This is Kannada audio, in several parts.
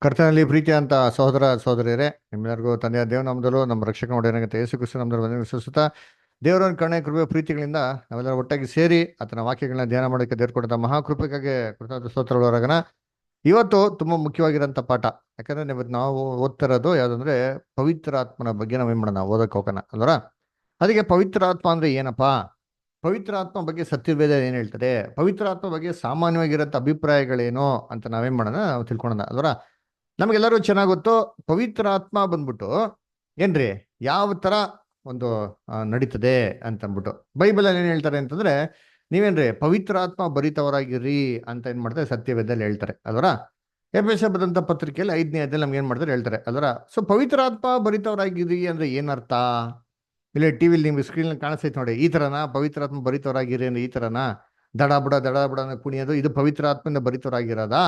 ಕರ್ತನಲ್ಲಿ ಪ್ರೀತಿ ಅಂತ ಸಹೋದರ ಸಹೋದರಿಯರೇ, ನಿಮ್ಮೆಲ್ಲರಿಗೂ ತಂದೆಯ ದೇವನಾಮದಲ್ಲೂ ನಮ್ಮ ರಕ್ಷಕ ಒಡೆಯನಾಗತ್ತೆ ಯೇಸು ಕ್ರಿಸ್ತ ನಮ್ಮದಲ್ಲಿ ವಿಶ್ವಸುತ್ತಾ ದೇವರನ್ನ ಕರುಣೆ ಕೃಪೆ ಪ್ರೀತಿಗಳಿಂದ ನಾವೆಲ್ಲರೂ ಒಟ್ಟಾಗಿ ಸೇರಿ ಆತನ ವಾಕ್ಯಗಳನ್ನ ಧ್ಯಾನ ಮಾಡೋಕ್ಕೆ ದೇವ್ರು ಕೊಟ್ಟಂತ ಮಹಾಕೃಪೆಗಾಗಿ ಕೃತಜ್ಞ ಸ್ತೋತ್ರಗಳೊರಗನ. ಇವತ್ತು ತುಂಬಾ ಮುಖ್ಯವಾಗಿರೋಂಥ ಪಾಠ. ಯಾಕಂದ್ರೆ ಇವತ್ತು ನಾವು ಓದ್ತಿರೋದು ಯಾವ್ದಂದ್ರೆ ಪವಿತ್ರ ಆತ್ಮನ ಬಗ್ಗೆ ನಾವೇನ್ ಮಾಡೋಣ, ಓದಕ್ಕೆ ಹೋಗೋಣ ಅಲ್ವರ. ಅದಕ್ಕೆ ಪವಿತ್ರ ಆತ್ಮ ಅಂದ್ರೆ ಏನಪ್ಪಾ, ಪವಿತ್ರ ಆತ್ಮ ಬಗ್ಗೆ ಸತ್ಯವೇದ ಏನ್ ಹೇಳ್ತದೆ, ಪವಿತ್ರ ಆತ್ಮ ಬಗ್ಗೆ ಸಾಮಾನ್ಯವಾಗಿರೋಂಥ ಅಭಿಪ್ರಾಯಗಳೇನು ಅಂತ ನಾವೇನ್ ಮಾಡೋಣ, ನಾವು ತಿಳ್ಕೊಳ್ಳೋಣ ಅಲ್ವರ. ನಮಗೆಲ್ಲರೂ ಚೆನ್ನಾಗಿ ಗೊತ್ತು, ಪವಿತ್ರ ಆತ್ಮ ಬಂದ್ಬಿಟ್ಟು ಏನ್ರಿ ಯಾವ ತರ ಒಂದು ನಡೀತದೆ ಅಂತಂದ್ಬಿಟ್ಟು ಬೈಬಲಲ್ಲಿ ಏನ್ ಹೇಳ್ತಾರೆ ಅಂತಂದ್ರೆ, ನೀವೇನ್ರಿ ಪವಿತ್ರ ಆತ್ಮ ಭರಿತವರಾಗಿರ್ರಿ ಅಂತ ಏನ್ ಮಾಡ್ತಾರೆ ಸತ್ಯವೇದಲ್ಲಿ ಹೇಳ್ತಾರೆ ಅಲ್ವರ. ಎಫೆಸ ಬರೆದಂತ ಪತ್ರಿಕೆಯಲ್ಲಿ 5ನೇ ಅಧ್ಯಾಯದಲ್ಲಿ ನಮ್ಗೆ ಏನ್ ಮಾಡ್ತಾರೆ ಹೇಳ್ತಾರೆ ಅಲ್ವರ. ಸೊ ಪವಿತ್ರ ಆತ್ಮ ಭರಿತವರಾಗಿರ್ರಿ ಅಂದ್ರೆ ಏನರ್ಥ? ಇಲ್ಲಿ ಟಿವಿಲಿ ನಿಮ್ಗೆ ಸ್ಕ್ರೀನ್ ಕಾಣಿಸ್ತೈತೆ ನೋಡಿ, ಈ ತರನಾ ಪವಿತ್ರಾತ್ಮ ಭರಿತವರಾಗಿರಿ ಅಂದ್ರೆ ಈ ತರನಾ ದಡ ಬುಡ ಕುಣಿಯೋದು, ಇದು ಪವಿತ್ರ ಆತ್ಮದಿಂದ ಭರಿತವರಾಗಿರೋದಾ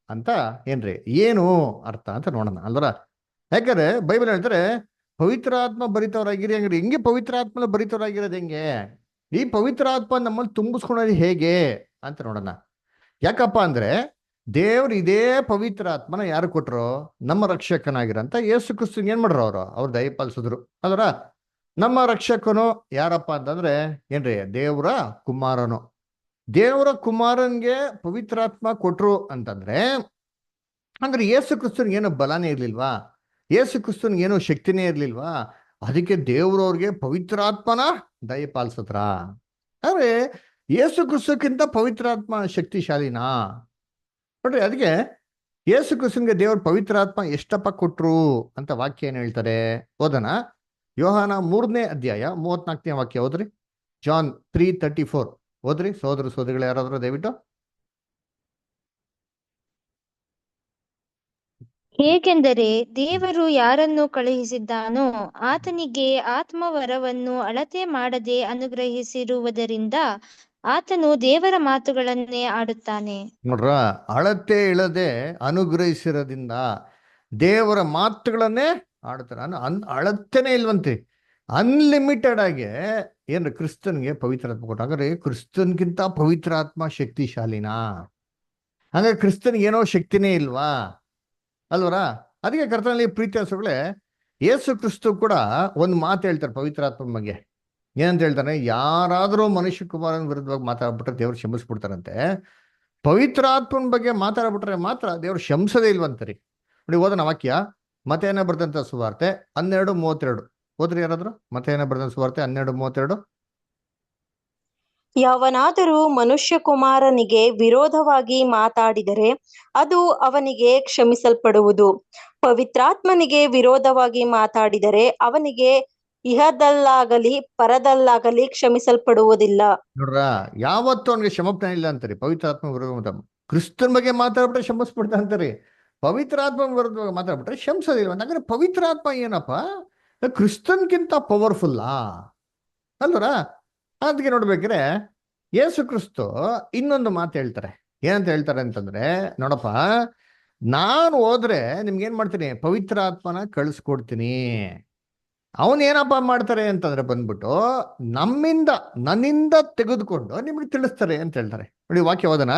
ಅಂತ ಏನ್ರಿ ಏನು ಅರ್ಥ ಅಂತ ನೋಡೋಣ ಅಲ್ವರ. ಯಾಕಂದ್ರೆ ಬೈಬಲ್ ಹೇಳ್ತಾರೆ ಪವಿತ್ರ ಆತ್ಮ ಭರಿತವರಾಗಿರಿ ಹಂಗ್ರಿ. ಹೆಂಗೆ ಪವಿತ್ರ ಆತ್ಮ ಭರಿತವರಾಗಿರೋದು ಹೆಂಗೆ, ಈ ಪವಿತ್ರ ಆತ್ಮ ನಮ್ಮಲ್ಲಿ ತುಂಬಿಸ್ಕೊಳ್ಳೋದು ಹೇಗೆ ಅಂತ ನೋಡೋಣ. ಯಾಕಪ್ಪ ಅಂದ್ರೆ ದೇವ್ರು ಇದೇ ಪವಿತ್ರ ಆತ್ಮನ ಯಾರು ಕೊಟ್ರು? ನಮ್ಮ ರಕ್ಷಕನಾಗಿರಂತ ಯೇಸು ಕ್ರಿಸ್ತನ್ ಏನ್ ಮಾಡ್ರು ಅವ್ರು ದಯಪಾಲಿಸಿದ್ರು ಅದರ. ನಮ್ಮ ರಕ್ಷಕನು ಯಾರಪ್ಪ ಅಂತಂದ್ರೆ ಏನ್ರಿ ದೇವರ ಕುಮಾರನು. ದೇವರ ಕುಮಾರನ್ಗೆ ಪವಿತ್ರಾತ್ಮ ಕೊಟ್ರು ಅಂತಂದ್ರೆ ಅಂದ್ರೆ ಯೇಸು ಕ್ರಿಸ್ತನ್ಗೆ ಏನು ಬಲನೇ ಇರ್ಲಿಲ್ವಾ? ಯೇಸು ಕ್ರಿಸ್ತನ್ಗೆ ಏನು ಶಕ್ತಿನೇ ಇರ್ಲಿಲ್ವಾ? ಅದಕ್ಕೆ ದೇವ್ರವ್ರಿಗೆ ಪವಿತ್ರಾತ್ಮನ ದಯಪಾಲಿಸತ್ರ. ಆದ್ರೆ ಯೇಸು ಕ್ರಿಸ್ತಕ್ಕಿಂತ ಪವಿತ್ರಾತ್ಮ ಶಕ್ತಿಶಾಲಿನಾ? ನೋಡ್ರಿ, ಅದಕ್ಕೆ ಯೇಸು ಕ್ರಿಸ್ತನ್ಗೆ ದೇವ್ರ ಪವಿತ್ರಾತ್ಮ ಎಷ್ಟಪ್ಪ ಕೊಟ್ರು ಅಂತ ವಾಕ್ಯ ಏನ್ ಹೇಳ್ತಾರೆ ಓದನ. ಯೋಹಾನ 3ನೇ ಅಧ್ಯಾಯ 34ನೇ ವಾಕ್ಯ ಓದ್ರಿ. ಜಾನ್ 3:34 ಓದ್ರಿ ಸೋದರ ಸೋದರಿಗಳು ಯಾರಾದ್ರೂ ದಯವಿಟ್ಟು. ಹೇಗೆಂದರೆ ದೇವರು ಯಾರನ್ನು ಕಳುಹಿಸಿದ್ದಾನೋ ಆತನಿಗೆ ಆತ್ಮವರವನ್ನು ಅಳತೆ ಮಾಡದೆ ಅನುಗ್ರಹಿಸಿರುವುದರಿಂದ ಆತನು ದೇವರ ಮಾತುಗಳನ್ನೇ ಆಡುತ್ತಾನೆ. ನೋಡ್ರ, ಅಳತೆ ಇಳದೆ ಅನುಗ್ರಹಿಸಿರೋದ್ರಿಂದ ದೇವರ ಮಾತುಗಳನ್ನೇ ಆಡ್ತಾರೆ. ಅಳತೆನೇ ಇಲ್ವಂತೆ, ಅನ್ಲಿಮಿಟೆಡ್ ಆಗಿ ಏನ್ರಿ ಕ್ರಿಸ್ತನ್ಗೆ ಪವಿತ್ರಾತ್ಮ ಕೊಟ್ಟ. ಹಾಗಾದ್ರೆ ಕ್ರಿಸ್ತನ್ಗಿಂತ ಪವಿತ್ರಾತ್ಮ ಶಕ್ತಿಶಾಲಿನಾ? ಹಂಗಾರೆ ಕ್ರಿಸ್ತನ್ಗೆ ಏನೋ ಶಕ್ತಿನೇ ಇಲ್ವಾ ಅಲ್ವರ. ಅದಕ್ಕೆ ಕರ್ತನಲ್ಲಿ ಪ್ರೀತಿ ಹಸುಗಳೇ, ಯೇಸು ಕ್ರಿಸ್ತು ಕೂಡ ಒಂದು ಮಾತು ಹೇಳ್ತಾರೆ ಪವಿತ್ರಾತ್ಮ ಬಗ್ಗೆ. ಏನಂತ ಹೇಳ್ತಾನೆ, ಯಾರಾದರೂ ಮನುಷ್ಯ ಕುಮಾರನ ವಿರುದ್ಧವಾಗಿ ಮಾತಾಡ್ಬಿಟ್ರೆ ದೇವ್ರು ಕ್ಷಮಿಸ್ಬಿಡ್ತಾರಂತೆ, ಪವಿತ್ರಾತ್ಮನ ಬಗ್ಗೆ ಮಾತಾಡ್ಬಿಟ್ರೆ ಮಾತ್ರ ದೇವ್ರು ಶಂಸದೇ ಇಲ್ವಂತರಿ. ನೋಡಿ ಓದನ ವಾಕ್ಯ, ಮತ್ತೇನ ಬರ್ದಂತ ಸುವಾರ್ತೆ 12:32 ಓದ್ರಿ ಯಾರಾದ್ರು. ಮತ್ತೇನ ಬರ್ದಂತ ಸುವಾರ್ತೆ 12:32. ಯಾವನಾದರೂ ಮನುಷ್ಯ ಕುಮಾರನಿಗೆ ವಿರೋಧವಾಗಿ ಮಾತಾಡಿದರೆ ಅದು ಅವನಿಗೆ ಕ್ಷಮಿಸಲ್ಪಡುವುದು. ಪವಿತ್ರಾತ್ಮನಿಗೆ ವಿರೋಧವಾಗಿ ಮಾತಾಡಿದರೆ ಅವನಿಗೆ ಇಹದಲ್ಲಾಗಲಿ ಪರದಲ್ಲಾಗಲಿ ಕ್ಷಮಿಸಲ್ಪಡುವುದಿಲ್ಲ. ನೋಡ್ರ, ಯಾವತ್ತೂ ಅವನಿಗೆ ಕ್ಷಮಾಪಣೆ ಇಲ್ಲ ಅಂತಾರೆ ಪವಿತ್ರಾತ್ಮ ವಿರೋಧ. ಕ್ರಿಸ್ತನ್ ಬಗ್ಗೆ ಮಾತಾಡ್ಬಿಟ್ರೆ ಕ್ಷಮಿಸ್ಬಿಡ್ತಾ ಅಂತಾರೆ, ಪವಿತ್ರಾತ್ಮ ವಿರುದ್ಧವಾಗಿ ಮಾತಾಡ್ಬಿಟ್ರೆ ಕ್ಷಮಿಸೋದಿಲ್ಲ. ಅಂದ್ರೆ ಪವಿತ್ರಾತ್ಮ ಏನಪ್ಪ, ಕ್ರಿಸ್ತನ್ಗಿಂತ ಪವರ್ಫುಲ್ಲಾ ಅಲ್ವರ. ಅದಕ್ಕೆ ನೋಡ್ಬೇಕ್ರೆ ಯೇಸು ಕ್ರಿಸ್ತು ಇನ್ನೊಂದು ಮಾತು ಹೇಳ್ತಾರೆ. ಏನಂತ ಹೇಳ್ತಾರೆ ಅಂತಂದ್ರೆ, ನೋಡಪ್ಪ ನಾನು ಹೋದ್ರೆ ನಿಮ್ಗೆ ಏನ್ ಮಾಡ್ತೀನಿ, ಪವಿತ್ರಾತ್ಮನ ಕಳಿಸ್ಕೊಡ್ತೀನಿ. ಅವನ್ ಏನಪ್ಪ ಮಾಡ್ತಾರೆ ಅಂತಂದ್ರೆ ಬಂದ್ಬಿಟ್ಟು ನನ್ನಿಂದ ತೆಗೆದುಕೊಂಡು ನಿಮ್ಗೆ ತಿಳಿಸ್ತಾರೆ ಅಂತ ಹೇಳ್ತಾರೆ. ನೋಡಿ ವಾಕ್ಯ ಓದನ,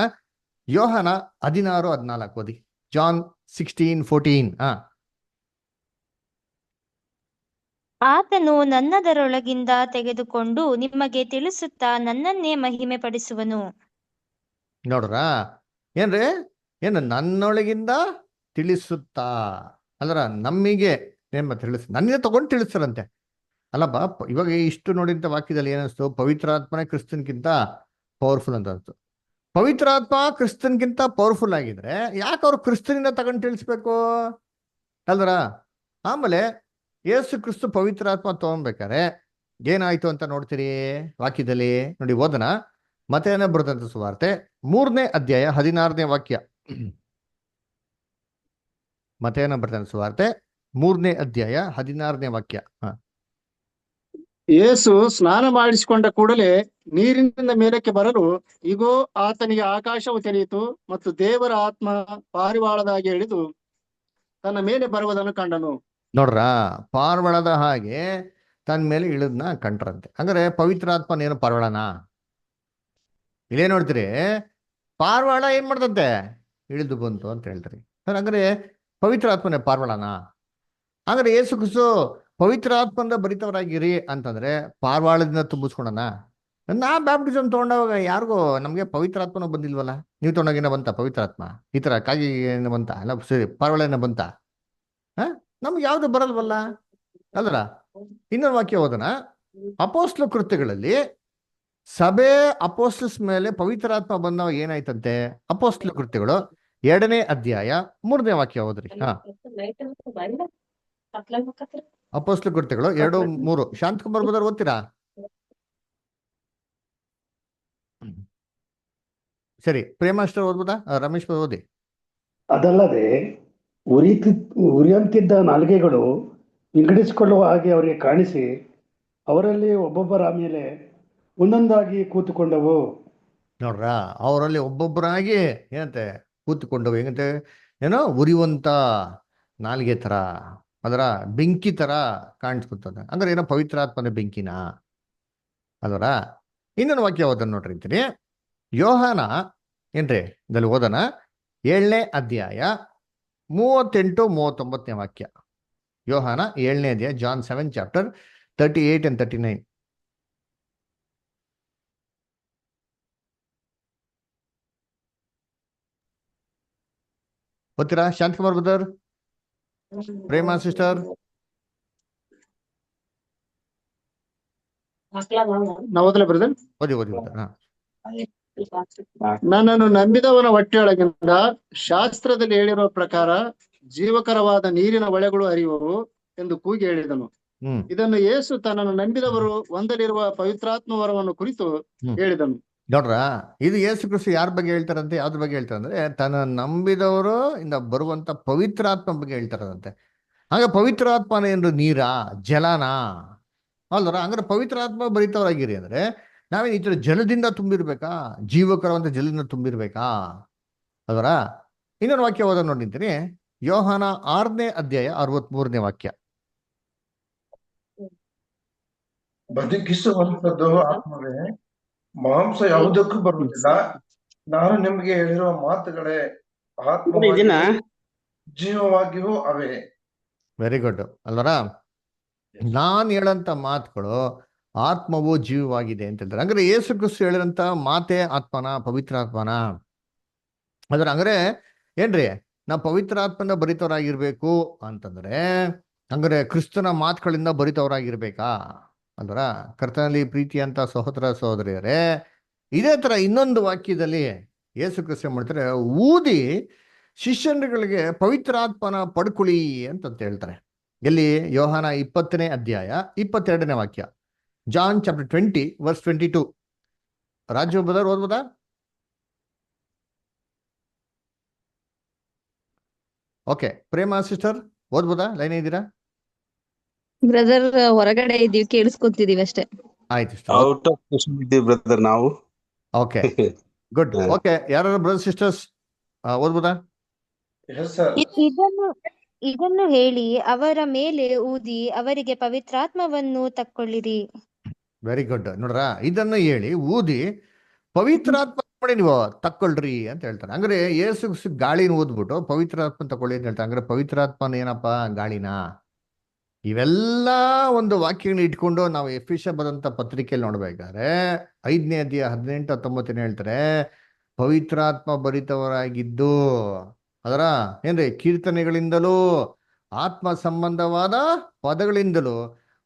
ಯೋಹಾನ 16:14 ಓದಿ. ಜಾನ್ 16:14. ಆತನು ನನ್ನದರೊಳಗಿಂದ ತೆಗೆದುಕೊಂಡು ನಿಮಗೆ ತಿಳಿಸುತ್ತಾ ನನ್ನನ್ನೇ ಮಹಿಮೆ ಪಡಿಸುವನು. ನೋಡ್ರ, ಏನ್ರಿ ಏನು ನನ್ನೊಳಗಿಂದ ತಿಳಿಸುತ್ತಾ ಅಲ್ಲರ, ನಮಗೆ ನನ್ನಿಂದ ತಗೊಂಡು ತಿಳಿಸ್ತಾರಂತೆ ಅಲ್ಲಪ್ಪ. ಇವಾಗ ಇಷ್ಟು ನೋಡಿದಂತ ವಾಕ್ಯದಲ್ಲಿ ಏನಿಸ್ತು, ಪವಿತ್ರಾತ್ಮನೇ ಕ್ರಿಸ್ತನ್ಗಿಂತ ಪವರ್ಫುಲ್ ಅಂತ ಅನ್ಸ್ತು. ಪವಿತ್ರಾತ್ಮ ಕ್ರಿಸ್ತನ್ಗಿಂತ ಪವರ್ಫುಲ್ ಆಗಿದ್ರೆ ಯಾಕೆ ಅವ್ರು ಕ್ರಿಸ್ತನಿಂದ ತಗೊಂಡು ತಿಳಿಸ್ಬೇಕು ಅಲ್ವರ. ಆಮೇಲೆ ಯೇಸು ಕ್ರಿಸ್ತು ಪವಿತ್ರಾತ್ಮ ತಗೊಂಡ್ಬೇಕಾರೆ ಏನಾಯ್ತು ಅಂತ ನೋಡ್ತೀರಿ ವಾಕ್ಯದಲ್ಲಿ. ನೋಡಿ ಓದನ, ಮತ್ತೇನ ಬರೆದಂತ ಸುವಾರ್ತೆ 3ನೇ ಅಧ್ಯಾಯ 16ನೇ ವಾಕ್ಯ. ಮತ್ತೇನ ಬರೆದಂತ ಸುವಾರ್ತೆ 3ನೇ ಅಧ್ಯಾಯ 16ನೇ ವಾಕ್ಯ. ಯೇಸು ಸ್ನಾನ ಮಾಡಿಸಿಕೊಂಡ ಕೂಡಲೇ ನೀರಿನಿಂದ ಮೇಲಕ್ಕೆ ಬರಲು ಇಗೋ ಆತನಿಗೆ ಆಕಾಶವು ತೆರೆಯಿತು ಮತ್ತು ದೇವರ ಆತ್ಮ ಪಾರಿವಾಳದಾಗಿ ಹಿಡಿದು ತನ್ನ ಮೇಲೆ ಬರುವುದನ್ನು ಕಂಡನು. ನೋಡ್ರ, ಪಾರ್ವಳದ ಹಾಗೆ ತನ್ನ ಮೇಲೆ ಇಳಿದ್ನ ಕಂಡ್ರಂತೆ. ಹಂಗಾರೆ ಪವಿತ್ರಾತ್ಮನೇನು ಪಾರ್ವಳನಾ? ಇಲ್ಲೇ ನೋಡ್ತೀರಿ, ಪಾರ್ವಾಳ ಏನ್ ಮಾಡ್ತಂತೆ, ಇಳಿದು ಬಂತು ಅಂತ ಹೇಳ್ತಾರೆ. ಹಂಗಾರೆ ಪವಿತ್ರಾತ್ಮನೇ ಪಾರ್ವಾಳನ? ಹಾಗಾದ್ರೆ ಯೇಸು ಕ್ರಿಸ್ತು ಪವಿತ್ರಾತ್ಮಂದ ಭರಿತವರಾಗಿರಿ ಅಂತಂದ್ರೆ ಪಾರ್ವಾಳದಿಂದ ತುಂಬಿಸ್ಕೊಳೋಣ? ನಾ ಬ್ಯಾಪ್ಟಿಸಮ್ ತೊಗೊಂಡಾಗ ಯಾರಿಗೂ ನಮಗೆ ಪವಿತ್ರಾತ್ಮನ ಬಂದಿಲ್ವಲ್ಲ. ನೀವು ತೊಗೊಂಡಾಗಿನ ಬಂತ ಪವಿತ್ರಾತ್ಮ? ಈ ತರ ಕಾಗಿ ಬಂತ? ಅಲ್ಲ ಸರಿ, ಪಾರ್ವಾಳನ ಬಂತ? ನಮ್ಗೆ ಯಾವ್ದು ಬರಲ್ವಲ್ಲ ಅಲ್ರ. ಇನ್ನೊಂದು ವಾಕ್ಯ ಓದೋಣ. ಅಪೋಸ್ಲ ಕೃತ್ಯಗಳಲ್ಲಿ ಸಭೆ ಅಪೋಸ್ಟಲ್ಸ್ ಮೇಲೆ ಪವಿತ್ರಾತ್ಮ ಬಂದವಾಗ ಏನಾಯ್ತಂತೆ? ಅಪೋಸ್ಲ ಕೃತ್ಯಗಳು 2ನೇ ಅಧ್ಯಾಯ 3ನೇ ವಾಕ್ಯ ಓದ್ರಿ. ಅಪೋಸ್ಲ ಕೃತ್ಯಗಳು 2:3. ಶಾಂತಕುಮಾರ್ ಬದರ್ ಓದ್ತೀರಾ? ಸರಿ, ಪ್ರೇಮಾಸ್ಟರ್ ಓದ್ಬೋದಾ? ರಮೇಶ್ ಓದಿ. ಅದಲ್ಲದೆ ಉರಿಯಂತಿದ್ದ ನಾಲಿಗೆಗಳು ವಿಂಗಡಿಸಿಕೊಳ್ಳುವ ಹಾಗೆ ಅವರಿಗೆ ಕಾಣಿಸಿ ಅವರಲ್ಲಿ ಒಬ್ಬೊಬ್ಬರ ಮೇಲೆ ಒಂದೊಂದಾಗಿ ಕೂತುಕೊಂಡವು. ನೋಡ್ರ, ಅವರಲ್ಲಿ ಒಬ್ಬೊಬ್ಬರಾಗಿ ಏನಂತೆ ಕೂತ್ಕೊಂಡವು. ಹೆಂಗಂತೆ? ಏನೋ ಉರಿಯುವಂತ ನಾಲಿಗೆ ತರ, ಅದರ ಬೆಂಕಿ ತರ ಕಾಣಿಸ್ಕೊತದೆ. ಅಂದ್ರೆ ಏನೋ ಪವಿತ್ರಾತ್ಮನ ಬೆಂಕಿನ ಅದರ. ಇನ್ನೊಂದು ವಾಕ್ಯ ಓದೋಣ ನೋಡ್ರಿ ಅಂತೀನಿ. ಯೋಹಾನ ಏನ್ರಿ ಇದಲ್ಲಿ ಓದೋಣ. 7ನೇ ಅಧ್ಯಾಯ 38-39ನೇ ವಾಕ್ಯ. ಯೋಹಾನ 7ನೇ ಅಧ್ಯಾಯ, ಜಾನ್ 7 ಚಾಪ್ಟರ್ 38 and 39. ಓದ್ತೀರಾ ಶಾಂತಕುಮಾರ್ ಬ್ರದರ್? ಪ್ರೇಮಾ ಸಿಸ್ಟರ್? ನಾವು ಓದಲೇ ಬ್ರದರ್? ಓದಿ ಓದಿ ಓದ. ನನ್ನನ್ನು ನಂಬಿದವನ ಹೊಟ್ಟೆಯೊಳಗಿಂದ ಶಾಸ್ತ್ರದಲ್ಲಿ ಹೇಳಿರುವ ಪ್ರಕಾರ ಜೀವಕರವಾದ ನೀರಿನ ಹೊಳೆಗಳು ಹರಿಯುವವು ಎಂದು ಕೂಗಿ ಹೇಳಿದನು. ಇದನ್ನು ಯೇಸು ತನ್ನನ್ನು ನಂಬಿದವರು ಹೊಂದಲಿರುವ ಪವಿತ್ರಾತ್ಮ ವರವನ್ನು ಕುರಿತು ಹೇಳಿದನು. ನೋಡ್ರ, ಇದು ಯೇಸು ಕ್ರಿಸ್ತು ಯಾರ ಬಗ್ಗೆ ಹೇಳ್ತಾರಂತೆ? ಯಾವ್ದ್ರ ಬಗ್ಗೆ ಹೇಳ್ತಾರಂದ್ರೆ ತನ್ನ ನಂಬಿದವರು ಇಂದ ಬರುವಂತ ಪವಿತ್ರಾತ್ಮ ಬಗ್ಗೆ ಹೇಳ್ತಾರಂತೆ. ಹಾಗೆ ಪವಿತ್ರಾತ್ಮನ ಏನ್ರು ನೀರಾ, ಜಲನಾ ಅಲ್ವರ? ಹಂಗಾರೆ ಪವಿತ್ರಾತ್ಮ ಭರಿತವರಾಗಿರಿ ಅಂದ್ರೆ ನಾವೇನು ಈ ತರ ಜಲದಿಂದ ತುಂಬಿರ್ಬೇಕಾ? ಜೀವಕರವಂತ ಜಲದಿಂದ ತುಂಬಿರ್ಬೇಕಾ ಅದರ? ಇನ್ನೊಂದು ವಾಕ್ಯ ಓದ ನೋಡಿದ್ದೀನಿ. ಯೋಹಾನ 6ನೇ ಅಧ್ಯಾಯ 63ನೇ ವಾಕ್ಯ. ಬದುಕಿಸುವಂತದ್ದು ಆತ್ಮವೇ, ಮಾಂಸ ಯಾವುದಕ್ಕೂ ಬರುವುದಿಲ್ಲ. ನಾನು ನಿಮಗೆ ಹೇಳಿರುವ ಮಾತುಗಳೇ ಆತ್ಮವಾಗಿಯೂ ಜೀವವಾಗಿಯೂ ಅವೇ. ವೆರಿ ಗುಡ್ ಅಲ್ವರ? ನಾನ್ ಹೇಳಂತ ಮಾತುಗಳು ಆತ್ಮವು ಜೀವವಾಗಿದೆ ಅಂತ ಹೇಳ್ತಾರೆ. ಹಂಗಾರೆ ಯೇಸು ಕ್ರಿಸ್ತು ಹೇಳಿರಂತ ಮಾತೆ ಆತ್ಮನ, ಪವಿತ್ರಾತ್ಮನ ಅದ್ರ? ಹಂಗಾರೆ ಏನ್ರಿ, ನಾವು ಪವಿತ್ರಾತ್ಮನ ಭರಿತವರಾಗಿರ್ಬೇಕು ಅಂತಂದ್ರೆ ಹಂಗಾರೆ ಕ್ರಿಸ್ತನ ಮಾತುಗಳಿಂದ ಭರಿತವರಾಗಿರ್ಬೇಕಾ ಅಂದ್ರ? ಕರ್ತನಲ್ಲಿ ಪ್ರೀತಿ ಅಂತ ಸಹೋದರ ಸಹೋದರಿಯರೇ, ಇದೇ ತರ ಇನ್ನೊಂದು ವಾಕ್ಯದಲ್ಲಿ ಯೇಸು ಕ್ರಿಸ್ತ ಮಾಡ್ತಾರೆ, ಊದಿ ಶಿಷ್ಯರುಗಳಿಗೆ ಪವಿತ್ರಾತ್ಮನ ಪಡ್ಕೊಳ್ಳಿ ಅಂತ ಹೇಳ್ತಾರೆ. ಎಲ್ಲಿ? ಯೋಹಾನ 20ನೇ ಅಧ್ಯಾಯ 22ನೇ ವಾಕ್ಯ. John chapter 20 verse 22. Raju brother ಓದ್ಬೋದಾ? ಓಕೆ, ಪ್ರೇಮಾ ಸಿಸ್ಟರ್ ಓದ್ಬೋದಾ? ಲೈನ್ ಇದ್ದೀರಾ? ಬ್ರದರ್ ಹೊರಗಡೆ ಇದೀವಿ, ಕೇಳಿಸ್ಕೊತಿದೀವಿ ಅಷ್ಟೇ. ಆಯ್ತು, ಔಟ್ ಆಫ್ ಕ್ವೆಶ್ಚನ್ ಇದ್ದೀವಿ ಬ್ರದರ್ ನಾವು. Okay, good. ಓಕೆ, ಯಾರು ಬ್ರದರ್ ಸಿಸ್ಟರ್ಸ್ ಓದ್ಬೋದಾ? ಇದನ್ನು ಹೇಳಿ ಅವರ ಮೇಲೆ ಊದಿ ಅವರಿಗೆ ಪವಿತ್ರಾತ್ಮವನ್ನು ತಕ್ಕೊಳ್ಳಿರಿ. Very good. ನೋಡ್ರ, ಇದನ್ನು ಹೇಳಿ ಊದಿ ಪವಿತ್ರಾತ್ಮ ಮಾಡಿ ನೀವು ತಕ್ಕೊಳ್ರಿ ಅಂತ ಹೇಳ್ತಾರೆ. ಹಂಗಾರೆ ಯೇಸು ಗಾಳಿನ ಊದ್ಬಿಟ್ಟು ಪವಿತ್ರಾತ್ಮ ತಕೊಳ್ಳಿ ಅಂತ ಹೇಳ್ತಾರೆ. ಹಂಗಾರೆ ಪವಿತ್ರಾತ್ಮನ ಏನಪ್ಪಾ? ಗಾಳಿನ? ಇವೆಲ್ಲ ಒಂದು ವಾಕ್ಯಗಳನ್ನ ಇಟ್ಕೊಂಡು ನಾವು ಎಫೆಸ ಬರೆದಂತ ಪತ್ರಿಕೆಯಲ್ಲಿ ನೋಡ್ಬೇಕಾದ್ರೆ 5ನೇ ಅಧ್ಯಾಯ 18-19 ಹೇಳ್ತಾರೆ, ಪವಿತ್ರಾತ್ಮ ಭರಿತವರಾಗಿದ್ದು ಅದರ ಏನ್ರಿ ಕೀರ್ತನೆಗಳಿಂದಲೂ ಆತ್ಮ ಸಂಬಂಧವಾದ ಪದಗಳಿಂದಲೂ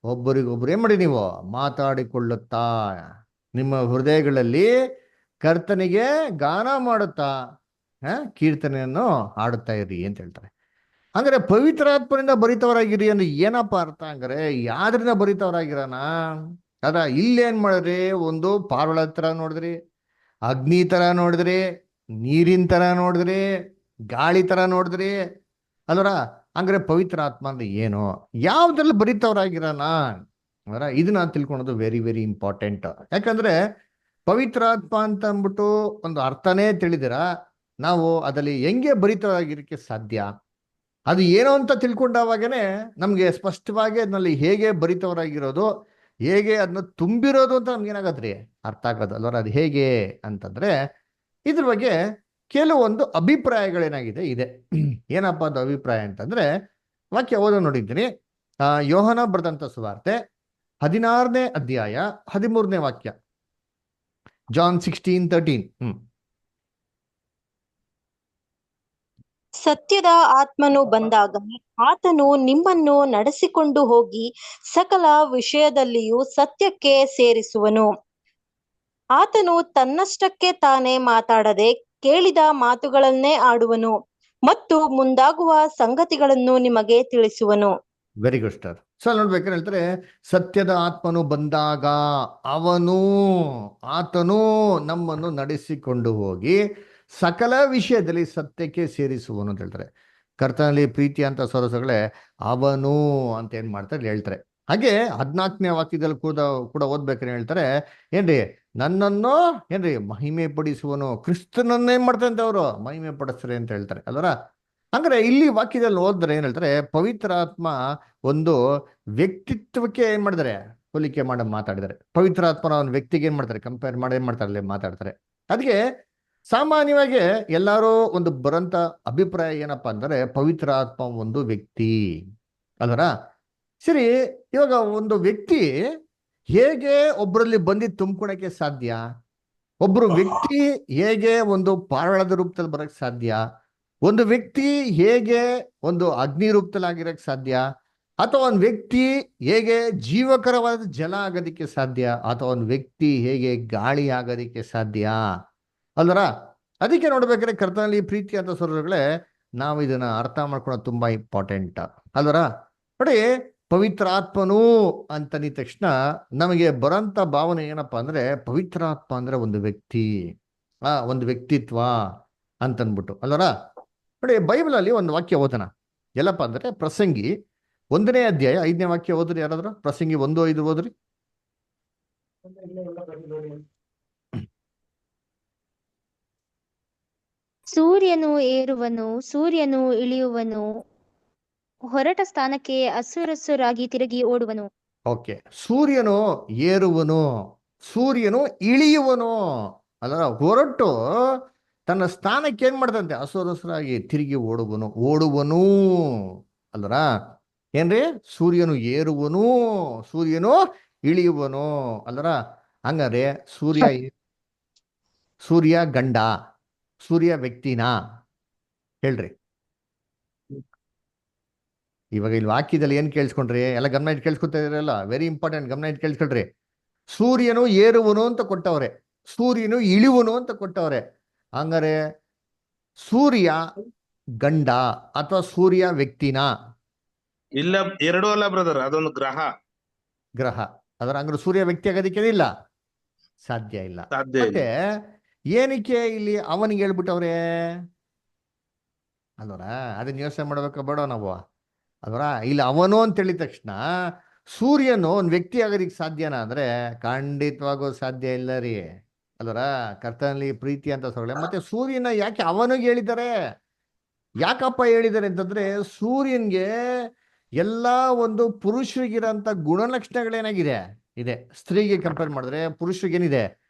ಒಬ್ಬರಿಗೊಬ್ರು ಏನ್ ಮಾಡಿ ನೀವು ಮಾತಾಡಿಕೊಳ್ಳುತ್ತಾ ನಿಮ್ಮ ಹೃದಯಗಳಲ್ಲಿ ಕರ್ತನಿಗೆ ಗಾನ ಮಾಡುತ್ತಾ ಕೀರ್ತನೆಯನ್ನು ಹಾಡುತ್ತಾ ಇರಿ ಅಂತ ಹೇಳ್ತಾರೆ. ಹಂಗಾರೆ ಪವಿತ್ರಾತ್ಮನಿಂದ ಭರಿತವರಾಗಿರಿ ಅಂದ್ರೆ ಏನಪ್ಪ ಅರ್ಥ? ಹಂಗಾರೆ ಯಾವ್ದ್ರಿಂದ ಭರಿತವರಾಗಿರೋಣ? ಅದ ಇಲ್ಲೇನ್ ಮಾಡಿದ್ರಿ? ಒಂದು ಪಾರ್ವಳ ತರ ನೋಡಿದ್ರಿ, ಅಗ್ನಿ ತರ ನೋಡಿದ್ರಿ, ನೀರಿನ ತರ ನೋಡಿದ್ರಿ, ಗಾಳಿ ತರ ನೋಡಿದ್ರಿ ಅಲ್ವರ? ಹಂಗಾರೆ ಪವಿತ್ರಾತ್ಮ ಅಂದ್ರೆ ಏನು? ಯಾವ್ದ್ರಲ್ಲಿ ಭರಿತವರಾಗಿರೋಣ ಅಂದ್ರೆ ಇದನ್ನ ತಿಳ್ಕೊಳೋದು ವೆರಿ ವೆರಿ ಇಂಪಾರ್ಟೆಂಟ್. ಯಾಕಂದ್ರೆ ಪವಿತ್ರಾತ್ಮ ಅಂತ ಅಂದ್ಬಿಟ್ಟು ಒಂದು ಅರ್ಥನೇ ತಿಳಿದಿರ ನಾವು ಅದಲ್ಲಿ ಹೆಂಗೆ ಭರಿತವರಾಗಿರಕ್ಕೆ ಸಾಧ್ಯ? ಅದು ಏನೋ ಅಂತ ತಿಳ್ಕೊಂಡಾಗನೇ ನಮ್ಗೆ ಸ್ಪಷ್ಟವಾಗಿ ಅದ್ರಲ್ಲಿ ಹೇಗೆ ಭರಿತವರಾಗಿರೋದು, ಹೇಗೆ ಅದನ್ನ ತುಂಬಿರೋದು ಅಂತ ನಮ್ಗೆ ಏನಾಗತ್ರಿ ಅರ್ಥ ಆಗೋದು ಅಲ್ವರ? ಅದು ಹೇಗೆ ಅಂತಂದ್ರೆ ಇದ್ರ ಬಗ್ಗೆ ಕೆಲವೊಂದು ಅಭಿಪ್ರಾಯಗಳೇನಾಗಿದೆ ಇದೆ. ಏನಪ್ಪ ಅದು ಅಭಿಪ್ರಾಯ ಅಂತಂದ್ರೆ, ವಾಕ್ಯ ಓದೋ ನೋಡಿದ್ದೀನಿ. ಯೋಹನ ಬರೆದಂತ ಸುವಾರ್ತೆ 16ನೇ ಅಧ್ಯಾಯ 13ನೇ ವಾಕ್ಯ. ಜಾನ್ 16:13. ಸತ್ಯದ ಆತ್ಮನು ಬಂದಾಗ ಆತನು ನಿಮ್ಮನ್ನು ನಡೆಸಿಕೊಂಡು ಹೋಗಿ ಸಕಲ ವಿಷಯದಲ್ಲಿಯೂ ಸತ್ಯಕ್ಕೆ ಸೇರಿಸುವನು. ಆತನು ತನ್ನಷ್ಟಕ್ಕೆ ತಾನೇ ಮಾತಾಡದೆ ಕೇಳಿದ ಮಾತುಗಳನ್ನೇ ಆಡುವನು ಮತ್ತು ಮುಂದಾಗುವ ಸಂಗತಿಗಳನ್ನು ನಿಮಗೆ ತಿಳಿಸುವನು. Very good star. ಸೊ ನೋಡ್ಬೇಕಾದ್ರೆ ಹೇಳ್ತಾರೆ, ಸತ್ಯದ ಆತ್ಮನು ಬಂದಾಗ ಆತನು ನಮ್ಮನ್ನು ನಡೆಸಿಕೊಂಡು ಹೋಗಿ ಸಕಲ ವಿಷಯದಲ್ಲಿ ಸತ್ಯಕ್ಕೆ ಸೇರಿಸುವನು ಅಂತ ಹೇಳ್ತಾರೆ. ಕರ್ತನಲ್ಲಿ ಪ್ರೀತಿ ಅಂತ ಸೊರಸಗಳೇ ಅವನು ಅಂತ ಏನ್ ಮಾಡ್ತಾರೆ ಹೇಳ್ತಾರೆ. ಹಾಗೆ 14ನೇ ವಾಕ್ಯದಲ್ಲಿ ಕೂಡ ಓದ್ಬೇಕಾದ್ರೆ ಹೇಳ್ತಾರೆ, ಏನ್ರಿ, ನನ್ನನ್ನು ಏನ್ರಿ ಮಹಿಮೆ ಪಡಿಸುವನು. ಕ್ರಿಸ್ತನನ್ನ ಏನ್ ಮಾಡ್ತಾರೆ ಅಂತ ಅವರು ಮಹಿಮೆ ಪಡಿಸ್ತಾರೆ ಅಂತ ಹೇಳ್ತಾರೆ ಅಲ್ವರ. ಅಂದ್ರೆ ಇಲ್ಲಿ ವಾಕ್ಯದಲ್ಲಿ ಓದಿದ್ರೆ ಏನ್ ಹೇಳ್ತಾರೆ, ಪವಿತ್ರ ಆತ್ಮ ಒಂದು ವ್ಯಕ್ತಿತ್ವಕ್ಕೆ ಏನ್ ಮಾಡಿದಾರೆ, ಹೋಲಿಕೆ ಮಾಡಿ ಮಾತಾಡಿದ್ದಾರೆ. ಪವಿತ್ರ ಆತ್ಮನ ಒಂದು ವ್ಯಕ್ತಿಗೆ ಏನ್ ಮಾಡ್ತಾರೆ, ಕಂಪೇರ್ ಮಾಡಿ ಏನ್ ಮಾಡ್ತಾರೆ, ಮಾತಾಡ್ತಾರೆ. ಅದಕ್ಕೆ ಸಾಮಾನ್ಯವಾಗಿ ಎಲ್ಲರೂ ಒಂದು ಬರಂತ ಅಭಿಪ್ರಾಯ ಏನಪ್ಪಾ ಅಂದ್ರೆ, ಪವಿತ್ರ ಆತ್ಮ ಒಂದು ವ್ಯಕ್ತಿ ಅಲ್ವರ. ಸರಿ, ಇವಾಗ ಒಂದು ವ್ಯಕ್ತಿ ಹೇಗೆ ಒಬ್ಬರಲ್ಲಿ ಬಂದು ತುಂಬಿಕೊಳಕ್ಕೆ ಸಾಧ್ಯ? ಒಬ್ರು ವ್ಯಕ್ತಿ ಹೇಗೆ ಒಂದು ಪಾರಾಳದ ರೂಪದಲ್ಲಿ ಬರಕ್ ಸಾಧ್ಯ? ಒಂದು ವ್ಯಕ್ತಿ ಹೇಗೆ ಒಂದು ಅಗ್ನಿ ರೂಪದಲ್ಲಿ ಆಗಿರಕ್ ಸಾಧ್ಯ? ಅಥವಾ ಒಂದು ವ್ಯಕ್ತಿ ಹೇಗೆ ಜೀವಕರವಾದ ಜಲ ಆಗೋದಿಕ್ಕೆ ಸಾಧ್ಯ? ಅಥವಾ ಒಂದು ವ್ಯಕ್ತಿ ಹೇಗೆ ಗಾಳಿ ಆಗೋದಿಕ್ಕೆ ಸಾಧ್ಯ ಅಲ್ವರ. ಅದಕ್ಕೆ ನೋಡ್ಬೇಕಾದ್ರೆ ಕರ್ತನಲ್ಲಿ ಪ್ರೀತಿ ಅಂತ ಸ್ವರಗಳೇ, ನಾವು ಇದನ್ನ ಅರ್ಥ ಮಾಡ್ಕೊಳ್ಳೋದು ತುಂಬಾ ಇಂಪಾರ್ಟೆಂಟ್ ಅಲ್ವರ. ನೋಡಿ, ಪವಿತ್ರ ಆತ್ಮನು ಅಂತಂದ ತಕ್ಷಣ ನಮಗೆ ಬರೋಂಥ ಭಾವನೆ ಏನಪ್ಪಾ ಅಂದ್ರೆ, ಪವಿತ್ರ ಆತ್ಮ ಅಂದ್ರೆ ಒಂದು ವ್ಯಕ್ತಿ, ಒಂದು ವ್ಯಕ್ತಿತ್ವ ಅಂತನ್ಬಿಟ್ಟು ಅಲ್ವರ. ನೋಡಿ, ಬೈಬಲ್ ಅಲ್ಲಿ ಒಂದು ವಾಕ್ಯ ಓದೋಣ. ಎಲ್ಲಪ್ಪ ಅಂದ್ರೆ ಪ್ರಸಂಗಿ 1ನೇ ಅಧ್ಯಾಯ 5ನೇ ವಾಕ್ಯ ಓದ್ರಿ. ಯಾರಾದ್ರೂ ಪ್ರಸಂಗಿ 1:5 ಓದ್ರಿ. ಸೂರ್ಯನು ಏರುವನು, ಸೂರ್ಯನು ಇಳಿಯುವನು, ಹೊರಟ ಸ್ಥಾನಕ್ಕೆ ಹಸುರಸುರಾಗಿ ತಿರುಗಿ ಓಡುವನು. ಓಕೆ, ಸೂರ್ಯನು ಏರುವನು, ಸೂರ್ಯನು ಇಳಿಯುವನು ಅಲ್ಲರ. ಹೊರಟು ತನ್ನ ಸ್ಥಾನಕ್ಕೆ ಏನ್ ಮಾಡ್ತಂತೆ, ಹಸುರಸುರಾಗಿ ತಿರುಗಿ ಓಡುವನು ಅಲ್ಲರ. ಏನ್ರಿ, ಸೂರ್ಯನು ಏರುವನು, ಸೂರ್ಯನು ಇಳಿಯುವನು ಅಲ್ಲರ. ಹಂಗಾರೆ ಸೂರ್ಯ ಗಂಡ, ಸೂರ್ಯ ವ್ಯಕ್ತಿನಾ ಹೇಳ್ರಿ? ಇವಾಗ ಇಲ್ಲಿ ವಾಕ್ಯದಲ್ಲಿ ಏನ್ ಕೇಳಿಸ್ಕೊಂಡ್ರಿ? ಎಲ್ಲ ಗಮನ ಇಟ್ಟು ಕೇಳಿಸ್ಕೊತಾ ಇದ್ರಲ್ಲ, ವೆರಿ ಇಂಪಾರ್ಟೆಂಟ್, ಗಮನ ಇಟ್ಟು ಕೇಳಿಸ್ಕೊಳ್ರಿ. ಸೂರ್ಯನು ಏರುವನು ಅಂತ ಕೊಟ್ಟವ್ರೆ, ಸೂರ್ಯನು ಇಳಿಯುವನು ಅಂತ ಕೊಟ್ಟವ್ರೆ. ಹಂಗಾರೆ ಸೂರ್ಯ ಗಂಡ ಅಥವಾ ಸೂರ್ಯ ವ್ಯಕ್ತಿನಾ? ಇಲ್ಲ, ಎರಡೂ ಅಲ್ಲ ಬ್ರದರ್, ಅದೊಂದು ಗ್ರಹ. ಅದರ ಹಂಗಾರೆ ಸೂರ್ಯ ವ್ಯಕ್ತಿ ಆಗೋದಿಕ್ಕೆ ಇಲ್ಲ, ಸಾಧ್ಯ ಇಲ್ಲ. ಮತ್ತೆ ಏನಕ್ಕೆ ಇಲ್ಲಿ ಅವನಿಗೆ ಹೇಳ್ಬಿಟ್ಟವ್ರೆ ಅಲ್ವರ? ಅದನ್ನ ಯೋಚನೆ ಮಾಡ್ಬೇಕ ಬೇಡ ನಾವು ಅಲ್ವರ? ಇಲ್ಲಿ ಅವನು ಅಂತ ಹೇಳಿದ ತಕ್ಷಣ ಸೂರ್ಯನು ಒಂದು ವ್ಯಕ್ತಿ ಆಗೋದಿಕ್ಕೆ ಸಾಧ್ಯನಾ ಅಂದ್ರೆ ಖಂಡಿತವಾಗೂ ಸಾಧ್ಯ ಇಲ್ಲ ರೀ ಅಲ್ವರ. ಕರ್ತನಲ್ಲಿ ಪ್ರೀತಿ ಅಂತ ಸೊಗಳೆ. ಮತ್ತೆ ಸೂರ್ಯನ ಯಾಕೆ ಅವನಿಗೆ ಹೇಳಿದ್ದಾರೆ? ಯಾಕಪ್ಪ ಹೇಳಿದ್ದಾರೆ ಅಂತಂದ್ರೆ, ಸೂರ್ಯನ್ಗೆ ಎಲ್ಲ ಒಂದು ಪುರುಷರಿಗಿರೋಂಥ ಗುಣಲಕ್ಷಣಗಳೇನಾಗಿದೆ ಇದೆ. ಸ್ತ್ರೀಗೆ ಕಂಪೇರ್ ಮಾಡಿದ್ರೆ ಪುರುಷರಿಗೇನಿದೆ?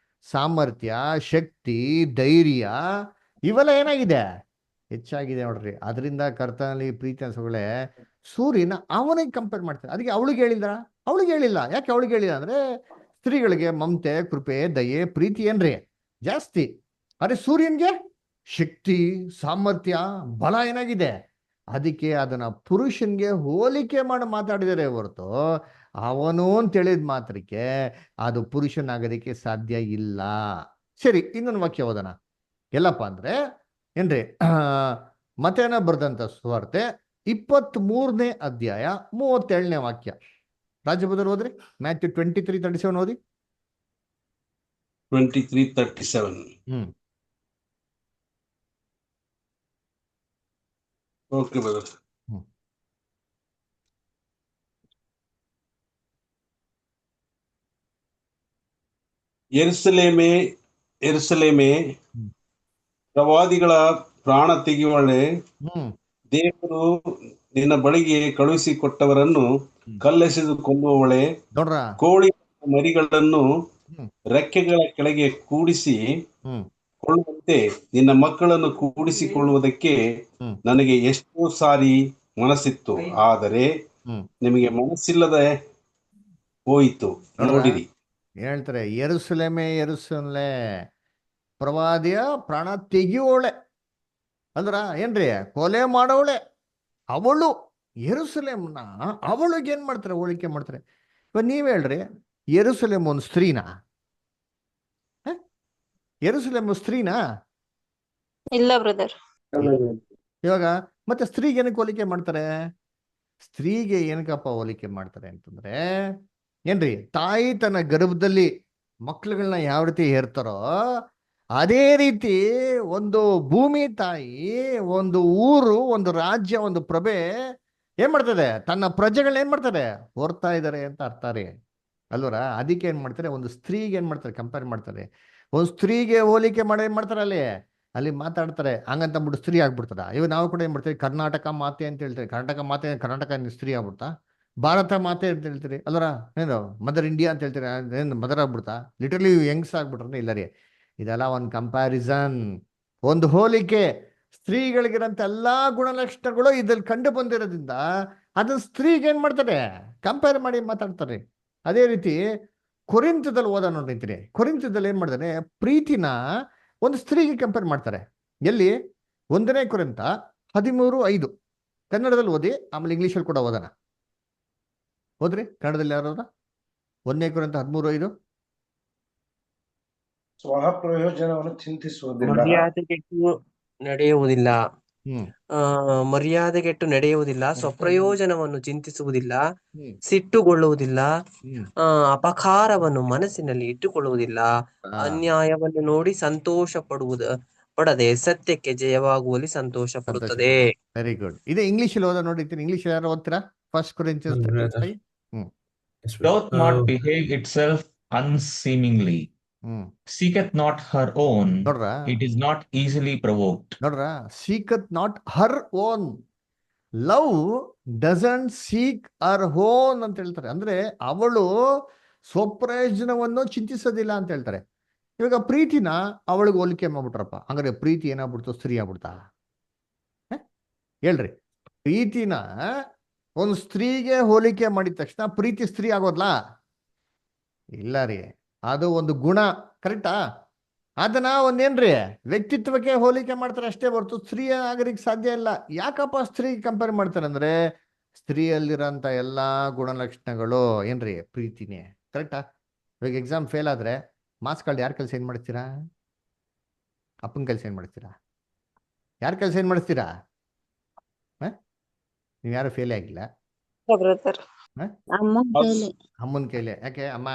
ಸಾಮರ್ಥ್ಯ, ಶಕ್ತಿ, ಧೈರ್ಯ ಇವೆಲ್ಲ ಏನಾಗಿದೆ? ಹೆಚ್ಚಾಗಿದೆ ನೋಡ್ರಿ. ಅದರಿಂದ ಕರ್ತನಲ್ಲಿ ಪ್ರೀತಿ ಅನ್ಸೋಗಳೇ ಸೂರ್ಯನ ಅವನಿಗೆ ಕಂಪೇರ್ ಮಾಡ್ತಾರೆ. ಅದಕ್ಕೆ ಅವಳಿಗೆ ಹೇಳಿಲ್ಲ, ಅವಳಿಗೆ ಹೇಳಿಲ್ಲ. ಯಾಕೆ ಅವಳಿಗೆ ಹೇಳಿಲ್ಲ ಅಂದ್ರೆ, ಸ್ತ್ರೀಗಳಿಗೆ ಮಮತೆ, ಕೃಪೆ, ದಯೆ, ಪ್ರೀತಿ ಏನ್ರಿ ಜಾಸ್ತಿ. ಅರೆ ಸೂರ್ಯನ್ಗೆ ಶಕ್ತಿ, ಸಾಮರ್ಥ್ಯ, ಬಲ ಏನಾಗಿದೆ? ಅದಕ್ಕೆ ಅದನ್ನ ಪುರುಷನ್ಗೆ ಹೋಲಿಕೆ ಮಾಡಿ ಮಾತಾಡಿದರೆ ಹೊರತು ಅವನು ಅಂತ ಹೇಳಿದ ಮಾತ್ರಕ್ಕೆ ಅದು ಪುರುಷನಾಗೋದಕ್ಕೆ ಸಾಧ್ಯ ಇಲ್ಲ. ಸರಿ, ಇನ್ನೊಂದು ವಾಕ್ಯ ಓದೋಣ. ಎಲ್ಲಪ್ಪ ಅಂದ್ರೆ ಏನ್ರಿ, ಮತ್ತೇನ ಬರ್ದಂತ ಸುವಾರ್ತೆ 23ನೇ ಅಧ್ಯಾಯ 37ನೇ ವಾಕ್ಯ. ರಾಜಬುದ್ಧರು ಓದ್ರಿ. ಮ್ಯಾಥ್ಯೂ 23:37 ಓದಿ. 23:37. Okay brother. ಯೆರೂಸಲೇಮೇ ಯೆರೂಸಲೇಮೇ, ಪ್ರವಾದಿಗಳ ಪ್ರಾಣ ತೆಗೆಯುವಳೆ, ದೇವರು ನಿನ್ನ ಬಳಿಗೆ ಕಳುಹಿಸಿಕೊಟ್ಟವರನ್ನು ಕಲ್ಲೆಸೆದು ಕೊಲ್ಲುವವಳೆ, ಕೋಳಿ ಮರಿಗಳನ್ನು ರೆಕ್ಕೆಗಳ ಕೆಳಗೆ ಕೂಡಿಸಿ ಕೊಳ್ಳುವಂತೆ ಕೂಡಿಸಿಕೊಳ್ಳುವಂತೆ ನಿನ್ನ ಮಕ್ಕಳನ್ನು ಕೂಡಿಸಿಕೊಳ್ಳುವುದಕ್ಕೆ ನನಗೆ ಎಷ್ಟೋ ಸಾರಿ ಮನಸ್ಸಿತ್ತು, ಆದರೆ ನಿಮಗೆ ಮನಸ್ಸಿಲ್ಲದೆ ಹೋಯಿತು. ನೋಡಿರಿ, ಹೇಳ್ತಾರೆ, ಯೆರೂಸಲೇಮೇ ಯೆರೂಸಲೇಮೇ, ಪ್ರವಾದಿಯ ಪ್ರಾಣ ತೆಗಿಯೋಳೆ ಅಂದ್ರ ಏನ್ರಿ, ಕೊಲೆ ಮಾಡೋಳೆ ಅವಳು. ಯೆರೂಸಲೇಮ್ನ ಅವಳಿಗೆ ಏನ್ ಮಾಡ್ತಾರೆ, ಹೋಲಿಕೆ ಮಾಡ್ತಾರೆ. ಇವಾಗ ನೀವ್ ಹೇಳ್ರಿ, ಯೆರೂಸಲೇಮ್ ಒಂದು ಸ್ತ್ರೀನಾ? ಯೆರೂಸಲೇಮ್ ಸ್ತ್ರೀನಾ? ಇಲ್ಲ ಬ್ರದರ್. ಇವಾಗ ಮತ್ತೆ ಸ್ತ್ರೀಗೆ ಏನಕ್ಕೆ ಹೋಲಿಕೆ ಮಾಡ್ತಾರೆ? ಸ್ತ್ರೀಗೆ ಏನಕ್ಕಪ್ಪ ಹೋಲಿಕೆ ಮಾಡ್ತಾರೆ ಅಂತಂದ್ರೆ, ಏನ್ರಿ, ತಾಯಿ ತನ್ನ ಗರ್ಭದಲ್ಲಿ ಮಕ್ಳುಗಳನ್ನ ಯಾವ ರೀತಿ ಹೇರ್ತಾರೋ ಅದೇ ರೀತಿ ಒಂದು ಭೂಮಿ ತಾಯಿ, ಒಂದು ಊರು, ಒಂದು ರಾಜ್ಯ, ಒಂದು ಪ್ರಭೆ ಏನ್ ಮಾಡ್ತದೆ, ತನ್ನ ಪ್ರಜೆಗಳನ್ನ ಏನ್ ಮಾಡ್ತಾರೆ, ಹೊರ್ತಾ ಇದಾರೆ ಅಂತ ಅರ್ಥ ರೀ, ಅಲ್ವರ? ಅದಕ್ಕೆ ಏನ್ ಮಾಡ್ತಾರೆ, ಒಂದು ಸ್ತ್ರೀಗೆ ಏನ್ ಮಾಡ್ತಾರೆ, ಕಂಪೇರ್ ಮಾಡ್ತಾರೆ. ಒಂದು ಸ್ತ್ರೀಗೆ ಹೋಲಿಕೆ ಮಾಡಿ ಏನ್ ಮಾಡ್ತಾರೆ, ಅಲ್ಲಿ ಮಾತಾಡ್ತಾರೆ. ಹಂಗಂತ ಬಿಟ್ಟು ಸ್ತ್ರೀ ಆಗ್ಬಿಡ್ತದ? ಇವಾಗ ನಾವು ಕೂಡ ಏನ್ ಮಾಡ್ತೀವಿ, ಕರ್ನಾಟಕ ಮಾತೆ ಅಂತ ಹೇಳ್ತೀವಿ. ಕರ್ನಾಟಕ ಮಾತೆ, ಕರ್ನಾಟಕ ಸ್ತ್ರೀ ಆಗ್ಬಿಡ್ತಾ? ಭಾರತ ಮಾತೆ ಅಂತ ಹೇಳ್ತೀರಿ ಅಲ್ವರ? ಏನು ಮದರ್ ಇಂಡಿಯಾ ಅಂತ ಹೇಳ್ತೀರಿ, ಏನು ಮದರ್ ಆಗ್ಬಿಡ್ತಾ? ಲಿಟರ್ಲಿ ಯಂಗ್ಸ್ ಆಗ್ಬಿಟ್ರೆ ಇಲ್ಲ ರೀ. ಇದೆಲ್ಲ ಒಂದು ಕಂಪ್ಯಾರಿಸನ್, ಒಂದು ಹೋಲಿಕೆ. ಸ್ತ್ರೀಗಳಿಗಿರಂತ ಎಲ್ಲಾ ಗುಣಲಕ್ಷಣಗಳು ಇದ್ರಲ್ಲಿ ಕಂಡು ಬಂದಿರೋದ್ರಿಂದ ಅದನ್ನ ಸ್ತ್ರೀಗೆ ಏನ್ ಮಾಡ್ತಾರೆ, ಕಂಪೇರ್ ಮಾಡಿ ಮಾತಾಡ್ತಾರೆ. ಅದೇ ರೀತಿ ಕೊರಿಂಥದಲ್ಲಿ ಓದ ನೋಡಿರ್ತೀರಿ, ಕೊರಿಂಥದಲ್ಲಿ ಏನ್ ಮಾಡ್ತಾರೆ, ಪ್ರೀತಿನ ಒಂದು ಸ್ತ್ರೀಗೆ ಕಂಪೇರ್ ಮಾಡ್ತಾರೆ. ಎಲ್ಲಿ? 1 ಕೊರಿಂಥ 13:5 ಕನ್ನಡದಲ್ಲಿ ಓದಿ, ಆಮೇಲೆ ಇಂಗ್ಲೀಷಲ್ಲಿ ಕೂಡ ಓದೋಣ. ಓದ್ರಿ, ಕನ್ನಡದಲ್ಲಿ ಯಾರು? 1 ಕೊರಿಂಥ 13:5. ಸ್ವಪ್ರಯೋಜನವನ್ನು ಚಿಂತಿಸುವುದಿಲ್ಲ, ಮರ್ಯಾದೆಗೆಟ್ಟು ನಡೆಯುವುದಿಲ್ಲ, ಮರ್ಯಾದೆಗೆಟ್ಟು ನಡೆಯುವುದಿಲ್ಲ, ಸ್ವಪ್ರಯೋಜನವನ್ನು ಚಿಂತಿಸುವುದಿಲ್ಲ, ಸಿಟ್ಟುಗೊಳ್ಳುವುದಿಲ್ಲ, ಅಪಕಾರವನ್ನು ಮನಸ್ಸಿನಲ್ಲಿ ಇಟ್ಟುಕೊಳ್ಳುವುದಿಲ್ಲ, ಅನ್ಯಾಯವನ್ನು ನೋಡಿ ಪಡದೆ ಸತ್ಯಕ್ಕೆ ಜಯವಾಗುವಲ್ಲಿ ಸಂತೋಷ ಪಡುತ್ತದೆ. Very good. ಇದೇ ಇಂಗ್ಲಿಷಲ್ಲಿ ಓದ ನೋಡಿರ್ತೀನಿ. ಇಂಗ್ಲಿಷ್ ಯಾರು ಓದ್ತೀರಾ? 1 Corinthians 13:5. Doth not behave itself unseemingly, seeketh not her own, it is not easily provoked. ನೋಡ್ರ, seeketh not her own. Love doesn't seek Har own ಅಂತ ಹೇಳ್ತಾರೆ. ಅಂದ್ರೆ ಅವಳು ಸ್ವಪ್ರಯೋಜನವನ್ನು ಚಿಂತಿಸೋದಿಲ್ಲ ಅಂತ ಹೇಳ್ತಾರೆ. ಇವಾಗ ಪ್ರೀತಿನ ಅವಳಿಗೆ ಹೋಲಿಕೆ ಮಾಡ್ಬಿಟ್ರಪ್ಪ, ಹಂಗಾರೆ ಪ್ರೀತಿ ಏನಾಗ್ಬಿಡ್ತು, ಸ್ತ್ರೀ ಆಗ್ಬಿಡ್ತಾ? ಹೇಳ್ರಿ, ಪ್ರೀತಿನ ಒಂದು ಸ್ತ್ರೀಗೆ ಹೋಲಿಕೆ ಮಾಡಿದ ತಕ್ಷಣ ಪ್ರೀತಿ ಸ್ತ್ರೀ ಆಗೋದ್ಲಾ? ಇಲ್ಲ ರೀ, ಅದು ಒಂದು ಗುಣ, ಕರೆಕ್ಟಾ? ಅದನ್ನ ಒಂದೇನ್ರಿ ವ್ಯಕ್ತಿತ್ವಕ್ಕೆ ಹೋಲಿಕೆ ಮಾಡ್ತಾರೆ ಅಷ್ಟೇ ಹೊರತು ಸ್ತ್ರೀ ಆಗಲಿಕ್ಕೆ ಸಾಧ್ಯ ಇಲ್ಲ. ಯಾಕಪ್ಪ ಸ್ತ್ರೀಗೆ ಕಂಪೇರ್ ಮಾಡ್ತಾರೆ ಅಂದ್ರೆ, ಸ್ತ್ರೀಯಲ್ಲಿರೋಂಥ ಎಲ್ಲಾ ಗುಣಲಕ್ಷಣಗಳು ಏನ್ರಿ ಪ್ರೀತಿನೇ, ಕರೆಕ್ಟಾ? ಇವಾಗ ಎಕ್ಸಾಮ್ ಫೇಲ್ ಆದ್ರೆ ಮಾರ್ಕ್ಸ್ ಕಾರ್ಡ್ ಯಾರ ಕೆಲಸ ಏನ್ ಮಾಡ್ತೀರಾ? ಅಪ್ಪನ ಕೆಲಸ ಏನ್ ಮಾಡ್ತೀರಾ? ಯಾರ ಕೆಲಸ ಏನ್ ಮಾಡಿಸ್ತೀರಾ? ನೀವ್ ಯಾರು ಫೇಲ್ ಆಗಿಲ್ಲ, ಅಮ್ಮನ ಕೈಲಿ. ಯಾಕೆ? ಅಮ್ಮ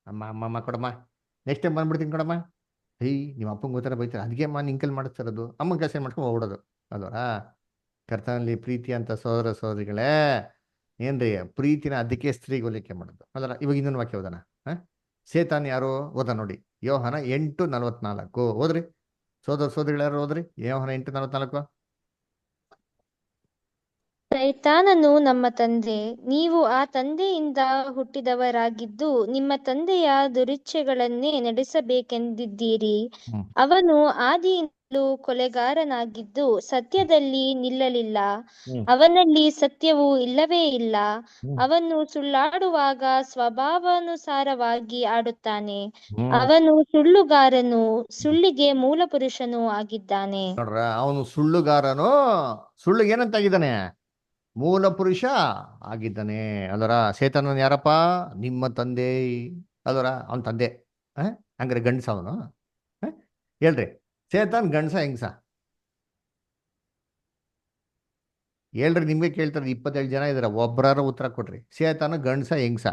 ಅಮ್ಮ ಅಮ್ಮ ಅಮ್ಮ ಕೊಡಮ್ಮ, ನೆಕ್ಸ್ಟ್ ಟೈಮ್ ಬಂದ್ಬಿಡ್ತೀನಿ ಕೊಡಮ್ಮ. ನಿಮ್ಮ ಅಪ್ಪಂಗೆ ಗೊತ್ತಾರ ಬೈತಾರೆ, ಅದಕ್ಕೆ ಅಮ್ಮ ನಿಂಕಲ್ ಮಾಡಿಸ್ತಾರದು, ಅಮ್ಮನ ಕೆಲಸ ಏನ್ ಮಾಡ್ಕೊಂಡು ಹೋಗ್ಬಿಡೋದು ಅಲ್ವರಾ? ಕರ್ತನಲ್ಲಿ ಪ್ರೀತಿ ಅಂತ ಸಹೋದರ ಸಹೋದರಿಗಳೇ, ಏನ್ರಿ ಪ್ರೀತಿನ ಅದಕ್ಕೆ ಸ್ತ್ರೀಗೆ ಹೋಲಿಕೆ ಮಾಡೋದು ಅಲ್ವರ? ಇವಾಗ ಇನ್ನೊಂದು ವಾಕ್ಯ ಓದೋಣ. ಸೇತಾನ್ ಯಾರು? ಓದ ನೋಡಿ, ಯೋಹಾನ 8:44 ಓದ್ರಿ ಸಹೋದರ ಸಹೋದರಿಗಳು. ಯಾರು ಓದ್ರಿ ಯೋಹಾನ 8:44. ಸೈತಾನನು ನಮ್ಮ ತಂದೆ, ನೀವು ಆ ತಂದೆಯಿಂದ ಹುಟ್ಟಿದವರಾಗಿದ್ದು ನಿಮ್ಮ ತಂದೆಯ ದುರಿಚ್ಛೆಗಳನ್ನೇ ನಡೆಸಬೇಕೆಂದಿದ್ದೀರಿ. ಅವನು ಆದಿಯಿಂದಲೂ ಕೊಲೆಗಾರನಾಗಿದ್ದು ಸತ್ಯದಲ್ಲಿ ನಿಲ್ಲಲಿಲ್ಲ, ಅವನಲ್ಲಿ ಸತ್ಯವೂ ಇಲ್ಲವೇ ಇಲ್ಲ. ಅವನು ಸುಳ್ಳಾಡುವಾಗ ಸ್ವಭಾವಾನುಸಾರವಾಗಿ ಆಡುತ್ತಾನೆ. ಅವನು ಸುಳ್ಳುಗಾರನು, ಸುಳ್ಳಿಗೆ ಮೂಲಪುರುಷನೂ ಆಗಿದ್ದಾನೆ. ನೋಡ್ರ, ಅವನು ಸುಳ್ಳುಗಾರನು, ಸುಳ್ಳಿಗೆ ಏನಂತಾಗಿದ್ದಾನೆ? ಮೂಲ ಪುರುಷ ಆಗಿದ್ದಾನೆ ಅಲ್ವರ? ಸೇತನನ್ ಯಾರಪ್ಪ? ನಿಮ್ಮ ತಂದೆ ಅಲ್ವರ? ಅವನ ತಂದೆ. ಹಂಗಾರೆ ಗಂಡಸ ಅವನು? ಹೇಳ್ರಿ, ಸೇತನ್ ಗಂಡಸ ಹೆಂಗಸ? ಹೇಳ್ರಿ, ನಿಮ್ಗೆ ಕೇಳ್ತಾರೆ, 27 ಜನ ಇದಾರೆ, ಒಬ್ಬರಾರ ಉತ್ತರ ಕೊಡ್ರಿ. ಸೇತನ ಗಂಡಸ ಹೆಂಗಸ?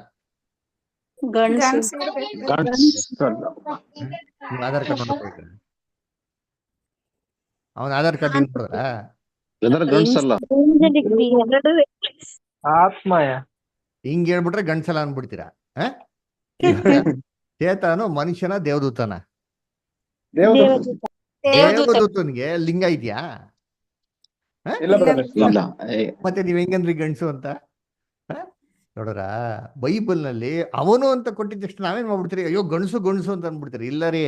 ಆಧಾರ್ ಕಾರ್ಡ್ ನೋಡ್ಕೊಳ್ರಿ, ಅವನ ಆಧಾರ್ ಕಾರ್ಡ್ ಏನ್ ನೋಡಿದ್ರ? ಆತ್ಮಯ ಹಿಂಗ್ ಹೇಳ್ಬಿಟ್ರೆ ಗಂಡ್ಸಲ ಅನ್ಬಿಡ್ತೀರಾ? ಚೇತನು ಮನುಷ್ಯನ ದೇವದೂತನ? ದೇವದೂತನ್ಗೆ ಲಿಂಗ ಇದೆಯಾ? ಮತ್ತೆ ನೀವ್ ಹೆಂಗಂದ್ರಿ ಗಂಡ್ಸು ಅಂತ? ನೋಡ್ರ, ಬೈಬಲ್ ನಲ್ಲಿ ಅವನು ಅಂತ ಕೊಟ್ಟಿದ ತಕ್ಷಣ ನಾವೇನ್ ಮಾಡ್ಬಿಡ್ತೀರಿ? ಅಯ್ಯೋ ಗಂಡ್ಸು ಗಂಡ್ಸು ಅಂತ ಅನ್ಬಿಡ್ತೀರಿ. ಇಲ್ಲ ರೀ,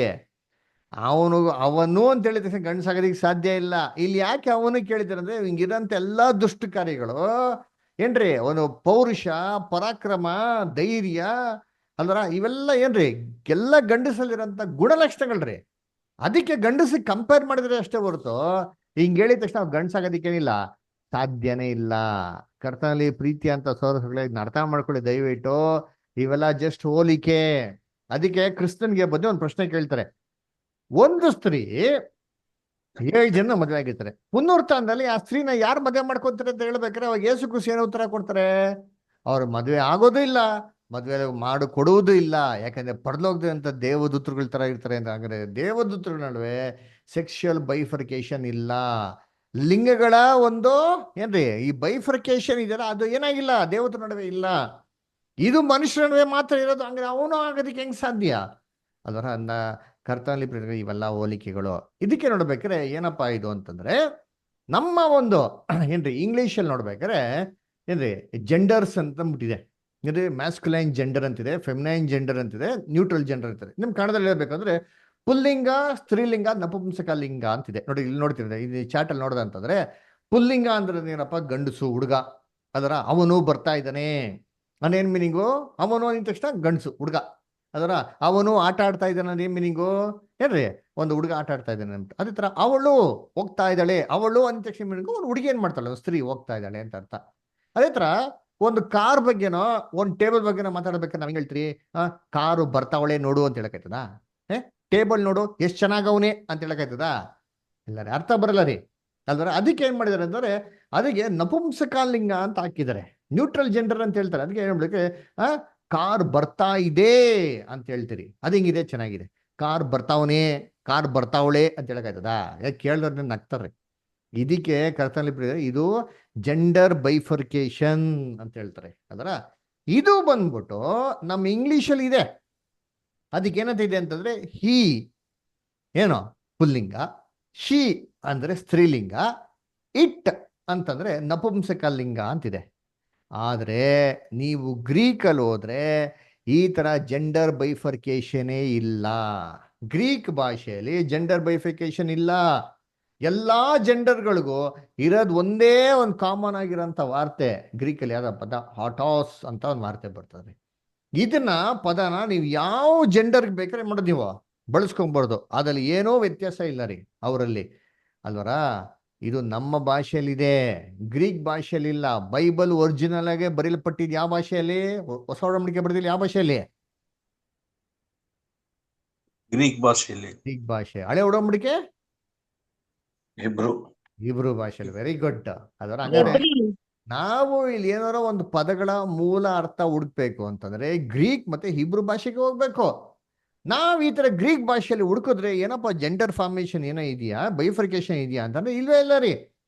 ಅವನು ಅಂತ ಹೇಳಿದ ತಕ್ಷಣ ಗಂಡಸಾಗೋದಿಕ್ಕೆ ಸಾಧ್ಯ ಇಲ್ಲ. ಇಲ್ಲಿ ಯಾಕೆ ಅವನು ಕೇಳಿದಾರೆ ಅಂದ್ರೆ ಹಿಂಗಿರೋಂಥ ಎಲ್ಲಾ ದುಷ್ಟ ಕಾರ್ಯಗಳು ಏನ್ರಿ, ಒಂದು ಪೌರುಷ, ಪರಾಕ್ರಮ, ಧೈರ್ಯ ಅಲ್ದ್ರ, ಇವೆಲ್ಲ ಏನ್ರಿ ಎಲ್ಲ ಗಂಡಸಲ್ಲಿರೋಂಥ ಗುಣಲಕ್ಷಣಗಳ್ರಿ. ಅದಕ್ಕೆ ಗಂಡಸಿಗೆ ಕಂಪೇರ್ ಮಾಡಿದ್ರೆ ಅಷ್ಟೇ ಹೊರತು ಹಿಂಗ್ ಹೇಳಿದ ತಕ್ಷಣ ಗಂಡಸಾಗೋದಿಕ್ಕೇನಿಲ್ಲ, ಸಾಧ್ಯನೇ ಇಲ್ಲ. ಕರ್ತನಲ್ಲಿ ಪ್ರೀತಿ ಅಂತ ಸೋದರಗಳೇ ಅರ್ಥ ಮಾಡ್ಕೊಳ್ಳಿ ದಯವಿಟ್ಟು. ಇವೆಲ್ಲ ಜಸ್ಟ್ ಹೋಲಿಕೆ. ಅದಕ್ಕೆ ಕ್ರಿಸ್ತನ್ಗೆ ಬಂದು ಒಂದು ಪ್ರಶ್ನೆ ಕೇಳ್ತಾರೆ. ಒಂದು ಸ್ತ್ರೀ 7 ಜನ ಮದುವೆ ಆಗಿರ್ತಾರೆ. ಪುನರುತ್ಥಾನದಲ್ಲಿ ಆ ಸ್ತ್ರೀನ ಯಾರು ಮದುವೆ ಮಾಡ್ಕೊತಾರೆ ಅಂತ ಹೇಳ್ಬೇಕಾರೆ ಅವಾಗ ಯೇಸು ಕ್ರಿಸ್ತ ಏನು ಉತ್ತರ ಕೊಡ್ತಾರೆ? ಅವ್ರು ಮದುವೆ ಆಗೋದು ಇಲ್ಲ, ಮದುವೆ ಮಾಡಿ ಕೊಡುವುದೂ ಇಲ್ಲ. ಯಾಕಂದ್ರೆ ಪರಲೋಕದಂತ ದೇವದೂತರುಗಳ ತರ ಇರ್ತಾರೆ ಅಂತ. ಹಾಗಾದ್ರೆ ದೇವದೂತರುಗಳ ನಡುವೆ ಸೆಕ್ಷುವಲ್ ಬೈಫರ್ಕೇಶನ್ ಇಲ್ಲ. ಲಿಂಗಗಳ ಒಂದು ಏನ್ರಿ ಈ ಬೈಫರ್ಕೇಶನ್ ಇದೆಯಲ್ಲ, ಅದು ಏನಾಗಿಲ್ಲ, ದೇವತರ ನಡುವೆ ಇಲ್ಲ. ಇದು ಮನುಷ್ಯರ ನಡುವೆ ಮಾತ್ರ ಇರೋದು. ಹಂಗಾರೆ ಅವನು ಆಗೋದಕ್ಕೆ ಹೆಂಗ್ ಸಾಧ್ಯ? ಅದರ ಕರ್ತನಲ್ಲಿ ಇವೆಲ್ಲ ಹೋಲಿಕೆಗಳು. ಇದಕ್ಕೆ ನೋಡ್ಬೇಕಾರೆ ಏನಪ್ಪಾ ಇದು ಅಂತಂದ್ರೆ, ನಮ್ಮ ಒಂದು ಏನ್ರಿ ಇಂಗ್ಲಿಷಲ್ಲಿ ನೋಡ್ಬೇಕಾರೆ ಏನ್ರಿ ಜೆಂಡರ್ಸ್ ಅಂತ ಬಿಟ್ಟಿದೆ. ಏನ್ರಿ ಮ್ಯಾಸ್ಕ್ಯುಲೈನ್ ಜೆಂಡರ್ ಅಂತಿದೆ, ಫೆಮಿನೈನ್ ಜೆಂಡರ್ ಅಂತಿದೆ, ನ್ಯೂಟ್ರಲ್ ಜೆಂಡರ್ ಅಂತಿದೆ. ನಿಮ್ ಕನ್ನಡದಲ್ಲಿ ಹೇಳ್ಬೇಕಂದ್ರೆ ಪುಲ್ಲಿಂಗ, ಸ್ತ್ರೀಲಿಂಗ, ನಪುಂಸಕ ಲಿಂಗ ಅಂತಿದೆ. ನೋಡಿ ಇಲ್ಲಿ ನೋಡ್ತಿದ್ರೆ ಇದು ಚಾಟಲ್ಲಿ ನೋಡ್ದಂತಂದ್ರೆ ಪುಲ್ಲಿಂಗ ಅಂದ್ರೆ ಏನಪ್ಪ, ಗಂಡಸು ಹುಡುಗ. ಅದರ ಅವನು ಬರ್ತಾ ಇದ್ದಾನೆ ಅನ್ನೇನ್ ಮೀನಿಂಗು? ಅವನು ಅಂದ ತಕ್ಷಣ ಗಂಡಸು ಹುಡುಗ. ಅದರ ಅವನು ಆಟ ಆಡ್ತಾ ಇದ್ದಾನೆ ಏನ್ ಮೀನಿಂಗು? ಏನ್ರಿ ಒಂದು ಹುಡುಗ ಆಟ ಆಡ್ತಾ ಇದ್ದಾನೆ ಅಂತ. ಅದೇ ತರ ಅವಳು ಹೋಗ್ತಾ ಇದ್ದಾಳೆ, ಅವಳು ಅಂದ ತಕ್ಷಣ ಮೀನಿಂಗು ಒಂದು ಹುಡುಗಿ ಏನ್ ಮಾಡ್ತಾಳೆ, ಒಂದು ಸ್ತ್ರೀ ಹೋಗ್ತಾ ಇದ್ದಾಳೆ ಅಂತ ಅರ್ಥ. ಅದೇ ತರ ಒಂದು ಕಾರ್ ಬಗ್ಗೆನೋ ಒಂದು ಟೇಬಲ್ ಬಗ್ಗೆನೋ ಮಾತಾಡ್ಬೇಕಾದ್ರೆ ನಾವ್ ಹೇಳ್ತೀರಿ, ಕಾರು ಬರ್ತಾವಳೆ ನೋಡು ಅಂತ ಹೇಳಕಾಯ್ತದ? ಟೇಬಲ್ ನೋಡು ಎಷ್ಟು ಚೆನ್ನಾಗವನೆ ಅಂತ ಹೇಳಕಾಯ್ತದ? ಇಲ್ಲ ರೀ, ಅರ್ಥ ಬರಲ್ಲ ರೀ ಅಲ್ದ್ರ. ಅದಕ್ಕೆ ಏನ್ ಮಾಡಿದಾರೆ ಅಂದ್ರೆ ಅದಕ್ಕೆ ನಪುಂಸಕಲಿಂಗ ಅಂತ ಹಾಕಿದ್ದಾರೆ, ನ್ಯೂಟ್ರಲ್ ಜೆಂಡರ್ ಅಂತ ಹೇಳ್ತಾರೆ. ಅದಕ್ಕೆ ಏನ್ ಹೇಳ್ಬೇಕು, ಕಾರ್ ಬರ್ತಾ ಇದೆ ಅಂತ ಹೇಳ್ತೀರಿ. ಅದು ಹಿಂಗಿದೆ, ಚೆನ್ನಾಗಿದೆ. ಕಾರ್ ಬರ್ತಾವನೆ, ಕಾರ್ ಬರ್ತಾವಳೆ ಅಂತ ಹೇಳಕಾಯ್ತದ? ಯಾಕೆ ಕೇಳಿದ್ರೆ ನಗ್ತಾರೆ. ಇದಕ್ಕೆ ಕರ್ತನಲ್ಲಿ ಇದು ಜೆಂಡರ್ ಬೈಫರ್ಕೇಶನ್ ಅಂತ ಹೇಳ್ತಾರೆ. ಅದರ ಇದು ಬಂದ್ಬಿಟ್ಟು ನಮ್ಮ ಇಂಗ್ಲಿಷಲ್ಲಿ ಇದೆ. ಅದಕ್ಕೆ ಏನಂತ ಇದೆ ಅಂತಂದ್ರೆ ಹಿ ಏನೋ ಪುಲ್ಲಿಂಗ, ಶಿ ಅಂದ್ರೆ ಸ್ತ್ರೀಲಿಂಗ, ಇಟ್ ಅಂತಂದ್ರೆ ನಪುಂಸಕಲಿಂಗ ಅಂತಿದೆ. ಆದ್ರೆ ನೀವು ಗ್ರೀಕಲ್ಲಿ ಹೋದ್ರೆ ಈ ತರ ಜೆಂಡರ್ ಬೈಫರ್ಕೇಶನೇ ಇಲ್ಲ. ಗ್ರೀಕ್ ಭಾಷೆಯಲ್ಲಿ ಜೆಂಡರ್ ಬೈಫರ್ಕೇಶನ್ ಇಲ್ಲ. ಎಲ್ಲಾ ಜೆಂಡರ್ಗಳಿಗೂ ಇರೋದು ಒಂದೇ ಒಂದು ಕಾಮನ್ ಆಗಿರೋಂಥ ವಾರ್ತೆ. ಗ್ರೀಕಲ್ಲಿ ಯಾವ್ದ ಪದ? ಹಾಟಾಸ್ ಅಂತ ಒಂದು ವಾರ್ತೆ ಬರ್ತದೆ. ಇದನ್ನ ಪದನ ನೀವು ಯಾವ ಜೆಂಡರ್ಗೆ ಬೇಕಾದ್ರೆ ಮಾಡೋದು, ನೀವು ಬಳಸ್ಕೊಂಬಾರ್ದು. ಅದ್ರಲ್ಲಿ ಏನೋ ವ್ಯತ್ಯಾಸ ಇಲ್ಲ ರೀ ಅವರಲ್ಲಿ ಅಲ್ವರ. ಇದು ನಮ್ಮ ಭಾಷೆಯಲ್ಲಿದೆ, ಗ್ರೀಕ್ ಭಾಷೆಯಲ್ಲಿ ಇಲ್ಲ. ಬೈಬಲ್ ಒರಿಜಿನಲ್ ಆಗಿ ಬರೀಲ್ಪಟ್ಟಿದ್ ಯಾವ ಭಾಷೆಯಲ್ಲಿ? ಹೊಸ ಒಡಂಬಡಿಕೆ ಬರೆದಿಲ್ಲ ಯಾವ ಭಾಷೆಯಲ್ಲಿ? ಗ್ರೀಕ್ ಭಾಷೆಯಲ್ಲಿ. ಗ್ರೀಕ್ ಭಾಷೆ. ಹಳೆ ಒಡಂಬಡಿಕೆ ಹಿಬ್ರು ಭಾಷೆಯಲ್ಲಿ. Very good. ಅದರ ಹಂಗಾರೆ ನಾವು ಇಲ್ಲಿ ಏನಾರೋ ಒಂದು ಪದಗಳ ಮೂಲ ಅರ್ಥ ಹುಡುಕ್ಬೇಕು ಅಂತಂದ್ರೆ ಗ್ರೀಕ್ ಮತ್ತೆ ಹಿಬ್ರು ಭಾಷೆಗೆ ಹೋಗ್ಬೇಕು. ನಾವ್ ಈ ತರ ಗ್ರೀಕ್ ಭಾಷೆಯಲ್ಲಿ ಹುಡುಕಿದ್ರೆ ಏನಪ್ಪ ಜೆಂಡರ್ ಫಾರ್ಮೇಶನ್ ಏನೋ ಇದೆಯಾ, ಬೈಫರ್ಕೇಶನ್ ಇದೆಯಾ ಅಂತಂದ್ರೆ ಇಲ್ವೇ ಇಲ್ಲ ರೀ.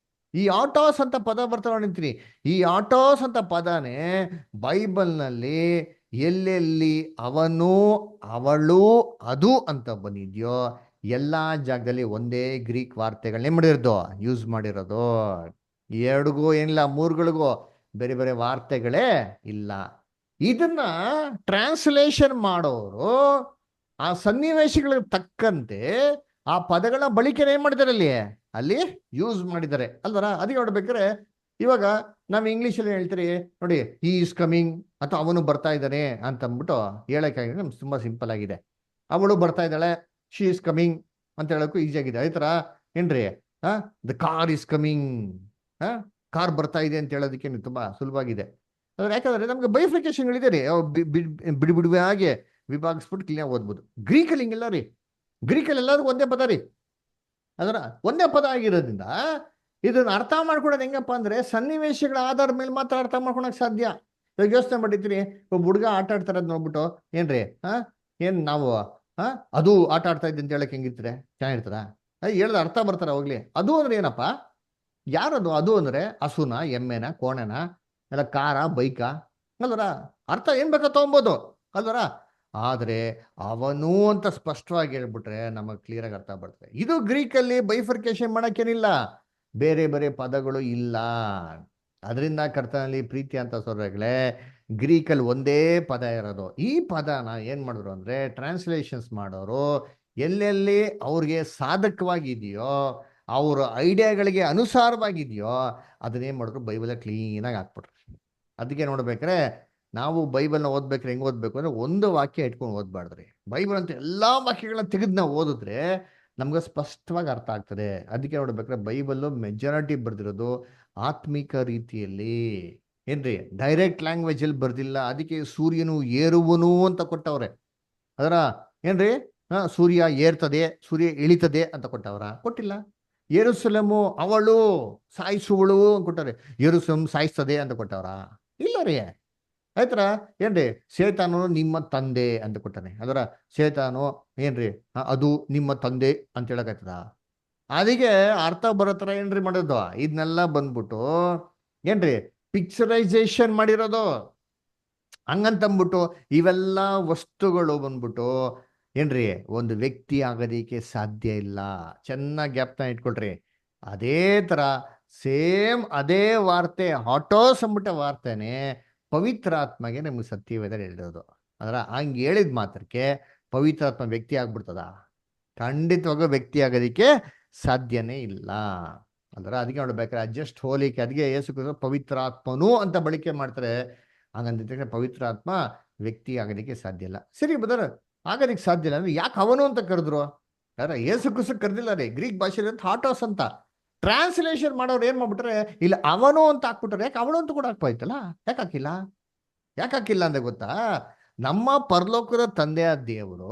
ಈ ಆಟೋಸ್ ಅಂತ ಪದ ಬರ್ತಾವ ನಿಂತೀನಿ. ಈ ಆಟೋಸ್ ಅಂತ ಪದನೇ ಬೈಬಲ್ನಲ್ಲಿ ಎಲ್ಲೆಲ್ಲಿ ಅವನು, ಅವಳು, ಅದು ಅಂತ ಬಂದಿದ್ಯೋ ಎಲ್ಲಾ ಜಾಗದಲ್ಲಿ ಒಂದೇ ಗ್ರೀಕ್ ವಾರ್ತೆಗಳನ್ನೇ ಮಾಡಿರೋದು, ಯೂಸ್ ಮಾಡಿರೋದು. ಎರಡಿಗೂ ಏನಿಲ್ಲ, ಮೂರುಗಳಿಗೂ ಬೇರೆ ಬೇರೆ ವಾರ್ತೆಗಳೇ ಇಲ್ಲ. ಇದನ್ನ ಟ್ರಾನ್ಸ್ಲೇಷನ್ ಮಾಡೋರು ಆ ಸನ್ನಿವೇಶಗಳಿಗೆ ತಕ್ಕಂತೆ ಆ ಪದಗಳ ಬಳಕೆನ ಏನ್ ಮಾಡಿದ್ದಾರೆ ಅಲ್ಲಿ ಯೂಸ್ ಮಾಡಿದ್ದಾರೆ ಅಲ್ವರ. ಅದಕ್ಕೆ ನೋಡ್ಬೇಕಾದ್ರೆ ಇವಾಗ ನಾವ್ ಇಂಗ್ಲಿಷಲ್ಲಿ ಹೇಳ್ತೀರಿ ನೋಡಿ, ಹಿ ಈಸ್ ಕಮಿಂಗ್ ಅಥವಾ ಅವನು ಬರ್ತಾ ಇದ್ದಾನೆ ಅಂತ ಅಂದ್ಬಿಟ್ಟು ಹೇಳಕ್ಕಾಗಿ ನಮ್ಗೆ ತುಂಬಾ ಸಿಂಪಲ್ ಆಗಿದೆ. ಅವಳು ಬರ್ತಾ ಇದ್ದಾಳೆ, ಶಿ ಈಸ್ ಕಮಿಂಗ್ ಅಂತ ಹೇಳಕ್ಕೂ ಈಸಿ ಆಗಿದೆ. ಅದೇ ತರ ಏನ್ರಿ, the car is coming, car ಬರ್ತಾ ಇದೆ ಅಂತ ಹೇಳೋದಕ್ಕೆ ತುಂಬಾ ಸುಲಭವಾಗಿದೆ. ಅದ್ರ ಯಾಕಂದ್ರೆ ನಮ್ಗೆ ಬೈಫಿಕೇಶನ್ಗಳಿದೆ ರೀ, ಬಿಡಿ ಬಿಡುವೆ ಹಾಗೆ ವಿಭಾಗಿಸ್ಬಿಟ್ಟು ಕ್ಲೀನಾಗಿ ಓದ್ಬೋದು. ಗ್ರೀಕಲ್ಲಿ ಹಿಂಗಿಲ್ಲ ರೀ. ಗ್ರೀಕಲ್ಲಿ ಎಲ್ಲರಿಗೂ ಒಂದೇ ಪದ ರೀ. ಅದರ ಒಂದೇ ಪದ ಆಗಿರೋದ್ರಿಂದ ಇದನ್ನ ಅರ್ಥ ಮಾಡ್ಕೊಳೋದು ಹೆಂಗಪ್ಪ ಅಂದ್ರೆ ಸನ್ನಿವೇಶಗಳ ಆಧಾರದ ಮೇಲೆ ಮಾತ್ರ ಅರ್ಥ ಮಾಡ್ಕೊಳಕ್ ಸಾಧ್ಯ. ಇವಾಗ ಯೋಚನೆ ಮಾಡಿರ್ತೀರಿ, ಒಬ್ಬ ಹುಡುಗ ಆಟ ಆಡ್ತಾರದ್ ನೋಡ್ಬಿಟ್ಟು ಏನ್ರಿ ಏನ್ ನಾವು ಅದು ಆಟ ಆಡ್ತಾ ಇದ್ದೆ ಅಂತ ಹೇಳಕ್ ಹೆಂಗಿರ್ತಾರೆ? ಚೆನ್ನಾಗಿರ್ತದ? ಹೇಳ್ದ ಅರ್ಥ ಬರ್ತಾರ ಹೋಗ್ಲಿ. ಅದು ಅಂದ್ರೆ ಏನಪ್ಪ? ಯಾರದು ಅದು ಅಂದ್ರೆ ಹಸುನ, ಎಮ್ಮೆನ, ಕೋಣೆನ, ಎಲ್ಲ ಕಾರ, ಬೈಕ ಅಲ್ವರ? ಅರ್ಥ ಏನ್ ಬೇಕಾ ತಗೊಬೋದು ಅಲ್ವರ. ಆದ್ರೆ ಅವನು ಅಂತ ಸ್ಪಷ್ಟವಾಗಿ ಹೇಳ್ಬಿಟ್ರೆ ನಮಗ್ ಕ್ಲಿಯರ್ ಆಗಿ ಅರ್ಥ ಬರ್ತದೆ. ಇದು ಗ್ರೀಕಲ್ಲಿ ಬೈಫರ್ಕೇಶನ್ ಮಾಡಕ್ಕೇನಿಲ್ಲ, ಬೇರೆ ಬೇರೆ ಪದಗಳು ಇಲ್ಲ. ಅದರಿಂದ ಕರ್ತನಲ್ಲಿ ಪ್ರೀತಿ ಅಂತ ಸೋದರಗಳೇ ಗ್ರೀಕಲ್ಲಿ ಒಂದೇ ಪದ ಇರೋದು. ಈ ಪದನ ಏನ್ ಮಾಡಿದ್ರು ಅಂದ್ರೆ ಟ್ರಾನ್ಸ್ಲೇಷನ್ಸ್ ಮಾಡೋರು ಎಲ್ಲೆಲ್ಲಿ ಅವ್ರಿಗೆ ಸಾಧಕವಾಗಿದೆಯೋ, ಅವ್ರ ಐಡಿಯಾಗಳಿಗೆ ಅನುಸಾರವಾಗಿದೆಯೋ ಅದನ್ನೇನು ಮಾಡಿದ್ರು ಬೈಬಲ್ ಕ್ಲೀನಾಗಿ ಹಾಕ್ಬಿಟ್ರು. ಅದಕ್ಕೆ ನೋಡ್ಬೇಕಾರೆ ನಾವು ಬೈಬಲ್ನ ಓದ್ಬೇಕಾರೆ ಹೆಂಗೆ ಓದ್ಬೇಕು ಅಂದ್ರೆ ಒಂದು ವಾಕ್ಯ ಇಟ್ಕೊಂಡು ಓದ್ಬಾರ್ದ್ರಿ. ಬೈಬಲ್ ಅಂತ ಎಲ್ಲಾ ವಾಕ್ಯಗಳನ್ನ ತೆಗೆದು ನಾವು ಓದಿದ್ರೆ ನಮ್ಗೆ ಸ್ಪಷ್ಟವಾಗಿ ಅರ್ಥ ಆಗ್ತದೆ. ಅದಕ್ಕೆ ನೋಡ್ಬೇಕಾದ್ರೆ ಬೈಬಲ್ಲು ಮೆಜಾರಿಟಿ ಬರ್ದಿರೋದು ಆತ್ಮಿಕ ರೀತಿಯಲ್ಲಿ, ಏನ್ರಿ ಡೈರೆಕ್ಟ್ ಲ್ಯಾಂಗ್ವೇಜ್ ಅಲ್ಲಿ ಬರ್ದಿಲ್ಲ. ಅದಕ್ಕೆ ಸೂರ್ಯನು ಏರುವನು ಅಂತ ಕೊಟ್ಟವ್ರೆ. ಅದರ ಏನ್ರಿ ಸೂರ್ಯ ಏರ್ತದೆ, ಸೂರ್ಯ ಇಳಿತದೆ ಅಂತ ಕೊಟ್ಟಿಲ್ಲ. ಯೆರೂಸಲೇಮು ಅವಳು ಸಾಯಿಸುವಳು ಕೊಟ್ಟವ್ರೆ, ಯೆರೂಸಲೇಮ್ ಸಾಯಿಸ್ತದೆ ಅಂತ ಕೊಟ್ಟವ್ರ? ಇಲ್ಲ ರೀ. ಆಯ್ತರ ಏನ್ರಿ ಶೇತಾನು ನಿಮ್ಮ ತಂದೆ ಅಂತ ಕೊಟ್ಟಾನೆ. ಅದರ ಶೇತಾನು ಏನ್ರಿ ಅದು ನಿಮ್ಮ ತಂದೆ ಅಂತ ಹೇಳಕತ್ತದ? ಅದಕ್ಕೆ ಅರ್ಥ ಬರೋತರ ಏನ್ರಿ ಮಾಡೋದು? ಇದನ್ನೆಲ್ಲ ಬಂದ್ಬಿಟ್ಟು ಏನ್ರಿ ಪಿಕ್ಚರೈಸೇಷನ್ ಮಾಡಿರೋದು. ಹಂಗಂತಂದ್ಬಿಟ್ಟು ಇವೆಲ್ಲ ವಸ್ತುಗಳು ಬಂದ್ಬಿಟ್ಟು ಏನ್ರಿ ಒಂದು ವ್ಯಕ್ತಿ ಆಗೋದಿಕ್ಕೆ ಸಾಧ್ಯ ಇಲ್ಲ. ಚೆನ್ನಾಗಿ ಜ್ಞಾಪನ ಇಟ್ಕೊಳ್ರಿ. ಅದೇ ತರ ಸೇಮ್ ಅದೇ ವಾರ್ತೆ ಆಟೋಸ್ ಅಂದ್ಬಿಟ್ಟ ವಾರ್ತೆನೆ ಪವಿತ್ರಾತ್ಮಗೆ ನಮ್ಗೆ ಸತ್ಯವೇದ ಹೇಳಿರೋದು. ಅದರ ಹಂಗೆ ಹೇಳಿದ ಮಾತ್ರಕ್ಕೆ ಪವಿತ್ರಾತ್ಮ ವ್ಯಕ್ತಿ ಆಗ್ಬಿಡ್ತದ? ಖಂಡಿತವಾಗೂ ವ್ಯಕ್ತಿ ಆಗೋದಿಕ್ಕೆ ಸಾಧ್ಯನೇ ಇಲ್ಲ. ಅದರ ಅದಕ್ಕೆ ನೋಡ್ಬೇಕಾದ್ರೆ ಅಡ್ಜಸ್ಟ್ ಹೋಲಿಕೆ, ಅದಕ್ಕೆ ಯೇಸು ಕ್ರಿಸ್ತ ಪವಿತ್ರಾತ್ಮನು ಅಂತ ಬಳಕೆ ಮಾಡ್ತಾರೆ. ಹಂಗಂತ ಪವಿತ್ರಾತ್ಮ ವ್ಯಕ್ತಿ ಆಗೋದಿಕ್ಕೆ ಸಾಧ್ಯ ಇಲ್ಲ. ಸರಿ ಬದರ ಆಗೋದಿಕ್ಕೆ ಸಾಧ್ಯ ಇಲ್ಲ ಅಂದ್ರೆ ಯಾಕೆ ಅವನು ಅಂತ ಕರೆದ್ರು? ಯಾರ ಯೇಸು ಕ್ರಿಸ್ತ ಕರೆದಿಲ್ಲ ರೀ. ಗ್ರೀಕ್ ಭಾಷೆಯಲ್ಲಿ ಹಾಟೋಸ್ ಅಂತ ಟ್ರಾನ್ಸ್ಲೇಷನ್ ಮಾಡೋರು ಏನ್ ಮಾಡ್ಬಿಟ್ರೆ ಇಲ್ಲ ಅವನು ಅಂತ ಹಾಕ್ಬಿಟ್ರೆ. ಯಾಕೆ ಅವನು ಅಂತ ಕೂಡ ಹಾಕ್ಬೋಯ್ತಲ್ಲ? ಯಾಕೆ ಹಾಕಿಲ್ಲ ಅಂದ್ರೆ ಗೊತ್ತಾ? ನಮ್ಮ ಪರಲೋಕದ ತಂದೆಯ ದೇವರು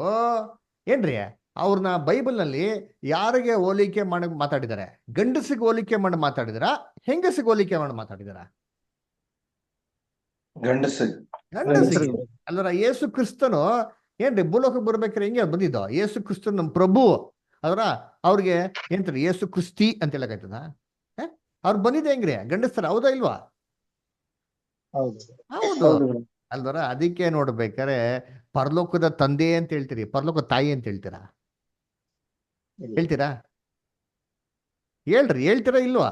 ಏನ್ರಿ ಅವ್ರನ್ನ ಬೈಬಲ್ನಲ್ಲಿ ಯಾರಿಗೆ ಹೋಲಿಕೆ ಮಾಡಿ ಮಾತಾಡಿದ್ದಾರೆ? ಗಂಡಸಿಗೆ ಹೋಲಿಕೆ ಮಾಡಿ ಮಾತಾಡಿದಾರ, ಹೆಂಗಸಿಗೆ ಹೋಲಿಕೆ ಮಾಡಿ ಮಾತಾಡಿದಾರ? ಗಂಡಸಿಗೆ. ಅಲ್ಲರ ಯೇಸು ಕ್ರಿಸ್ತನು ಏನ್ರಿ ಭೂಲೋಕಕ್ಕೆ ಬರ್ಬೇಕಾರೆ ಹೆಂಗೆ ಬಂದಿದ್ದ? ಯೇಸು ಕ್ರಿಸ್ತನ್ ನಮ್ಮ ಪ್ರಭು. ಅದರ ಅವ್ರಿಗೆ ಏನ್ರಿ ಯೇಸು ಕ್ರಿಸ್ತಿ ಅಂತ ಹೇಳಕಾಯ್ತದ? ಅವ್ರು ಬಂದಿದೆ ಹೆಂಗ್ರಿ ಗಂಡಸ್ತರ? ಹೌದಾ ಇಲ್ವಾ? ಹೌದು ಅಲ್ವರ. ಅದಕ್ಕೆ ನೋಡ್ಬೇಕಾರೆ ಪರಲೋಕದ ತಂದೆ ಅಂತ ಹೇಳ್ತೀರಿ, ಪರಲೋಕದ ತಾಯಿ ಅಂತ ಹೇಳ್ತೀರಾ? ಹೇಳ್ತೀರಾ ಇಲ್ವಾ?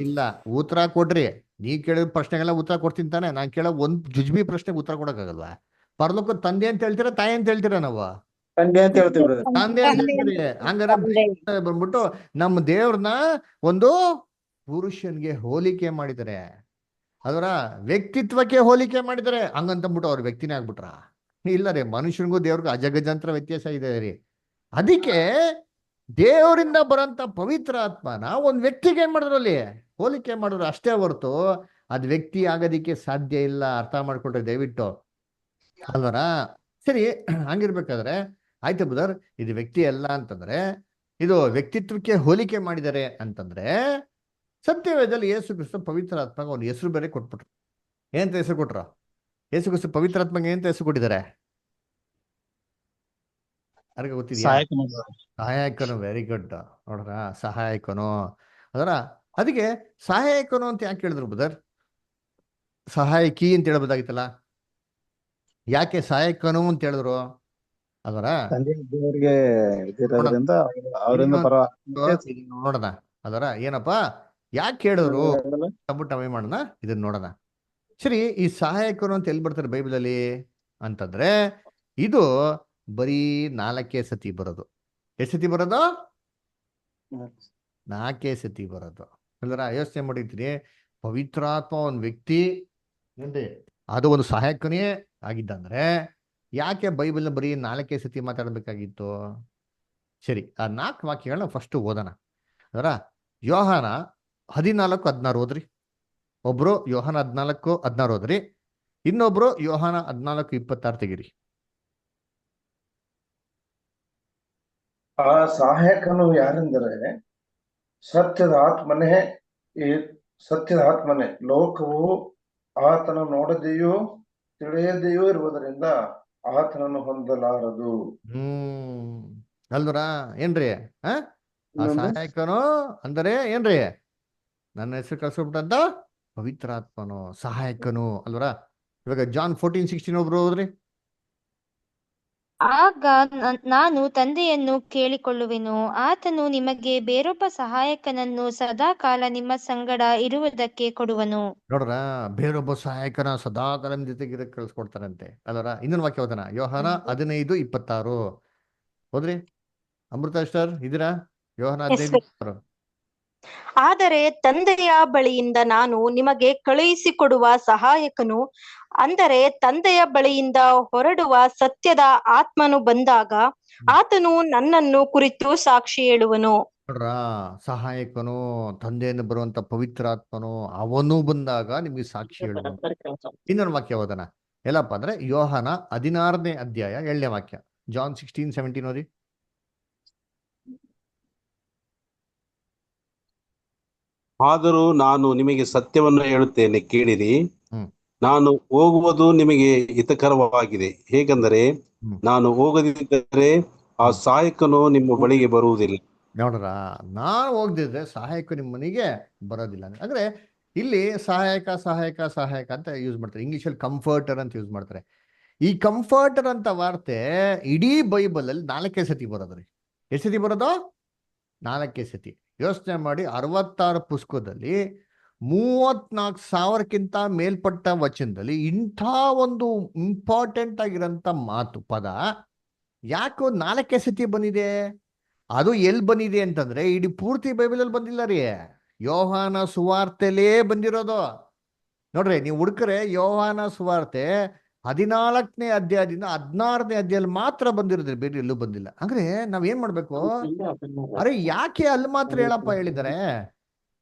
ಇಲ್ಲ. ಉತ್ತರ ಕೊಡ್ರಿ. ನೀವ್ ಕೇಳಿದ ಪ್ರಶ್ನೆಗೆಲ್ಲ ಉತ್ತರ ಕೊಡ್ತೀನಿ ತಾನೆ. ನಾನ್ ಕೇಳೋ ಒಂದ್ ಜುಜ್ಬಿ ಪ್ರಶ್ನೆಗೆ ಉತ್ತರ ಕೊಡಕ್ಕಾಗಲ್ವಾ? ಪರಲೋಕದ ತಂದೆ ಅಂತ ಹೇಳ್ತೀರಾ, ತಾಯಿ ಅಂತ ಹೇಳ್ತೀರಾ? ನಾವು ತಂದೆ ಅಂತ ಹೇಳ್ತೀವಿ. ತಂದೆ ಅಂತ ಹೇಳ್ತೀರಿ. ಹಂಗಾರೆ ಬಂದ್ಬಿಟ್ಟು ನಮ್ಮ ದೇವ್ರನ್ನ ಒಂದು ಪುರುಷನ್ಗೆ ಹೋಲಿಕೆ ಮಾಡಿದರೆ, ಅದರ ವ್ಯಕ್ತಿತ್ವಕ್ಕೆ ಹೋಲಿಕೆ ಮಾಡಿದರೆ. ಹಂಗಂತಂದ್ಬಿಟ್ಟು ಅವ್ರ ವ್ಯಕ್ತಿನೇ ಆಗ್ಬಿಟ್ರ? ಇಲ್ಲ ರೀ. ಮನುಷ್ಯನಿಗೂ ದೇವ್ರಿಗೂ ಅಜಗಜಾಂತರ ವ್ಯತ್ಯಾಸ ಇದೆ ರೀ. ಅದಕ್ಕೆ ದೇವರಿಂದ ಬರೋಂಥ ಪವಿತ್ರ ಆತ್ಮನ ಒಂದ್ ವ್ಯಕ್ತಿಗೆ ಏನ್ ಮಾಡಿದ್ರು? ಅಲ್ಲಿ ಹೋಲಿಕೆ ಮಾಡಿದ್ರು ಅಷ್ಟೇ ಹೊರತು ಅದ್ ವ್ಯಕ್ತಿ ಆಗೋದಿಕ್ಕೆ ಸಾಧ್ಯ ಇಲ್ಲ. ಅರ್ಥ ಮಾಡ್ಕೊಳ್ರಿ ದಯವಿಟ್ಟು, ಅಲ್ವರ? ಸರಿ, ಹಂಗಿರ್ಬೇಕಾದ್ರೆ ಆಯ್ತು ಬುಧರ್, ಇದು ವ್ಯಕ್ತಿ ಅಲ್ಲ ಅಂತಂದ್ರೆ, ಇದು ವ್ಯಕ್ತಿತ್ವಕ್ಕೆ ಹೋಲಿಕೆ ಮಾಡಿದ್ದಾರೆ ಅಂತಂದ್ರೆ, ಸತ್ಯವೇದದಲ್ಲಿ ಯೇಸು ಕ್ರಿಸ್ತ ಪವಿತ್ರ ಆತ್ಮಗೆ ಒಂದು ಹೆಸರು ಬೇರೆ ಕೊಟ್ಬಿಟ್ರು. ಏನಂತ ಹೆಸರು ಕೊಟ್ರು? ಯೇಸು ಕ್ರಿಸ್ತ ಪವಿತ್ರ ಆತ್ಮಗೆ ಏನಂತ ಹೆಸರು ಕೊಟ್ಟಿದ್ದಾರೆ? ಯಾರಿಗೆ ಗೊತ್ತಿದ್ಯಾ? ಸಹಾಯಕನು. Very good. ನೋಡ್ರ, ಸಹಾಯಕನು. ಅದರ ಅದಕ್ಕೆ ಸಹಾಯಕನು ಅಂತ ಯಾಕೆ ಹೇಳಿದ್ರು ಬುಧರ್? ಸಹಾಯಕಿ ಅಂತ ಹೇಳ್ಬೋದಾಗಿತ್ತಲ್ಲ. ಯಾಕೆ ಸಹಾಯಕನು ಅಂತ ಹೇಳಿದ್ರು? ಅದರ ನೋಡೋಣ. ಅದರ ಏನಪ್ಪಾ ಯಾಕೆ ಹೇಳಿದ್ರು ಅಂದ್ಬಿಟ್ಟು ಮಾಡೋಣ, ಇದನ್ನ ನೋಡೋಣ. ಸರಿ, ಈ ಸಹಾಯಕನು ಅಂತ ಎಲ್ಲಿ ಬರ್ತಾರೆ ಬೈಬಲಲ್ಲಿ ಅಂತಂದ್ರೆ, ಇದು ಬರೀ 4 ಸತಿ ಬರೋದು. ಎಷ್ಟು ಸತಿ ಬರೋದು? 4 ಸತಿ ಬರೋದು. ಅಲ್ಲರ ಯೋಚನೆ ಮಾಡಿರ್ತೀನಿ. ಪವಿತ್ರಾತ್ಮ ಒಂದು ವ್ಯಕ್ತಿ ಏನ್ರಿ ಅದು ಒಂದು ಸಹಾಯಕನೇ ಆಗಿದ್ದಂದ್ರೆ ಯಾಕೆ ಬೈಬಲ್ನ ಬರೀ 4 ಸತಿ ಮಾತಾಡಬೇಕಾಗಿತ್ತು? ಸರಿ, ಆ 4 ವಾಕ್ಯಗಳನ್ನ ಫಸ್ಟ್ ಓದೋಣ. ಅದರ ಯೋಹಾನ 14:16 ಓದ್ರಿ. ಒಬ್ರು ಯೋಹಾನ 14:16 ಓದ್ರಿ. ಇನ್ನೊಬ್ರು ಯೋಹಾನ 14:26 ತೆಗಿರಿ. ಆ ಸಹಾಯಕನು ಯಾರೆಂದರೆ ಸತ್ಯದ ಆತ್ಮನೇ. ಲೋಕವು ಆತನ ನೋಡದೆಯೂ ತಿಳಿಯದೆಯೂ ಇರುವುದರಿಂದ ಆತನನ್ನು ಹೊಂದಲಾರದು. ಅಲ್ವರ? ಏನ್ರಿ ಆ ಸಹಾಯಕನು ಅಂದರೆ ಏನ್ರಿ? ನನ್ನ ಹೆಸರು ಕಳ್ಸ್ಬಿಟ್ಟಂತ ಪವಿತ್ರಾತ್ಮನು, ಸಹಾಯಕನು. ಅಲ್ವರ? ಇವಾಗ ಜಾನ್ 14:16 ಒಬ್ರು ಹೋದ್ರಿ. ಆಗ ನಾನು ತಂದೆಯನ್ನು ಕೇಳಿಕೊಳ್ಳುವೆನು, ಆತನು ನಿಮಗೆ ಬೇರೊಬ್ಬ ಸಹಾಯಕನನ್ನು ಸದಾಕಾಲ ನಿಮ್ಮ ಸಂಗಡ ಇರುವುದಕ್ಕೆ ಕೊಡುವನು. ನೋಡ್ರ, ಬೇರೊಬ್ಬ ಸಹಾಯಕನ ಸದಾಕಾಲ ನಿಮ್ ಜೊತೆಗೆ ಕಳ್ಸ್ಕೊಡ್ತಾರಂತೆ ಅಲ್ಲರ. ಇನ್ನೊಂದು ವಾಕ್ಯ ಓದೋಣ, ಯೋಹಾನ 15:26 ಹೋದ್ರಿ. ಅಮೃತ ಸ್ಟಾರ್ ಇದೀರಾ? ಯೋಹಾನ 15:26. ಆದರೆ ತಂದೆಯ ಬಳಿಯಿಂದ ನಾನು ನಿಮಗೆ ಕಳುಹಿಸಿಕೊಡುವ ಸಹಾಯಕನು, ಅಂದರೆ ತಂದೆಯ ಬಳಿಯಿಂದ ಹೊರಡುವ ಸತ್ಯದ ಆತ್ಮನು ಬಂದಾಗ ಆತನು ನನ್ನನ್ನು ಕುರಿತು ಸಾಕ್ಷಿ ಹೇಳುವನು. ನೋಡ್ರ, ಸಹಾಯಕನು, ತಂದೆಯನ್ನು ಬರುವಂತ ಪವಿತ್ರಾತ್ಮನು, ಅವನು ಬಂದಾಗ ನಿಮ್ಗೆ ಸಾಕ್ಷಿ ಹೇಳುವನು. ಇನ್ನೊಂದು ವಾಕ್ಯ ಓದೋಣ, ಎಲ್ಲಪ್ಪ ಅಂದ್ರೆ ಯೋಹಾನ 16ನೇ ಅಧ್ಯಾಯ 7ನೇ ವಾಕ್ಯ, ಜಾನ್ 16:17 ಓದಿ. ಆದರೂ ನಾನು ನಿಮಗೆ ಸತ್ಯವನ್ನು ಹೇಳುತ್ತೇನೆ, ಕೇಳಿರಿ. ನಾನು ಹೋಗುವುದು ನಿಮಗೆ ಹಿತಕರವಾಗಿದೆ. ಹೇಗೆಂದರೆ ನಾನು ಹೋಗದಿದ್ದರೆ ಆ ಸಹಾಯಕನು ನಿಮ್ಮ ಬಳಿಗೆ ಬರುವುದಿಲ್ಲ. ನೋಡ್ರ, ನಾನು ಹೋಗದಿದ್ರೆ ಸಹಾಯಕ ನಿಮ್ಮ ಮನೆಗೆ ಬರೋದಿಲ್ಲ. ಅಂದ್ರೆ ಇಲ್ಲಿ ಸಹಾಯಕ ಸಹಾಯಕ ಸಹಾಯಕ ಅಂತ ಯೂಸ್ ಮಾಡ್ತಾರೆ. ಇಂಗ್ಲಿಷಲ್ಲಿ ಕಂಫರ್ಟರ್ ಅಂತ ಯೂಸ್ ಮಾಡ್ತಾರೆ. ಈ ಕಂಫರ್ಟರ್ ಅಂತ ವಾರ್ತೆ ಇಡೀ ಬೈಬಲ್ ಅಲ್ಲಿ 4 ಸತಿ ಬರೋದ್ರಿ. ಎಷ್ಟು ಸತಿ ಬರೋದು? 4 ಸತಿ. ಯೋಚನೆ ಮಾಡಿ, 66 ಪುಸ್ತಕದಲ್ಲಿ 34,000ಕ್ಕಿಂತ ಮೇಲ್ಪಟ್ಟ ವಚನದಲ್ಲಿ ಇಂಥ ಒಂದು ಇಂಪಾರ್ಟೆಂಟ್ ಆಗಿರೋಂಥ ಮಾತು ಪದ ಯಾಕೆ 4 ಸತಿ ಬಂದಿದೆ? ಅದು ಎಲ್ಲಿ ಬಂದಿದೆ ಅಂತಂದ್ರೆ ಇಡೀ ಪೂರ್ತಿ ಬೈಬಲಲ್ಲಿ ಬಂದಿಲ್ಲ ರೀ, ಯೋಹಾನ ಸುವಾರ್ತೆಲೇ ಬಂದಿರೋದು. ನೋಡ್ರಿ, ನೀವು ಹುಡುಕ್ರೆ ಯೋಹಾನ ಸುವಾರ್ತೆ 14ನೇ ಅಧ್ಯಾಯದಿಂದ 16ನೇ ಅಧ್ಯಾಯದಲ್ಲಿ ಮಾತ್ರ ಬಂದಿರೋದ್ರಿ, ಬೇರೆ ಎಲ್ಲೂ ಬಂದಿಲ್ಲ. ಅಂದ್ರೆ ನಾವೇನ್ ಮಾಡ್ಬೇಕು? ಅರೆ ಯಾಕೆ ಅಲ್ಲಿ ಮಾತ್ರ ಹೇಳಪ್ಪ ಹೇಳಿದ್ದಾರೆ,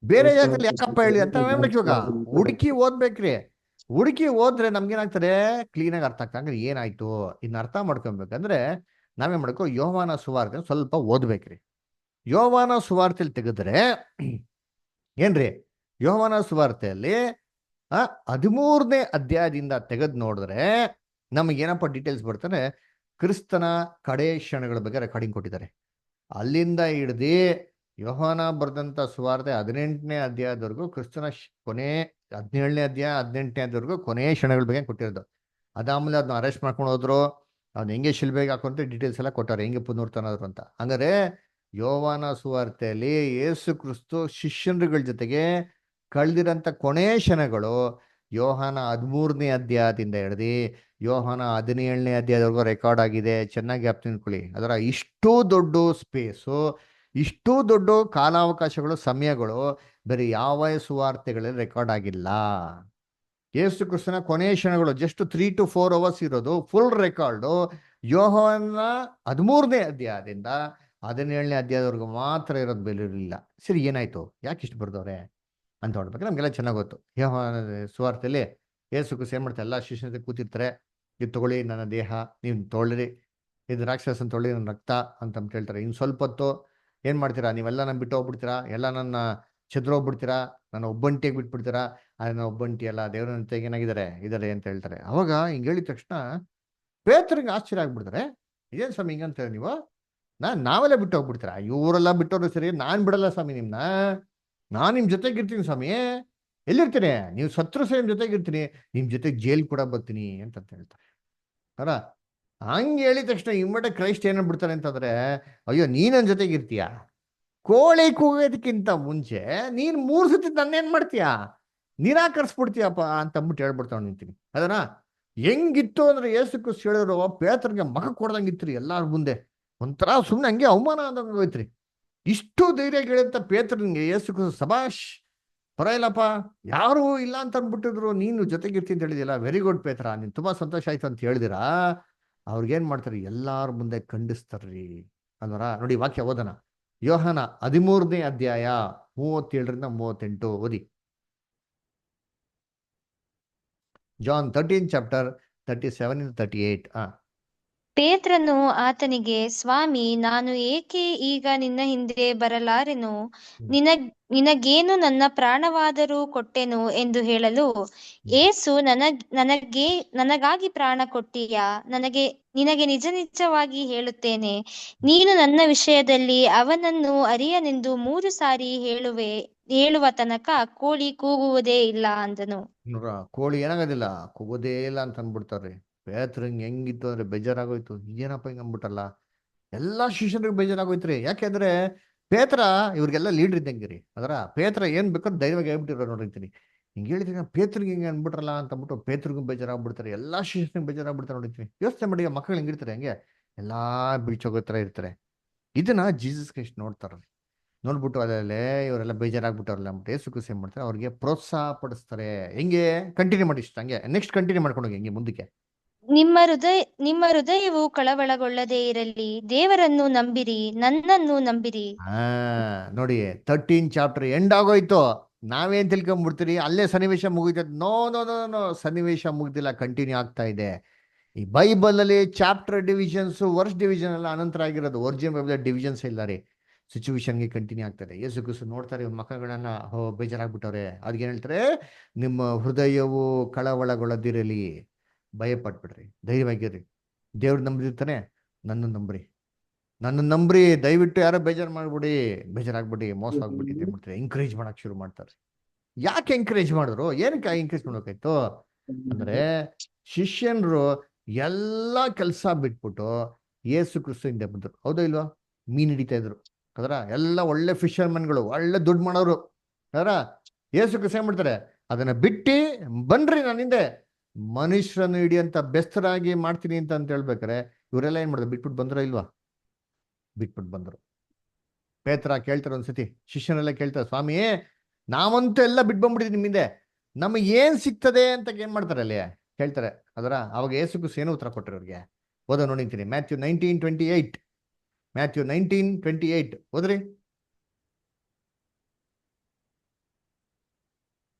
ಬೇರೆ ಜಾಗದಲ್ಲಿ ಯಾಕಪ್ಪ ಹೇಳಿ ಅಂತ ಇವಾಗ ಹುಡುಕಿ ಓದ್ಬೇಕ್ರಿ. ಹುಡುಕಿ ಓದ್ರೆ ನಮ್ಗೇನಾಗ್ತದೆ? ಕ್ಲೀನಾಗಿ ಅರ್ಥ ಆಗ್ತದೆ. ಹಂಗಾರೆ ಏನಾಯ್ತು? ಇನ್ನು ಅರ್ಥ ಮಾಡ್ಕೊಬೇಕಂದ್ರೆ ನಾವೇನ್ ಮಾಡ್ಕೋ, ಯೋಹಾನ ಸುವಾರ್ತೆ ಸ್ವಲ್ಪ ಓದ್ಬೇಕ್ರಿ. ಯೋಹಾನ ಸುವಾರ್ತೆಯಲ್ಲಿ ತೆಗೆದ್ರೆ ಏನ್ರಿ, ಯೋಹಾನ ಸುವಾರ್ತೆಯಲ್ಲಿ 13ನೇ ಅಧ್ಯಾಯದಿಂದ ತೆಗೆದು ನೋಡಿದ್ರೆ ನಮಗೇನಪ್ಪ ಡೀಟೇಲ್ಸ್ ಬರ್ತಾನೆ? ಕ್ರಿಸ್ತನ ಕಡೆ ಕ್ಷಣಗಳ ಬಗ್ಗೆ ರೆಕಾರ್ಡಿಂಗ್ ಕೊಟ್ಟಿದ್ದಾರೆ. ಅಲ್ಲಿಂದ ಹಿಡ್ದು ಯೋಹಾನ ಬರೆದಂತ ಸುವಾರ್ತೆ 18ನೇ ಅಧ್ಯಾಯದವರೆಗೂ, ಕ್ರಿಸ್ತನ ಕೊನೆ 17ನೇ ಅಧ್ಯಾಯ 18ನೇ ಅಧ್ಯಾಯದವರೆಗೂ ಕೊನೆ ಕ್ಷಣಗಳ ಬಗ್ಗೆ ಕೊಟ್ಟಿರೋದು. ಅದಾದ್ಮೇಲೆ ಅದನ್ನ ಅರೆಸ್ಟ್ ಮಾಡ್ಕೊಂಡು ಹೋದ್ರು, ಅವ್ನು ಹೆಂಗೆ ಶಿಲ್ಬೆಗೆ ಹಾಕೊಂತ ಡೀಟೇಲ್ಸ್ ಎಲ್ಲ ಕೊಟ್ಟಾರೆ, ಹೆಂಗೆ ಪುನರ್ತನಾದ್ರು ಅಂತ. ಹಂಗಾರೆ ಯೋಹಾನ ಸುವಾರ್ತೆಯಲ್ಲಿ ಯೇಸು ಕ್ರಿಸ್ತು ಶಿಷ್ಯರುಗಳ ಜೊತೆಗೆ ಕಳೆದಿರಂತ ಕೊನೆ ಕ್ಷಣಗಳು ಯೋಹಾನ 13ನೇ ಅಧ್ಯಾಯದಿಂದ ಹಿಡ್ದು ಯೋಹಾನ 17ನೇ ಅಧ್ಯಾಯದವರೆಗೂ ರೆಕಾರ್ಡ್ ಆಗಿದೆ. ಚೆನ್ನಾಗಿ ಜ್ಞಾಪಕ ತಿಳ್ಕೊಳ್ಳಿ. ಅದರ ಇಷ್ಟು ದೊಡ್ಡ ಸ್ಪೇಸು, ಇಷ್ಟು ದೊಡ್ಡ ಕಾಲಾವಕಾಶಗಳು, ಸಮಯಗಳು ಬೇರೆ ಯಾವ ಸುವಾರ್ತೆಗಳಲ್ಲಿ ರೆಕಾರ್ಡ್ ಆಗಿಲ್ಲ. ಯೇಸು ಕ್ರಿಸ್ತನ ಕೊನೆ ಕ್ಷಣಗಳು ಜಸ್ಟ್ 3 to 4 hours ಇರೋದು ಫುಲ್ ರೆಕಾರ್ಡು ಯೋಹಾನ 13ನೇ ಅಧ್ಯಾಯದಿಂದ 17ನೇ ಅಧ್ಯಾಯದವರೆಗೂ ಮಾತ್ರ ಇರೋದು, ಬೇರೆ ಇರಲಿಲ್ಲ. ಸರಿ, ಏನಾಯ್ತು? ಯಾಕೆ ಇಷ್ಟು ಬರ್ದವ್ರೆ ಅಂತ ನೋಡ್ಬೇಕು. ನಮಗೆಲ್ಲ ಚೆನ್ನಾಗಿ ಗೊತ್ತು. ಯೋಹಾನ ಸುವಾರ್ತೆಯಲ್ಲಿ ಯೇಸು ಕ್ರಿಸ್ತ ಏನ್ ಮಾಡ್ತಾರೆ? ಎಲ್ಲ ಶಿಷ್ಯರ ಕೂತಿರ್ತಾರೆ, ಇದು ತಗೊಳ್ಳಿ ನನ್ನ ದೇಹ, ನೀವು ತೊಗೊಳ್ಳಿರಿ, ಇದು ರಾಕ್ಷಸನ ತೊಗೊಳ್ಳಿ ನನ್ನ ರಕ್ತ ಅಂತ ಹೇಳ್ತಾರೆ. ಇನ್ನು ಸ್ವಲ್ಪ ಹೊತ್ತು ಏನ್ ಮಾಡ್ತೀರಾ? ನೀವೆಲ್ಲ ನನ್ನ ಬಿಟ್ಟು ಹೋಗ್ಬಿಡ್ತೀರಾ, ಎಲ್ಲ ನನ್ನ ಹೋಗ್ಬಿಡ್ತೀರಾ, ನನ್ನ ಒಬ್ಬಂಟಿಯಾಗಿ ಬಿಟ್ಬಿಡ್ತೀರಾ. ನನ್ನ ಒಬ್ಬಂಟಿ ಎಲ್ಲ ದೇವ್ರ ಏನಾಗಿದ್ದಾರೆ ಇದಾರೆ ಅಂತ ಹೇಳ್ತಾರೆ. ಅವಾಗ ಹಿಂಗೆ ಹೇಳಿದ ತಕ್ಷಣ ಪೇತ್ರನಿಗೆ ಆಶ್ಚರ್ಯ ಆಗ್ಬಿಡ್ತಾರೆ. ಇದೇನು ಸ್ವಾಮಿ ಹಿಂಗಂತ ನೀವು? ನಾವೆಲ್ಲ ಬಿಟ್ಟು ಹೋಗ್ಬಿಡ್ತೀರಾ? ಇವರೆಲ್ಲ ಬಿಟ್ಟೋರು ಸರಿ, ನಾನ್ ಬಿಡಲ್ಲ ಸ್ವಾಮಿ ನಿಮ್ನ, ನಾನು ನಿಮ್ ಜೊತೆಗಿರ್ತೀನಿ ಸ್ವಾಮಿ. ಎಲ್ಲಿರ್ತೀನಿ? ನೀವು ಸತ್ರು ಸರಿ ನಿಮ್ ಜೊತೆಗಿರ್ತೀನಿ, ನಿಮ್ ಜೊತೆಗೆ ಜೈಲ್ ಕೂಡ ಬರ್ತೀನಿ ಅಂತ ಹೇಳ್ತಾರೆ. ಅಲ್ಲ, ಹಂಗೆ ಹೇಳಿದ ತಕ್ಷಣ ಇಮ್ಮಟ ಕ್ರೈಸ್ಟ್ ಏನ್ಬಿಡ್ತಾರೆ ಅಂತಂದ್ರೆ, ಅಯ್ಯೋ ನೀನ್ ನನ್ನ ಜೊತೆಗಿರ್ತೀಯ, ಕೋಳಿ ಕೂಗೋದಕ್ಕಿಂತ ಮುಂಚೆ ನೀನ್ 3 ಸತಿ ನನ್ನೇನ್ ಮಾಡ್ತೀಯಾ, ನಿರಾಕರಿಸ್ಬಿಡ್ತೀಯಪ್ಪ ಅಂತ ಅಂದ್ಬಿಟ್ಟು ಹೇಳ್ಬಿಡ್ತಾವ್ ನಿಂತೀನಿ. ಅದನ್ನ ಹೆಂಗಿತ್ತು ಅಂದ್ರೆ ಯೇಸು ಕ್ರಿಸ್ತ ಹೇಳಿದ್ರು, ಪೇತ್ರನಿಗೆ ಮಗ ಕೊಡ್ದಂಗಿತ್ರಿ ಎಲ್ಲಾರ ಮುಂದೆ. ಒಂಥರ ಸುಮ್ಮನೆ ಹಂಗೆ ಅವಮಾನ ಅಂದಂಗೆ ಹೋಯ್ತ್ರಿ. ಇಷ್ಟು ಧೈರ್ಯ ಹೇಳಿದಂತ ಪೇತ್ರನಿಗೆ ಯೇಸು ಕ್ರಿಸ್ತ ಸಭಾಷ್, ಪರವಾಗಿಲ್ಲಪ್ಪ, ಯಾರು ಇಲ್ಲ ಅಂತ ಅಂದ್ಬಿಟ್ಟಿದ್ರು, ನೀನು ಜೊತೆಗಿರ್ತೀನಿ ಅಂತ ಹೇಳಿದಿಲ್ಲ, ವೆರಿ ಗುಡ್ ಪೇತ್ರ, ನೀನ್ ತುಂಬಾ ಸಂತೋಷ ಆಯ್ತು ಅಂತ ಹೇಳಿದಿರಾ. ಅವ್ರಿಗೇನ್ ಮಾಡ್ತಾರೆ? ಎಲ್ಲಾರ ಮುಂದೆ ಖಂಡಿಸ್ತಾರ್ರಿ ಅಲ್ವರ. ನೋಡಿ ವಾಕ್ಯ ಓದೋಣ, ಯೋಹಾನ 13ನೇ ಅಧ್ಯಾಯ 37ರಿಂದ 38 ಓದಿ. John 13 chapter 37-38. ಪೇತ್ರನು ಆತನಿಗೆ, ಸ್ವಾಮಿ, ನಾನು ಏಕೆ ಈಗ ನಿನ್ನ ಹಿಂದೆ ಬರಲಾರೆನು? ನಿನಗೇನು ನನ್ನ ಪ್ರಾಣವಾದರೂ ಕೊಟ್ಟೆನು ಎಂದು ಹೇಳಲು, ಏಸು ನನಗಾಗಿ ಪ್ರಾಣ ಕೊಟ್ಟೀಯಾ? ನಿನಗೆ ನಿಜ ನಿಜವಾಗಿ ಹೇಳುತ್ತೇನೆ, ನೀನು ನನ್ನ ವಿಷಯದಲ್ಲಿ ಅವನನ್ನು ಅರಿಯನೆಂದು 3 ಸಾರಿ ಹೇಳುವ ತನಕ ಕೋಳಿ ಕೂಗುವುದೇ ಇಲ್ಲ ಅಂದನು. ಕೋಳಿ ಏನಾಗೋದಿಲ್ಲ, ಕೂಗೋದೇ ಇಲ್ಲ ಅಂತ ಅಂದ್ಬಿಡ್ತಾರ್ರಿ. ಪೇತ್ರಂಗೆ ಹೆಂಗಿತ್ತು ಅಂದ್ರೆ ಬೇಜಾರಾಗೋಯ್ತು, ಏನಪ್ಪ ಹಿಂಗ್ ಅಂದ್ಬಿಟ್ಟಲ್ಲ. ಎಲ್ಲಾ ಶಿಷ್ಯರಿಗೆ ಬೇಜಾರಾಗೋಯ್ತ್ರಿ. ಯಾಕೆಂದ್ರೆ ಪೇತ್ರ ಇವ್ರಿಗೆಲ್ಲ ಲೀಡರ್ ಇದ್ದಂಗಿರಿ. ಅದರ ಪೇತ್ರ ಏನ್ ಬೇಕಾದ್ರೆ ಧೈರ್ಯವಾಗಿ ಹೇಳ್ಬಿಟ್ಟಿರೋ ನೋಡಿರ್ತೀನಿ. ಹಿಂಗೆ ಹೇಳಿದ್ರೆ ಪೇತ್ರಿಗೆ ಹಿಂಗೆ ಅನ್ಬಿಟ್ರಲ್ಲ ಅಂತ ಅಂದ್ಬಿಟ್ಟು ಪೇತ್ರಿಗೂ ಬೇಜಾರಾಗ್ಬಿಡ್ತಾರೆ, ಎಲ್ಲಾ ಶಿಷ್ಯನಿಗೆ ಬೇಜಾರಾಗ್ಬಿಡ್ತಾರೆ ನೋಡಿರ್ತೀನಿ. ಯೋಚನೆ ಮಾಡಿ, ಮಕ್ಕಳು ಹೆಂಗಿರ್ತಾರೆ ಹಂಗೆ ಎಲ್ಲಾ ಬೀಳ್ಚೋಗೋ ತರ ಇರ್ತಾರೆ. ಇದನ್ನ ಜೀಸಸ್ ಕ್ರೈಸ್ಟ್ ನೋಡ್ತಾರ. ನೋಡ್ಬಿಟ್ಟು ಅಲ್ಲೇ ಇವರೆಲ್ಲ ಬೇಜಾರಾಗ್ಬಿಟ್ಟವ್ರಲ್ಲ ಅಂದ್ಬಿಟ್ಟು ಯೇಸು ಕ್ರಿಸ್ತ ಏನ್ ಮಾಡ್ತಾರೆ, ಅವ್ರಿಗೆ ಪ್ರೋತ್ಸಾಹ ಪಡಿಸ್ತಾರೆ. ಹೆಂಗೆ ಕಂಟಿನ್ಯೂ ಮಾಡಿ ಇಷ್ಟ ಹಂಗೆ ನೆಕ್ಸ್ಟ್ ಕಂಟಿನ್ಯೂ ಮಾಡ್ಕೊಂಡು ಹೋಗಿ ಹೆಂಗೆ ಮುಂದಕ್ಕೆ. ನಿಮ್ಮ ಹೃದಯವು ಕಳವಳಗೊಳ್ಳದೇ ಇರಲಿ, ದೇವರನ್ನು ನಂಬಿರಿ, ನನ್ನನ್ನು ನಂಬಿರಿ. ನೋಡಿ 13 ಚಾಪ್ಟರ್ ಎಂಡ್ ಆಗೋಯ್ತು. ನಾವೇನ್ ತಿಳ್ಕೊಂಡ್ಬಿಡ್ತೀರಿ ಅಲ್ಲೇ ಸನ್ನಿವೇಶ ಮುಗಿತದೆ. ನೋ ನೋ ನೋ ನೋ, ಸನ್ನಿವೇಶ ಮುಗ್ದಿಲ್ಲ, ಕಂಟಿನ್ಯೂ ಆಗ್ತಾ ಇದೆ. ಈ ಬೈಬಲ್ ಅಲ್ಲಿ ಚಾಪ್ಟರ್ ಡಿವಿಷನ್ಸ್ ವರ್ಸ್ ಡಿವಿಷನ್ ಎಲ್ಲ ಅನಂತರ ಆಗಿರೋದು. ಒರಿಜಿನಲ್ ಬೈಬಲ್ ಡಿವಿಷನ್ಸ್ ಇಲ್ಲ ರೀ. ಸಿಚುವೇಶನ್ಗೆ ಕಂಟಿನ್ಯೂ ಆಗ್ತದೆ. ಯೇಸು ಕ್ರಿಸ್ತ ನೋಡ್ತಾರೆ ಇವ್ರ ಮಕ್ಕಳನ್ನ ಬೇಜಾರಾಗ್ಬಿಟ್ಟವ್ರೆ. ಅವ್ರಿಗೆ ಏನ್ ಹೇಳ್ತಾರೆ, ನಿಮ್ಮ ಹೃದಯವು ಕಳವಳಗೊಳ್ಳದಿರಲಿ, ಭಯ ಪಟ್ಬಿಡ್ರಿ, ಧೈರ್ಯವಾಗಿರ್ರಿ, ದೇವ್ರು ನಂಬಿರ್ತಾನೆ, ನನ್ನ ನಂಬ್ರಿ, ದಯವಿಟ್ಟು ಯಾರೋ ಬೇಜಾರಾಗ್ಬಿಡಿ, ಮೋಸ ಆಗ್ಬಿಟ್ಟು ಮಾಡ್ತಾರೆ, ಎಂಕರೇಜ್ ಮಾಡಕ್ ಶುರು ಮಾಡ್ತಾರೆ. ಯಾಕೆ ಎಂಕರೇಜ್ ಮಾಡಿದ್ರು, ಏನಕ್ಕೆ ಎಂಕರೇಜ್ ಮಾಡ್ಬೇಕಾಯ್ತು ಅಂದ್ರೆ, ಶಿಷ್ಯನ್ರು ಎಲ್ಲಾ ಕೆಲಸ ಬಿಟ್ಬಿಟ್ಟು ಯೇಸು ಕ್ರಿಸ್ತ ಹಿಂದೆ ಬಂದ್ರು. ಹೌದಾ ಇಲ್ವಾ? ಮೀನ್ ಹಿಡಿತಾ ಇದ್ರು ಅದರ, ಎಲ್ಲ ಒಳ್ಳೆ ಫಿಶರ್ಮನ್ಗಳು, ಒಳ್ಳೆ ದುಡ್ಡು ಮಾಡೋರು ಅದರ. ಯೇಸು ಕ್ರಿಸ್ತ ಏನ್ ಮಾಡ್ತಾರೆ, ಅದನ್ನ ಬಿಟ್ಟು ಬನ್ರಿ ನನ್ನ ಹಿಂದೆ, ಮನುಷ್ಯರನ್ನು ಹಿಡಿಯಂತ ಬೆಸ್ತರಾಗಿ ಮಾಡ್ತೀನಿ ಅಂತ ಹೇಳ್ಬೇಕಾರೆ ಇವರೆಲ್ಲ ಏನ್ ಮಾಡಿದ್ರು, ಬಿಟ್ಬಿಟ್ಟು ಬಂದ್ರ ಇಲ್ವಾ? ಬಿಟ್ಬಿಟ್ಟು ಬಂದ್ರು. ಪೇತ್ರ ಕೇಳ್ತಾರೆ ಒಂದ್ಸತಿ, ಶಿಷ್ಯನೆಲ್ಲ ಕೇಳ್ತಾರೆ, ಸ್ವಾಮಿ ನಾವಂತೂ ಎಲ್ಲ ಬಿಟ್ಟು ಬಂದ್ಬಿಟ್ಟಿದ್ವಿ ನಿಮ್ಮಿಂದೆ, ನಮಗೆ ಏನ್ ಸಿಗ್ತದೆ ಅಂತ ಏನ್ ಮಾಡ್ತಾರೆ ಅಲ್ಲಿ ಕೇಳ್ತಾರೆ. ಅದರ ಅವಾಗ ಯೇಸು ಕ್ರಿಸ್ತ ಏನು ಉತ್ತರ ಕೊಟ್ಟರು ಅವ್ರಿಗೆ? ಓದೋ ನೋಡಿರ್ತೀನಿ, ಮ್ಯಾಥ್ಯೂ 19:28. ಮ್ಯಾಥ್ಯೂ 19:28 ಓದ್ರಿ,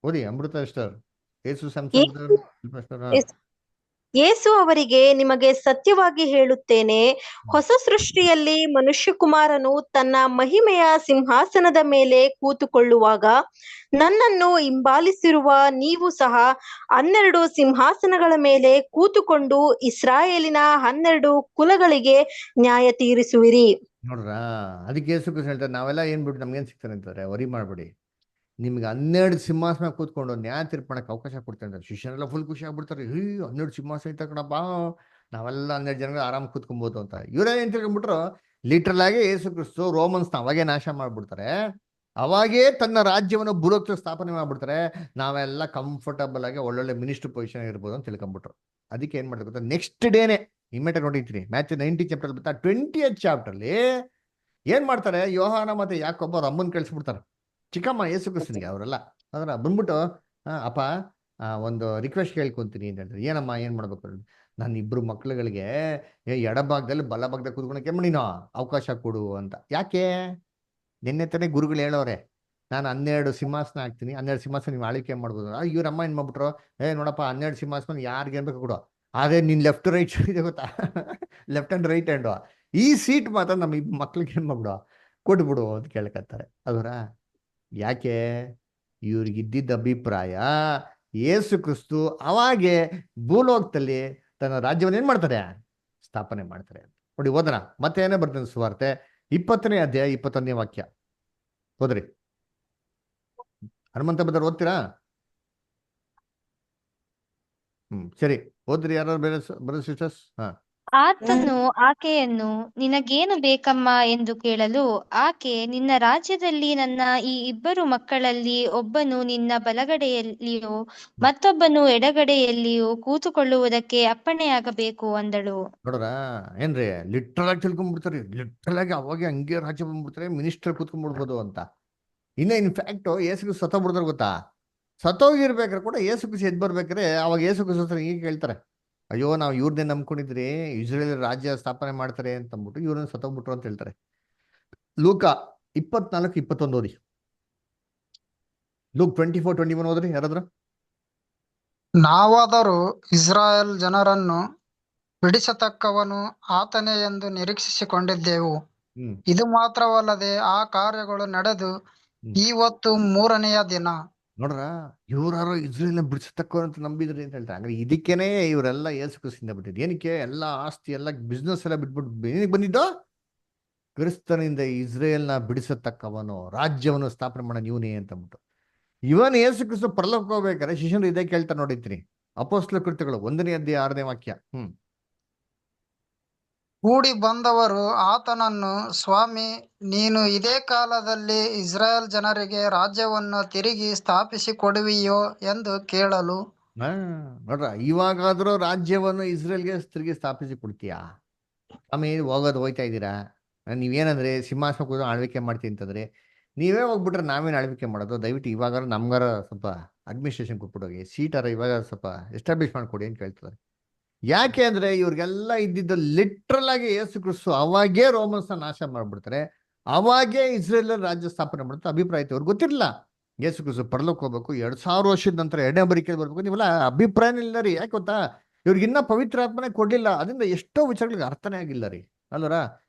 ಓದಿ ಅಮೃತ ಸ್ಟರ್. ಯೇಸು ಯೇಸು ಅವರಿಗೆ, ನಿಮಗೆ ಸತ್ಯವಾಗಿ ಹೇಳುತ್ತೇನೆ, ಹೊಸ ಸೃಷ್ಟಿಯಲ್ಲಿ ಮನುಷ್ಯಕುಮಾರನು ತನ್ನ ಮಹಿಮೆಯ ಸಿಂಹಾಸನದ ಮೇಲೆ ಕೂತುಕೊಳ್ಳುವಾಗ ನನ್ನನ್ನು ಹಿಂಬಾಲಿಸಿರುವ ನೀವು ಸಹ 12 ಸಿಂಹಾಸನಗಳ ಮೇಲೆ ಕೂತುಕೊಂಡು ಇಸ್ರಾಯೇಲಿನ 12 ಕುಲಗಳಿಗೆ ನ್ಯಾಯ ತೀರಿಸುವಿರಿ. ನೋಡ್ರ, ಅದಕ್ಕೆ ಯೇಸು ಕ್ರಿಸ್ತ ಹೇಳ್ತಾರೆ, ನಾವೆಲ್ಲ ಏನ್ ಬಿಟ್ಟು ನಮ್ಗೇನ್ ಸಿಗ್ತಾರೆ ಅಂತಾರೆ, ವರಿ ಮಾಡ್ಬೇಡಿ, ನಿಮ್ಗೆ 12 ಸಿಂಹಾಸನ ಕೂತ್ಕೊಂಡು ನ್ಯಾಯ ತೀರ್ಪಣಕ್ಕೆ ಅವಕಾಶ ಕೊಡ್ತಾರೆ ಅಂತ. ಶಿಷ್ಯರೆಲ್ಲ ಫುಲ್ ಖುಷಿ ಆಗ್ಬಿಡ್ತಾರೆ, 12 ಸಿಂಹಾಸನ ಇತ್ತ ಕಣಪ್ಪ, ನಾವೆಲ್ಲ 12 ಜನಗಳು ಆರಾಮ್ ಕೂತ್ಕೊಬೋದು ಅಂತ. ಇವರೇ ಏನ್ ತಿಳ್ಕೊಂಡ್ಬಿಟ್ರು, ಲಿಟ್ರಲ್ ಆಗಿ ಯೇಸು ಕ್ರಿಸ್ತು ರೋಮನ್ಸ್ನ ಅವಾಗೇ ನಾಶ ಮಾಡ್ಬಿಡ್ತಾರೆ, ಅವಾಗೇ ತನ್ನ ರಾಜ್ಯವನ್ನು ಭೂಲೋಕ ಸ್ಥಾಪನೆ ಮಾಡ್ಬಿಡ್ತಾರೆ. ನಾವೆಲ್ಲ ಕಂಫರ್ಟಬಲ್ ಆಗಿ ಒಳ್ಳೊಳ್ಳೆ ಮಿನಿಸ್ಟರ್ ಪೊಸಿಷನ್ ಇರ್ಬೋದು ಅಂತ ತಿಳ್ಕೊಂಡ್ಬಿಟ್ರು. ಅದಕ್ಕೆ ಏನ್ ಮಾಡ್ತಾರೆ ಗೊತ್ತಾ, ನೆಕ್ಸ್ಟ್ ಡೇನೆ ಇಮ್ಮಿಡಿಯೇಟ್ ನೋಡಿರ್ತೀನಿ, ಮ್ಯಾಥ್ಯೂ 19 ಚಾಪ್ಟರ್ ಬರ್ತಾ 20th ಚಾಪ್ಟರ್ಲಿ ಏನ್ ಮಾಡ್ತಾರೆ, ಯೋಹಾನ ಮತ್ತೆ ಯಾಕೊಬ್ಬ ಅವ್ರ ಅಮ್ಮನ್ ಕಳಿಸ್ಬಿಡ್ತಾರೆ ಚಿಕ್ಕಮ್ಮ ಯೇಸು ಕ್ರಿಸ್ತನಿಗೆ. ಅವರೆಲ್ಲ ಅದರ ಬಂದ್ಬಿಟ್ಟು, ಅಪ್ಪ ಒಂದು ರಿಕ್ವೆಸ್ಟ್ ಕೇಳ್ಕೊಂತೀನಿ ಅಂತ ಹೇಳ್ತಾರೆ. ಏನಮ್ಮ, ಏನ್ ಮಾಡ್ಬೇಕು? ನನ್ನ 2 ಮಕ್ಳುಗಳಿಗೆ ಎಡಭಾಗದಲ್ಲಿ ಬಲಭಾಗದಲ್ಲಿ ಕೂತ್ಕೊಳಕ್ಕೆ ನೀನು ಅವಕಾಶ ಕೊಡು ಅಂತ. ಯಾಕೆ? ನಿನ್ನೆ ತಾನೇ ಗುರುಗಳು ಹೇಳೋರೆ, ನಾನು 12 ಸಿಂಹಾಸನ ಹಾಕ್ತೀನಿ, 12 ಸಿಂಹಾಸನ ನೀವು ಆಳ್ವಿಕೆ ಮಾಡ್ಬೋದು. ಇವ್ರಮ್ಮ ಏನ್ ಮಾಡ್ಬಿಟ್ರು, ನೋಡಪ್ಪ 12 ಸಿಂಹಾಸನ ಯಾರಿಗೆ ಏನ್ಬೇಕು ಕೊಡು, ಆದ್ರೆ ನಿನ್ ಲೆಫ್ಟ್ ರೈಟ್ ಇದೆ ಗೊತ್ತಾ, ಲೆಫ್ಟ್ ಹ್ಯಾಂಡ್ ರೈಟ್ ಹ್ಯಾಂಡು, ಈ ಸೀಟ್ ಮಾತ್ರ ನಮ್ಮ ಮಕ್ಳಿಗೆ ಏನ್ ಮಾಡ್ಬಿಡು, ಕೊಟ್ಬಿಡು ಅಂತ ಕೇಳ್ಕತ್ತಾರೆ. ಅದರ ಯಾಕೆ? ಇವ್ರಿಗಿದ್ದಿದ್ದ ಅಭಿಪ್ರಾಯ, ಯೇಸು ಕ್ರಿಸ್ತು ಅವಾಗೆ ಭೂಲೋಕದಲ್ಲಿ ತನ್ನ ರಾಜ್ಯವನ್ನು ಏನ್ ಮಾಡ್ತಾರೆ, ಸ್ಥಾಪನೆ ಮಾಡ್ತಾರೆ. ನೋಡಿ ಓದನ ಮತ್ತೆ ಏನೇ ಬರ್ತದೆ, ಸುವಾರ್ತೆ 20ನೇ ಅಧ್ಯಾಯ 21ನೇ ವಾಕ್ಯ ಓದ್ರಿ. ಹನುಮಂತ ಬದರ್ ಓದ್ತೀರಾ? ಸರಿ ಓದ್ರಿ, ಯಾರು ಬೇರೆ ಸಿಸ್ಟರ್ಸ್? ಆತನು ಆಕೆಯನ್ನು, ನಿನಗೇನು ಬೇಕಮ್ಮ ಎಂದು ಕೇಳಲು, ಆಕೆ, ನಿನ್ನ ರಾಜ್ಯದಲ್ಲಿ ನನ್ನ ಈ 2 ಮಕ್ಕಳಲ್ಲಿ ಒಬ್ಬನು ನಿನ್ನ ಬಲಗಡೆಯಲ್ಲಿಯೂ ಮತ್ತೊಬ್ಬನು ಎಡಗಡೆಯಲ್ಲಿಯೂ ಕೂತುಕೊಳ್ಳುವುದಕ್ಕೆ ಅಪ್ಪಣೆಯಾಗಬೇಕು ಅಂದಳು. ನೋಡ್ರ ಏನ್ರಿ, ಲಿಟ್ರಲ್ ಆಗಿ ತಿಳ್ಕೊಂಡ್ಬಿಡ್ತಾರೆ, ಲಿಟ್ರಲ್ ಆಗಿ ಅವಾಗ ಹಂಗೆ ರಾಜ್ಯ ಬಂದ್ಬಿಡ್ತಾರೆ, ಮಿನಿಸ್ಟರ್ ಕೂತ್ಕೊಂಡ್ಬಿಡ್ಬೋದು ಅಂತ. ಇನ್ನ ಇನ್ಫ್ಯಾಕ್ಟ್ ಯೇಸು ಸತ್ತೋಗ್ಬಿಡ್ತಾರೆ ಗೊತ್ತಾ, ಸತ್ತೋಗಿರ್ಬೇಕಾದ್ರೆ ಕೂಡ ಯೇಸು ಕ್ರಿಸ್ತ ಎದ್ದು ಬರ್ಬೇಕಾದ್ರೆ ಅವಾಗ ಯೇಸು ಕ್ರಿಸ್ತ ಈಗ ಕೇಳ್ತಾರೆ, ಅಯ್ಯೋ ನಾವು ಇವ್ರನ್ನೇ ನಂಬ್ಕೊಂಡಿದ್ರಿ, ಇಸ್ರೇಲ್ ರಾಜ್ಯ ಸ್ಥಾಪನೆ ಮಾಡ್ತಾರೆ ಅಂತ ಅಂದ್ಬಿಟ್ಟು ಇವ್ರನ್ನ ಸತ್ತೋಗ್ಬಿಟ್ರು ಅಂತ ಹೇಳ್ತಾರೆ. ಲೂಕ 24:21 ಓದಿ. ಲೂಕ್ 24:21 ಓದ್ರಿ ಯಾರಾದ್ರೂ. ನಾವಾದರೂ ಇಸ್ರಾಯೇಲ್ ಜನರನ್ನು ಬಿಡಿಸತಕ್ಕವನು ಆತನೇ ಎಂದು ನಿರೀಕ್ಷಿಸಿಕೊಂಡಿದ್ದೆವು. ಇದು ಮಾತ್ರವಲ್ಲದೆ ಆ ಕಾರ್ಯಗಳು ನಡೆದು ಇವತ್ತು 3ನೆಯ ದಿನ. ನೋಡ್ರ, ಇವ್ರಾರು ಇಸ್ರೇಲ್ನ ಬಿಡಿಸತಕ್ಕವ್ರು ಅಂತ ನಂಬಿದ್ರಿ ಅಂತ ಹೇಳ್ತಾರೆ. ಅಂದ್ರೆ ಇದಕ್ಕೇನೆ ಇವರೆಲ್ಲ ಯೇಸು ಕ್ರಿಸ್ತನಿಂದ ಬಿಟ್ಟಿದ್ದು. ಏನಕ್ಕೆ? ಎಲ್ಲ ಆಸ್ತಿ ಎಲ್ಲ ಬಿಸ್ನೆಸ್ ಎಲ್ಲ ಬಿಟ್ಬಿಟ್ಟು ಏನಕ್ಕೆ ಬಂದಿದ್ದು? ಕ್ರಿಸ್ತನಿಂದ ಇಸ್ರೇಲ್ನ ಬಿಡಿಸತಕ್ಕವನು, ರಾಜ್ಯವನ್ನು ಸ್ಥಾಪನೆ ಮಾಡೋ ಇವನೇ ಅಂತ ಅಂದ್ಬಿಟ್ಟು. ಇವನ್ ಯೇಸು ಕ್ರಿಸ್ತ ಪರಲೋಕ ಹೋಗ್ಬೇಕಾದ್ರೆ ಶಿಷ್ಯರು ಇದೇ ಕೇಳ್ತಾರೆ ನೋಡಿರ್ತೀನಿ, ಅಪೊಸ್ತಲ ಕೃತ್ಯಗಳು 1ನೇ ಅಧ್ಯಾಯ 6ನೇ ವಾಕ್ಯ. ಕೂಡಿ ಬಂದವರು ಆತನನ್ನು, ಸ್ವಾಮಿ, ನೀನು ಇದೇ ಕಾಲದಲ್ಲಿ ಇಸ್ರಾಯೇಲ್ ಜನರಿಗೆ ರಾಜ್ಯವನ್ನು ತಿರುಗಿ ಸ್ಥಾಪಿಸಿಕೊಡುವಿಯೋ ಎಂದು ಕೇಳಲು, ನೋಡ್ರ, ಇವಾಗಾದ್ರೂ ರಾಜ್ಯವನ್ನು ಇಸ್ರೇಲ್ಗೆ ತಿರುಗಿ ಸ್ಥಾಪಿಸಿ ಕೊಡ್ತೀಯಾ? ಆಮೇಲೆ ಹೋಯ್ತಾ ಇದ್ದೀರಾ? ನೀವೇನಂದ್ರೆ ಸಿಂಹಾಸನ ಕೂಡ ಆಳ್ವಿಕೆ ಮಾಡ್ತೀನಿ ಅಂತಂದ್ರೆ ನೀವೇ ಹೋಗ್ಬಿಟ್ರೆ ನಾವೇನು ಆಳ್ವಿಕೆ ಮಾಡೋದು? ದಯವಿಟ್ಟು ಇವಾಗಾರ ನಮ್ಗಾರ ಸ್ವಲ್ಪ ಅಡ್ಮಿನಿಸ್ಟ್ರೇಷನ್ ಕೊಟ್ಬಿಟ್ಟೋಗಿ, ಸೀಟಾರ ಇವಾಗ ಸ್ವಲ್ಪ ಎಸ್ಟಾಬ್ಲಿಷ್ ಮಾಡ್ಕೊಡಿ ಅಂತ ಕೇಳ್ತಾರೆ. ಯಾಕೆ ಅಂದ್ರೆ ಇವ್ರಿಗೆಲ್ಲ ಇದ್ದಿದ್ದು ಲಿಟ್ರಲ್ ಆಗಿ ಯೇಸು ಕ್ರಿಸ್ತು ಅವಾಗೇ ರೋಮನ್ಸ್ನ ನಾಶ ಮಾಡ್ಬಿಡ್ತಾರೆ, ಅವಾಗೇ ಇಸ್ರೇಲ್ ರಾಜ್ಯ ಸ್ಥಾಪನೆ ಮಾಡ್ತಾರೆ ಅಭಿಪ್ರಾಯ ಇತ್ತು. ಅವ್ರಿಗೆ ಗೊತ್ತಿರಲಿಲ್ಲ ಯೇಸು ಕ್ರಿಸ್ತು ಪರಲೋಕ ಹೋಗ್ಬೇಕು, 2000 ವರ್ಷದ ನಂತರ ಎರಡನೇ ಬರಿಕೆಯಲ್ಲಿ ಬರ್ಬೇಕು, ನೀವೆಲ್ಲ ಅಭಿಪ್ರಾಯನೇ ಇಲ್ಲ ರೀ. ಯಾಕೆ ಗೊತ್ತಾ? ಇವ್ರಿಗಿನ್ನ ಪವಿತ್ರಾತ್ಮನೆ ಕೊಡ್ಲಿಲ್ಲ, ಅದರಿಂದ ಎಷ್ಟೋ ವಿಚಾರಗಳಿಗೆ ಅರ್ಥನೇ ಆಗಿಲ್ಲ ರೀ. ಅಲ್ವರ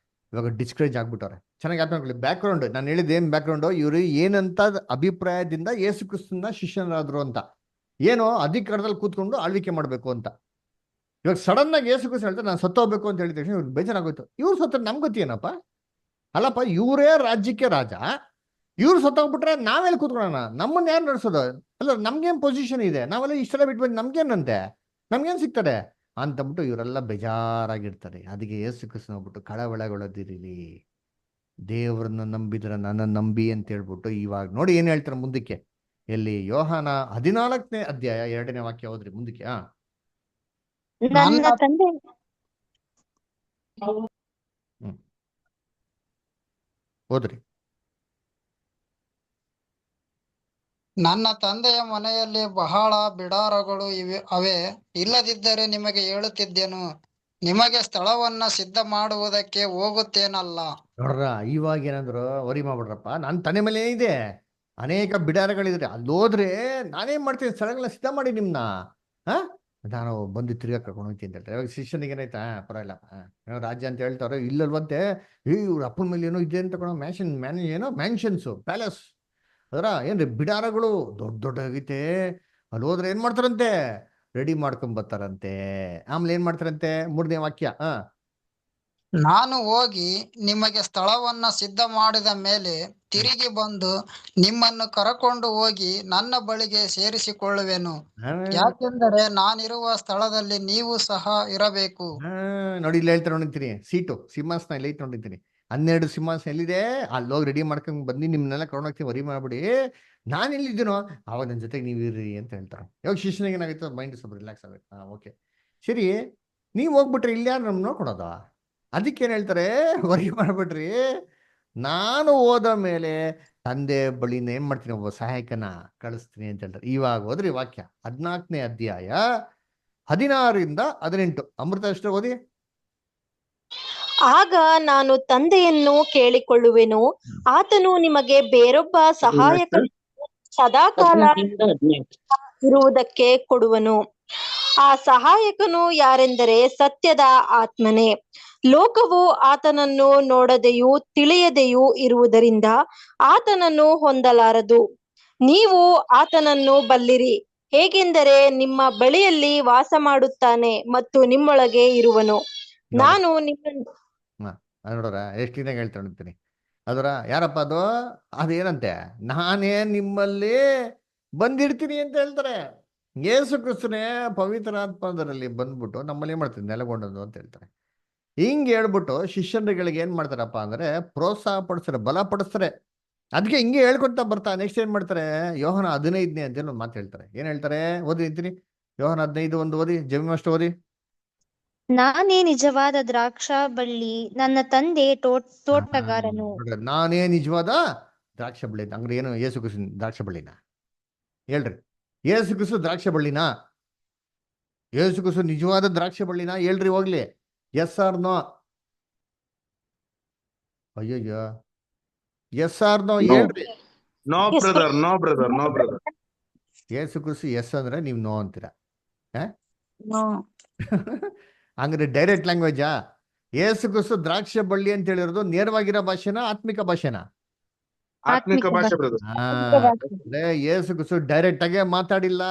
ಇವಾಗ ಡಿಸ್ಕರೇಜ್ ಆಗ್ಬಿಟ್ಟವ್ರೆ. ಚೆನ್ನಾಗಿ ಅರ್ಥ ಮಾಡ್ಕೊಳ್ಳಿ. ಬ್ಯಾಕ್ಗ್ರೌಂಡ್ ನಾನು ಹೇಳಿದ್ದು ಏನ್ ಬ್ಯಾಕ್ಗ್ರೌಂಡು, ಇವರು ಏನಂತ ಅಭಿಪ್ರಾಯದಿಂದ ಯೇಸು ಕ್ರಿಸ್ತನ ಶಿಷ್ಯರಾದ್ರು ಅಂತ, ಏನೋ ಅಧಿಕಾರದಲ್ಲಿ ಕೂತ್ಕೊಂಡು ಆಳ್ವಿಕೆ ಮಾಡ್ಬೇಕು ಅಂತ. ಇವಾಗ ಸಡನ್ ಆಗಿ ಯೇಸು ಕ್ರಿಸ್ತ ಹೇಳ್ತಾರೆ ನಾನು ಸತ್ತೋಗ್ಬೇಕು ಅಂತ ಹೇಳಿದ ತಕ್ಷಣ ಇವ್ರಿಗೆ ಬೇಜಾರಾಗೋಯ್ತು. ಇವ್ರು ಸತ್ತ ನಮ್ಗೆ ಗೊತ್ತಿ ಏನಪ್ಪ? ಅಲ್ಲಪ್ಪ, ಇವರೇ ರಾಜ್ಯಕ್ಕೆ ರಾಜ, ಇವ್ರು ಸತ್ತೋಗ್ಬಿಟ್ರೆ ನಾವೆಲ್ಲಿ ಕೂತ್ಕೊಳ್ಳೋಣ? ನಮ್ಮನ್ನ ಯಾರು ನಡೆಸೋದು? ಅಲ್ಲ, ನಮ್ಗೇನ್ ಪೊಸಿಷನ್ ಇದೆ? ನಾವೆಲ್ಲ ಇಷ್ಟೆಲ್ಲ ಬಿಟ್ಬಿಟ್ಟು ನಮ್ಗೇನಂತೆ, ನಮ್ಗೇನ್ ಸಿಗ್ತದೆ ಅಂತಂದ್ಬಿಟ್ಟು ಇವರೆಲ್ಲ ಬೇಜಾರಾಗಿರ್ತಾರೆ. ಅದಕ್ಕೆ ಯೇಸು ಕ್ರಿಸ್ತ ಹೋಗ್ಬಿಟ್ಟು ಕಳವಳಗೊಳ್ಳದಿರಿ, ದೇವರನ್ನ ನಂಬಿದ್ರ ನನ್ನ ನಂಬಿ ಅಂತ ಹೇಳ್ಬಿಟ್ಟು ಇವಾಗ ನೋಡಿ ಏನ್ ಹೇಳ್ತಾರೆ ಮುಂದಕ್ಕೆ. ಎಲ್ಲಿ? ಯೋಹಾನ 14ನೇ ಅಧ್ಯಾಯ 2ನೇ ವಾಕ್ಯ ಹೋದ್ರಿ ಮುಂದಕ್ಕೆ. ನನ್ನ ತಂದೆ ಹೋದ್ರಿ. ನನ್ನ ತಂದೆಯ ಮನೆಯಲ್ಲಿ ಬಹಳ ಬಿಡಾರಗಳು ಅವೆ, ಇಲ್ಲದಿದ್ದರೆ ನಿಮಗೆ ಹೇಳುತ್ತಿದ್ದೆನು, ನಿಮಗೆ ಸ್ಥಳವನ್ನ ಸಿದ್ಧ ಮಾಡುವುದಕ್ಕೆ ಹೋಗುತ್ತೇನಲ್ಲ. ನೋಡ್ರ, ಇವಾಗ ಏನಂದ್ರು, ವರಿ ಮಾಡ್ಬಿಡ್ರಪ್ಪ, ನನ್ನ ತಲೆ ಮೇಲೆ ಇದೆ ಅನೇಕ ಬಿಡಾರಗಳಿದ್ರೆ, ಅಲ್ಲೋದ್ರೆ ನಾನೇನ್ ಮಾಡ್ತೀನಿ, ಸ್ಥಳಗಳನ್ನ ಸಿದ್ಧ ಮಾಡಿ ನಿಮ್ನ ನಾನು ಬಂದು ತಿರ್ಗಾ ಕರ್ಕೊಂಡು ಹೋಗ್ತೀನಿ ಅಂತ ಹೇಳ್ತಾರೆ. ಇವಾಗ ಶಿಷ್ಯನಿಗೆ ಏನಾಯ್ತಾ, ಪರವಾಗಿಲ್ಲ ರಾಜ್ಯ ಅಂತ ಹೇಳ್ತಾರೆ, ಇಲ್ಲಲ್ವಂತೆ ಇವ್ರ ಅಪ್ಪನ ಮೇಲೆ ಏನೋ ಇದೆ ಅಂತ ಕಣೋ, ಏನೋ ಮ್ಯಾನ್ಷನ್ಸು, ಪ್ಯಾಲೇಸ್, ಅದರ ಏನ್ರಿ ಬಿಡಾರಗಳು ದೊಡ್ಡ ದೊಡ್ಡ ಆಗೈತೆ. ಅಲ್ಲಿ ಹೋದ್ರೆ ಏನ್ ಮಾಡ್ತಾರಂತೆ, ರೆಡಿ ಮಾಡ್ಕೊಂಡ್ ಬರ್ತಾರಂತೆ. ಆಮೇಲೆ ಏನ್ ಮಾಡ್ತಾರಂತೆ, 3ನೇ ವಾಕ್ಯ. ನಾನು ಹೋಗಿ ನಿಮಗೆ ಸ್ಥಳವನ್ನ ಸಿದ್ಧ ಮಾಡಿದ ಮೇಲೆ ತಿರುಗಿ ಬಂದು ನಿಮ್ಮನ್ನು ಕರಕೊಂಡು ಹೋಗಿ ನನ್ನ ಬಳಿಗೆ ಸೇರಿಸಿಕೊಳ್ಳುವೆನು, ಯಾಕೆಂದರೆ ನಾನಿರುವ ಸ್ಥಳದಲ್ಲಿ ನೀವು ಸಹ ಇರಬೇಕು. ನೋಡಿ, ಇಲ್ಲಿ ಹೇಳ್ತಾರೆ ನೋಡಿರ್ತೀನಿ, ಸೀಟು ಸಿಂಹಾಸನ ಇಲ್ಲಿ ಐತೆ ನೋಡಿರ್ತೀನಿ, 12 ಸಿಂಹಾಸನ ಎಲ್ಲಿದೆ, ಅಲ್ಲಿ ಹೋಗಿ ರೆಡಿ ಮಾಡ್ಕೊಂಡ್ ಬಂದು ನಿಮ್ನೆಲ್ಲ ಕರ್ಕೊಂಡು ಹೋಗ್ತೀನಿ, ವರಿ ಮಾಡ್ಬಿಡಿ, ನಾನು ಎಲ್ಲಿದ್ದೀನೋ ಅವಾಗ ನನ್ನ ಜೊತೆಗೆ ನೀವು ಇರ್ರಿ ಅಂತ ಹೇಳ್ತಾರೆ. ಇವಾಗ ಶಿಷ್ಯನಿಗೆ ಏನಾಗುತ್ತೆ, ಮೈಂಡ್ ಸ್ವಲ್ಪ ರಿಲ್ಯಾಕ್ಸ್ ಆಗುತ್ತೆ. ಓಕೆ ಸರಿ, ನೀವು ಹೋಗ್ಬಿಟ್ರೆ ಇಲ್ಲಿ ಯಾರು ನಮ್ಗೆ ನೋಡ್ಕೊಡೋದ? ಅದಕ್ಕೇನು ಹೇಳ್ತಾರೆ, ವರಿ ಮಾಡ್ಬಿಟ್ರಿ, ನಾನು ಹೋದ ಮೇಲೆ ತಂದೆ ಬಳಿನ ಏನ್ ಮಾಡ್ತೀನಿ, ಒಬ್ಬ ಸಹಾಯಕನ ಕಳಿಸ್ತೀನಿ ಅಂತ ಹೇಳ್ತಾರೆ. ಇವಾಗ ಹೋದ್ರಿ ವಾಕ್ಯ 14ನೇ ಅಧ್ಯಾಯ 16ರಿಂದ 18. ಅಮೃತ ಅಷ್ಟೇ ಓದಿ. ಆಗ ನಾನು ತಂದೆಯನ್ನು ಕೇಳಿಕೊಳ್ಳುವೆನು, ಆತನು ನಿಮಗೆ ಬೇರೊಬ್ಬ ಸಹಾಯಕ ಸದಾಕಾಲ ಇರುವುದಕ್ಕೆ ಕೊಡುವನು. ಆ ಸಹಾಯಕನು ಯಾರೆಂದರೆ ಸತ್ಯದ ಆತ್ಮನೇ. ಲೋಕವು ಆತನನ್ನು ನೋಡದೆಯೂ ತಿಳಿಯದೆಯೂ ಇರುವುದರಿಂದ ಆತನನ್ನು ಹೊಂದಲಾರದು. ನೀವು ಆತನನ್ನು ಬಲ್ಲಿರಿ, ಹೇಗೆಂದರೆ ನಿಮ್ಮ ಬಳಿಯಲ್ಲಿ ವಾಸ ಮಾಡುತ್ತಾನೆ ಮತ್ತು ನಿಮ್ಮೊಳಗೆ ಇರುವನು. ನಾನು ನಿಮ್ಮನ್ನು ನೋಡ್ರ, ಎಷ್ಟು ದಿನ ಹೇಳ್ತೀನಿ ಅದರ ಯಾರಪ್ಪ ಅದೇನಂತೆ, ನಾನೇ ನಿಮ್ಮಲ್ಲಿ ಬಂದಿರ್ತೀನಿ ಅಂತ ಹೇಳ್ತಾರೆ. ಯೇಸು ಕ್ರಿಸ್ತನೇ ಪವಿತ್ರಾತ್ಮದಲ್ಲಿ ಬಂದ್ಬಿಟ್ಟು ನಮ್ಮಲ್ಲಿ ಏನ್ ಮಾಡ್ತೀನಿ, ನೆಲೆಗೊಂಡದ್ದು ಅಂತ ಹೇಳ್ತಾರೆ. ಹಿಂಗೆ ಹೇಳ್ಬಿಟ್ಟು ಶಿಷ್ಯರುಗಳಿಗೆ ಏನ್ ಮಾಡ್ತಾರಪ್ಪ ಅಂದ್ರೆ ಪ್ರೋತ್ಸಾಹ ಪಡಿಸ್ತಾರೆ, ಬಲ ಪಡಿಸ್ತಾರೆ. ಅದಕ್ಕೆ ಹಿಂಗೆ ಹೇಳ್ಕೊತಾ ಬರ್ತಾ ನೆಕ್ಸ್ಟ್ ಏನ್ ಮಾಡ್ತಾರೆ, ಯೋಹಾನ 15ನೇ ಅಂತ ಒಂದು ಮಾತು ಹೇಳ್ತಾರೆ. ಏನ್ ಹೇಳ್ತಾರೆ ಓದಿ ನಿಂತೀನಿ, ಯೋಹಾನ 15:1 ಓದಿ, ಜಮೀಮಷ್ಟು ಓದಿ. ನಾನೇ ನಿಜವಾದ ದ್ರಾಕ್ಷಾ ಬಳ್ಳಿ, ನನ್ನ ತಂದೆ ತೋಟಗಾರನು. ನಾನೇ ನಿಜವಾದ ದ್ರಾಕ್ಷ ಬಳ್ಳಿ ಅಂದ್ರೆ ಏನು? ಯೇಸು ಕ್ರಿಸ್ತ ದ್ರಾಕ್ಷ ಬಳ್ಳಿನ? ಹೇಳ್ರಿ, ಯೇಸು ಕ್ರಿಸ್ತ ದ್ರಾಕ್ಷ ಬಳ್ಳಿನ? ಯೇಸು ಕ್ರಿಸ್ತ ನಿಜವಾದ ದ್ರಾಕ್ಷ ಬಳ್ಳಿನ? ಹೇಳ್ರಿ ಹೋಗ್ಲಿ, ಎಸ್ ಆರ್ ನೋ? ಅಯ್ಯಯ್ಯೋ, ಎಸ್ ಆರ್ ನೋ ಹೇಳ್ರಿ. No brother, no brother, no brother. Yesu Krista yes ಅಂದ್ರೆ ನೀವು ನೋ ಅಂತೀರಾ? ಹಂಗ್ರೆ ಡೈರೆಕ್ಟ್ ಲ್ಯಾಂಗ್ವೇಜಾ? ಯೇಸು ಕ್ರಿಸ್ತ ದ್ರಾಕ್ಷ ಬಳ್ಳಿ ಅಂತ ಹೇಳಿರೋದು ನೇರವಾಗಿರೋ ಭಾಷೆನ, ಆತ್ಮಿಕ ಭಾಷೆನ? ಆತ್ಮಿಕ ಭಾಷೆ ಬ್ರದರ್. ಯೇಸು ಕ್ರಿಸ್ತ ಡೈರೆಕ್ಟ್ ಆಗೇ ಮಾತಾಡಿಲ್ಲ.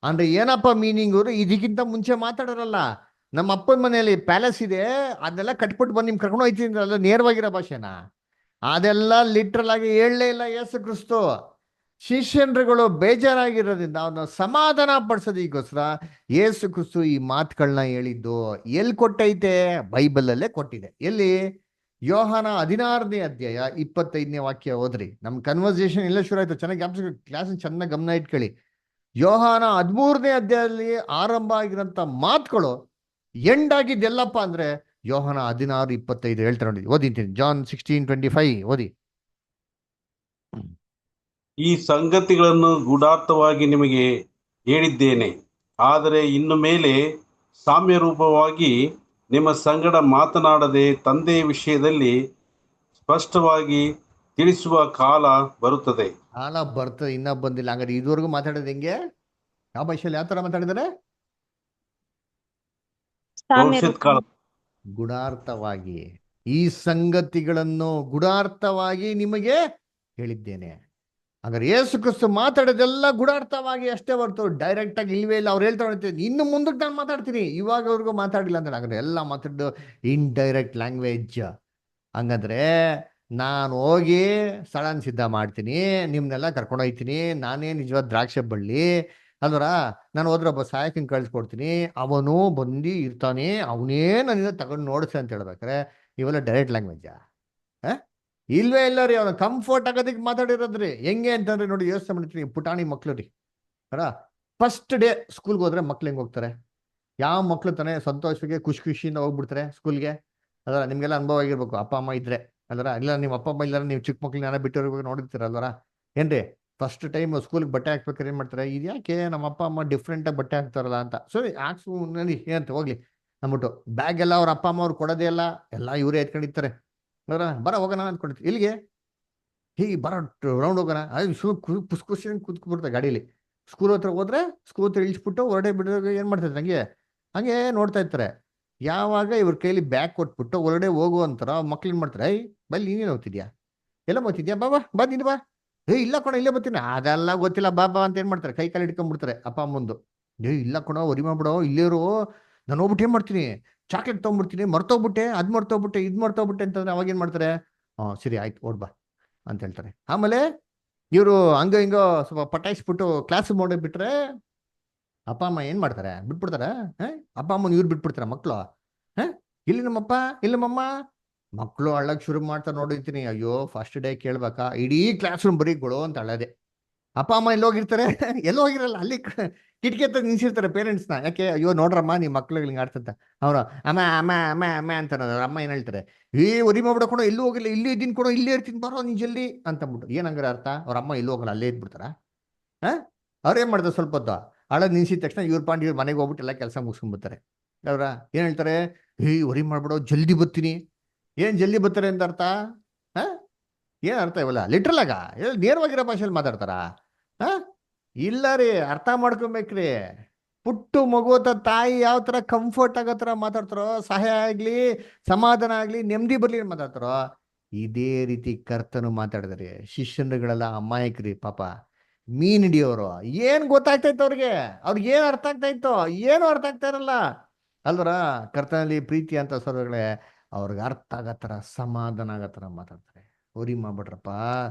ಅಂದ್ರೆ ಏನಪ್ಪ ಮೀನಿಂಗ್? ಇದಕ್ಕಿಂತ ಮುಂಚೆ ಮಾತಾಡೋರಲ್ಲ, ನಮ್ಮ ಅಪ್ಪನ ಮನೆಯಲ್ಲಿ ಪ್ಯಾಲೇಸ್ ಇದೆ, ಅದನ್ನೆಲ್ಲ ಕಟ್ಬಿಟ್ಟು ಬಂದು ನಿಮ್ ಕರ್ಕೊಂಡು ಹೋಯ್ತೀನಿ ಅಂದ್ರಲ್ಲ, ನೇರವಾಗಿರೋ ಭಾಷೆನ? ಅದೆಲ್ಲ ಲಿಟ್ರಲ್ ಆಗಿ ಹೇಳಲೇ ಇಲ್ಲ ಯೇಸು ಕ್ರಿಸ್ತು. ಶಿಷ್ಯನ್ರುಗಳು ಬೇಜಾರಾಗಿರೋದ್ರಿಂದ ಅವನ್ನ ಸಮಾಧಾನ ಪಡಿಸೋದಕ್ಕೋಸ್ಕರ ಯೇಸು ಕ್ರಿಸ್ತು ಈ ಮಾತುಗಳನ್ನ ಹೇಳಿದ್ದು ಎಲ್ಲಿ ಕೊಟ್ಟೈತೆ? ಬೈಬಲಲ್ಲೇ ಕೊಟ್ಟಿದೆ. ಎಲ್ಲಿ? ಯೋಹಾನ 16ನೇ ಅಧ್ಯಾಯ 25ನೇ ವಾಕ್ಯ ಓದ್ರಿ. ನಮ್ ಕನ್ವರ್ಸೇಷನ್ ಎಲ್ಲ ಶುರು ಆಯ್ತು. ಚೆನ್ನಾಗಿ ಕ್ಲಾಸ್ ಚೆನ್ನಾಗಿ ಗಮನ ಇಟ್ಕೊಳ್ಳಿ. ಯೋಹಾನ 13ನೇ ಅಧ್ಯಾಯದಲ್ಲಿ ಆರಂಭ ಆಗಿರೋಂಥ ಮಾತುಗಳು ಎಂಡ್ ಆಗಿದ್ದೆಲ್ಲಪ್ಪ ಅಂದ್ರೆ ಯೋಹಾನ 16:25 ಹೇಳ್ತಾರೆ ನೋಡಿ. ಓದಿದ್ದೀನಿ. ಜಾನ್ 16:25 ಓದಿ. ಈ ಸಂಗತಿಗಳನ್ನು ಗೂಢಾರ್ಥವಾಗಿ ನಿಮಗೆ ಹೇಳಿದ್ದೇನೆ, ಆದರೆ ಇನ್ನು ಮೇಲೆ ಸಾಮ್ಯರೂಪವಾಗಿ ನಿಮ್ಮ ಸಂಗಡ ಮಾತನಾಡದೆ ತಂದೆಯ ವಿಷಯದಲ್ಲಿ ಸ್ಪಷ್ಟವಾಗಿ ತಿಳಿಸುವ ಕಾಲ ಬರುತ್ತದೆ. ಕಾಲ ಬರ್ತದೆ, ಇನ್ನ ಬಂದಿಲ್ಲ. ಹಂಗಾರೆ ಇದುವರೆಗೂ ಮಾತಾಡೋದು ಹೆಂಗೆ? ಯಾವ ಭಾಷೆಯಲ್ಲಿ ಯಾವ ತರ ಮಾತಾಡಿದಾರೆ? ಭವಿಷ್ಯತ್ ಕಾಲ. ಗುಡಾರ್ಥವಾಗಿ ಈ ಸಂಗತಿಗಳನ್ನು ಗುಡಾರ್ಥವಾಗಿ ನಿಮಗೆ ಹೇಳಿದ್ದೇನೆ. ಹಾಗಾದ್ರೆ ಯೇಸು ಕ್ರಿಸ್ತು ಮಾತಾಡೋದೆಲ್ಲ ಗುಡಾರ್ಥವಾಗಿ ಅಷ್ಟೇ ಹೊರತು ಡೈರೆಕ್ಟ್ ಆಗಿ ಇಲ್ವೇ ಇಲ್ಲ. ಅವ್ರು ಹೇಳ್ತಾ ಇರ್ತೀನಿ, ಇನ್ನು ಮುಂದಕ್ಕೆ ನಾನು ಮಾತಾಡ್ತೀನಿ, ಇವಾಗವ್ರಿಗೂ ಮಾತಾಡಿಲ್ಲ ಅಂತ. ಹಾಗಾದ್ರೆ ಎಲ್ಲ ಮಾತಾಡೋದು ಇನ್ಡೈರೆಕ್ಟ್ ಲ್ಯಾಂಗ್ವೇಜ್. ಹಂಗಂದ್ರೆ ನಾನು ಹೋಗಿ ಸ್ಥಳನ ಸಿದ್ಧ ಮಾಡ್ತೀನಿ, ನಿಮ್ನೆಲ್ಲ ಕರ್ಕೊಂಡು ಹೋಗ್ತೀನಿ, ನಾನೇ ನಿಜವಾದ ದ್ರಾಕ್ಷೆ ಬಳ್ಳಿ ಅಲ್ವರ, ನಾನು ಹೋದ್ರೆ ಒಬ್ಬ ಸಹಾಯಕನ ಕಳಿಸ್ಕೊಡ್ತೀನಿ, ಅವನು ಬಂದು ಇರ್ತಾನೆ, ಅವನೇ ನನ್ನಿಂದ ತಗೊಂಡು ನೋಡಿಸ ಅಂತ ಹೇಳ್ಬೇಕಾರೆ ಇವೆಲ್ಲ ಡೈರೆಕ್ಟ್ ಲ್ಯಾಂಗ್ವೇಜಾ? ಇಲ್ವೇ ಇಲ್ಲ ರೀ. ಅವನು ಕಂಫರ್ಟ್ ಆಗೋದಕ್ಕೆ ಮಾತಾಡಿರೋದ್ರಿ. ಹೆಂಗೆ ಅಂತಂದ್ರೆ ನೋಡಿ, ಯೋಚನೆ ಮಾಡ್ತೀನಿ. ಪುಟಾಣಿ ಮಕ್ಳು ರೀ ಅರ, ಫಸ್ಟ್ ಡೇ ಸ್ಕೂಲ್ಗೆ ಹೋದ್ರೆ ಮಕ್ಳು ಹೆಂಗೆ ಹೋಗ್ತಾರೆ? ಯಾವ ಮಕ್ಳು ತಾನೆ ಸಂತೋಷವಾಗಿ ಖುಷಿಯಿಂದ ಹೋಗ್ಬಿಡ್ತಾರೆ ಸ್ಕೂಲ್ಗೆ? ಅದರ ನಿಮ್ಗೆಲ್ಲ ಅನುಭವ ಆಗಿರ್ಬೇಕು, ಅಪ್ಪ ಅಮ್ಮ ಇದ್ರೆ ಅಲ್ವರ. ಇಲ್ಲ ನಿಮ್ಮ ಅಪ್ಪ ಅಮ್ಮ ಇಲ್ಲಾರ ನೀವು ಚಿಕ್ಕ ಮಕ್ಳನ್ನ ಬಿಟ್ಟಿರ್ಬೇಕು, ನೋಡಿರ್ತೀರ ಅಲ್ವರ. ಏನ್ರಿ ಫಸ್ಟ್ ಟೈಮ್ ಸ್ಕೂಲ್ಗೆ ಬಟ್ಟೆ ಹಾಕ್ಬೇಕಾರೆ ಏನು ಮಾಡ್ತಾರೆ? ಇದು ಯಾಕೆ ನಮ್ಮ ಅಪ್ಪ ಅಮ್ಮ ಡಿಫ್ರೆಂಟಾಗಿ ಬಟ್ಟೆ ಹಾಕ್ತಾರಲ್ಲ ಅಂತ. ಸರಿ ಹಾಕ್ಸು ನೋಡಿ ಏನಂತ ಹೋಗ್ಲಿ ಅಂದ್ಬಿಟ್ಟು ಬ್ಯಾಗ್ ಎಲ್ಲ ಅವ್ರ ಅಪ್ಪ ಅಮ್ಮ ಅವ್ರು ಕೊಡೋದೇ ಇಲ್ಲ, ಎಲ್ಲ ಇವರೇ ಎತ್ಕೊಂಡಿರ್ತಾರೆ. ಬರ ಹೋಗೋಣ ಅಂದ್ಕೊಂಡಿರ್ತೀವಿ. ಇಲ್ಲಿಗೆ ಹೀಗೆ ಬರ ರೌಂಡ್ ಹೋಗೋಣ, ಖುಷಿ ಕೂತ್ಬಿಡ್ತಾರೆ ಗಾಡೀಲಿ. ಸ್ಕೂಲ್ ಹತ್ರ ಹೋದ್ರೆ ಸ್ಕೂಲ್ ಹತ್ರ ಇಳಿಸ್ಬಿಟ್ಟು ಹೊರಡೆ ಬಿಡೋವಾಗ ಏನು ಮಾಡ್ತಾರೆ? ಹಂಗೆ ನೋಡ್ತಾ ಇರ್ತಾರೆ. ಯಾವಾಗ ಇವ್ರ ಕೈಲಿ ಬ್ಯಾಗ್ ಕೊಟ್ಬಿಟ್ಟು ಹೊರಡೆ ಹೋಗು ಅಂತಾರ, ಮಕ್ಳು ಏನು ಮಾಡ್ತಾರೆ? ಬಲ್ಲಿ ನೀನೇನು ಹೋಗ್ತಿದ್ಯಾ? ಎಲ್ಲ ಹೋಗ್ತಿದ್ಯಾ? ಬಾ ನೀನು ಬಾ. ಇಲ್ಲ ಕೊಣ ಇಲ್ಲೇ ಬರ್ತೀನಿ. ಅದೆಲ್ಲ ಗೊತ್ತಿಲ್ಲ ಬಾ ಅಂತ ಏನು ಮಾಡ್ತಾರೆ? ಕೈ ಕಾಲು ಹಿಡ್ಕೊಂಡ್ಬಿಡ್ತಾರೆ ಅಪ್ಪ ಅಮ್ಮಂದು. ಇಲ್ಲ ಕೊಣ ವರಿ ಮಾಡ್ಬಿಡೋ, ಇಲ್ಲೇರು, ನಾನು ಹೋಗ್ಬಿಟ್ಟು ಏನು ಮಾಡ್ತೀನಿ, ಚಾಕ್ಲೇಟ್ ತೊಗೊಂಡ್ಬಿಡ್ತೀನಿ, ಮರ್ತೋಗ್ಬಿಟ್ಟೆ, ಇದು ಮರ್ತೋಗ್ಬಿಟ್ಟೆ ಅಂತಂದ್ರೆ ಅವಾಗ ಏನು ಮಾಡ್ತಾರೆ? ಸರಿ ಆಯ್ತು ಓಡ್ಬಾ ಅಂತ ಹೇಳ್ತಾರೆ. ಆಮೇಲೆ ಇವರು ಹಂಗೋ ಹಿಂಗೋ ಸ್ವಲ್ಪ ಪಟಾಯಿಸ್ಬಿಟ್ಟು ಕ್ಲಾಸ್ ಬಿಟ್ರೆ ಅಪ್ಪ ಅಮ್ಮ ಏನು ಮಾಡ್ತಾರೆ? ಬಿಟ್ಬಿಡ್ತಾರೆ. ಅಪ್ಪ ಅಮ್ಮನ ಇವ್ರು ಬಿಟ್ಬಿಡ್ತಾರೆ ಮಕ್ಕಳು. ಇಲ್ಲಿ ನಮ್ಮಪ್ಪ ಇಲ್ಲಿ ನಮ್ಮಮ್ಮ ಮಕ್ಕಳು ಅಳ್ಳಕ್ಕೆ ಶುರು ಮಾಡ್ತಾರೆ. ನೋಡಿರ್ತೀನಿ, ಅಯ್ಯೋ ಫಸ್ಟ್ ಡೇ ಕೇಳ್ಬೇಕಾ, ಇಡೀ ಕ್ಲಾಸ್ ರೂಮ್ ಬರೀ ಗೊಳೋ ಅಂತ ಅಳ್ಳದೆ. ಅಪ್ಪ ಅಮ್ಮ ಎಲ್ಲೋಗಿರ್ತಾರೆ? ಎಲ್ಲೋ ಹೋಗಿರಲ್ಲ, ಅಲ್ಲಿ ಕಿಟಕಿ ಹತ್ರ ನಿಲ್ಸಿರ್ತಾರೆ ಪೇರೆಂಟ್ಸ್ನ. ಯಾಕೆ? ಅಯ್ಯೋ ನೋಡ್ರಮ್ಮ ನಿಮ್ಮ ಮಕ್ಳಿಗೆ ಹಿಂಗೆ ಆಡ್ತಂತ. ಅವ್ರು ಅಮ್ಮ ಅಮ್ಮ ಅಮ್ಮ ಅಮ್ಮ ಅಂತಾರ. ಅಮ್ಮ ಏನು ಹೇಳ್ತಾರೆ? ಒರಿ ಮಾಡ್ಬಿಡಕೊಂಡು ಎಲ್ಲೂ ಹೋಗಿಲ್ಲ, ಇಲ್ಲೇ ಇದ್ದೀನಿ ಕೊಡೋ, ಇಲ್ಲೇ ಇರ್ತೀನಿ ಬರೋ ನೀನು ಜಲ್ದಿ ಅಂತಂದ್ಬಿಟ್ಟು. ಏನಂಗಾರೆ ಅರ್ಥ? ಅವ್ರ ಅಮ್ಮ ಎಲ್ಲೂ ಹೋಗಲ್ಲ, ಅಲ್ಲೇ ಇದ್ಬಿಡ್ತಾರ. ಅವ್ರೇನು ಮಾಡ್ತಾರೆ? ಸ್ವಲ್ಪ ಹೊತ್ತು ಅಳೋದು ನಿಲ್ಸಿದ ತಕ್ಷಣ ಇವ್ರ ಮನೆಗೆ ಹೋಗ್ಬಿಟ್ಟು ಎಲ್ಲ ಕೆಲಸ ಮುಗಿಸ್ಕೊಂಡ್ಬಿಡ್ತಾರೆ. ಅವ್ರ ಏನು ಹೇಳ್ತಾರೆ? ಒರಿ ಮಾಡ್ಬಿಡೋ, ಜಲ್ದಿ ಬರ್ತೀನಿ. ಏನು ಜಲ್ದಿ ಬರ್ತಾರೆ ಅಂತ ಅರ್ಥ? ಏನು ಅರ್ಥ ಇವಲ್ಲ? ಲಿಟ್ರಲ್ ಆಗ ನೇರವಾಗಿರೋ ಭಾಷೆಯಲ್ಲಿ ಮಾತಾಡ್ತಾರ? ಇಲ್ಲ ರೀ, ಅರ್ಥ ಮಾಡ್ಕೊಬೇಕ್ರಿ. ಪುಟ್ಟು ಮಗುವತ್ತ ತಾಯಿ ಯಾವ ತರ ಕಂಫರ್ಟ್ ಆಗೋ ಥರ ಮಾತಾಡ್ತಾರೋ, ಸಹಾಯ ಆಗ್ಲಿ, ಸಮಾಧಾನ ಆಗ್ಲಿ, ನೆಮ್ಮದಿ ಬರ್ಲಿ ಮಾತಾಡ್ತಾರೋ, ಇದೇ ರೀತಿ ಕರ್ತನು ಮಾತಾಡಿದ್ರಿ. ಶಿಷ್ಯರುಗಳೆಲ್ಲ ಅಮಾಯಕರಿ ಪಾಪ, ಮೀನ್ ಹಿಡಿಯೋರು. ಏನ್ ಗೊತ್ತಾಗ್ತಾ ಇತ್ತು ಅವ್ರಿಗೆ ಏನು ಅರ್ಥ ಆಗ್ತಾ ಇತ್ತು? ಏನು ಅರ್ಥ ಆಗ್ತಾ ಇರಲ್ಲ ಅಲ್ವರ. ಕರ್ತನಲ್ಲಿ ಪ್ರೀತಿ ಅಂತ ಸ್ವರಗಳೇ ಅವ್ರಿಗೆ ಅರ್ಥ ಆಗತ್ತರ, ಸಮಾಧಾನ ಆಗತ್ತರ ಮಾತಾಡ್ತಾರೆ. ಹೋರಿ ಮಾಡ್ಬಿಟ್ರಪ್ಪ,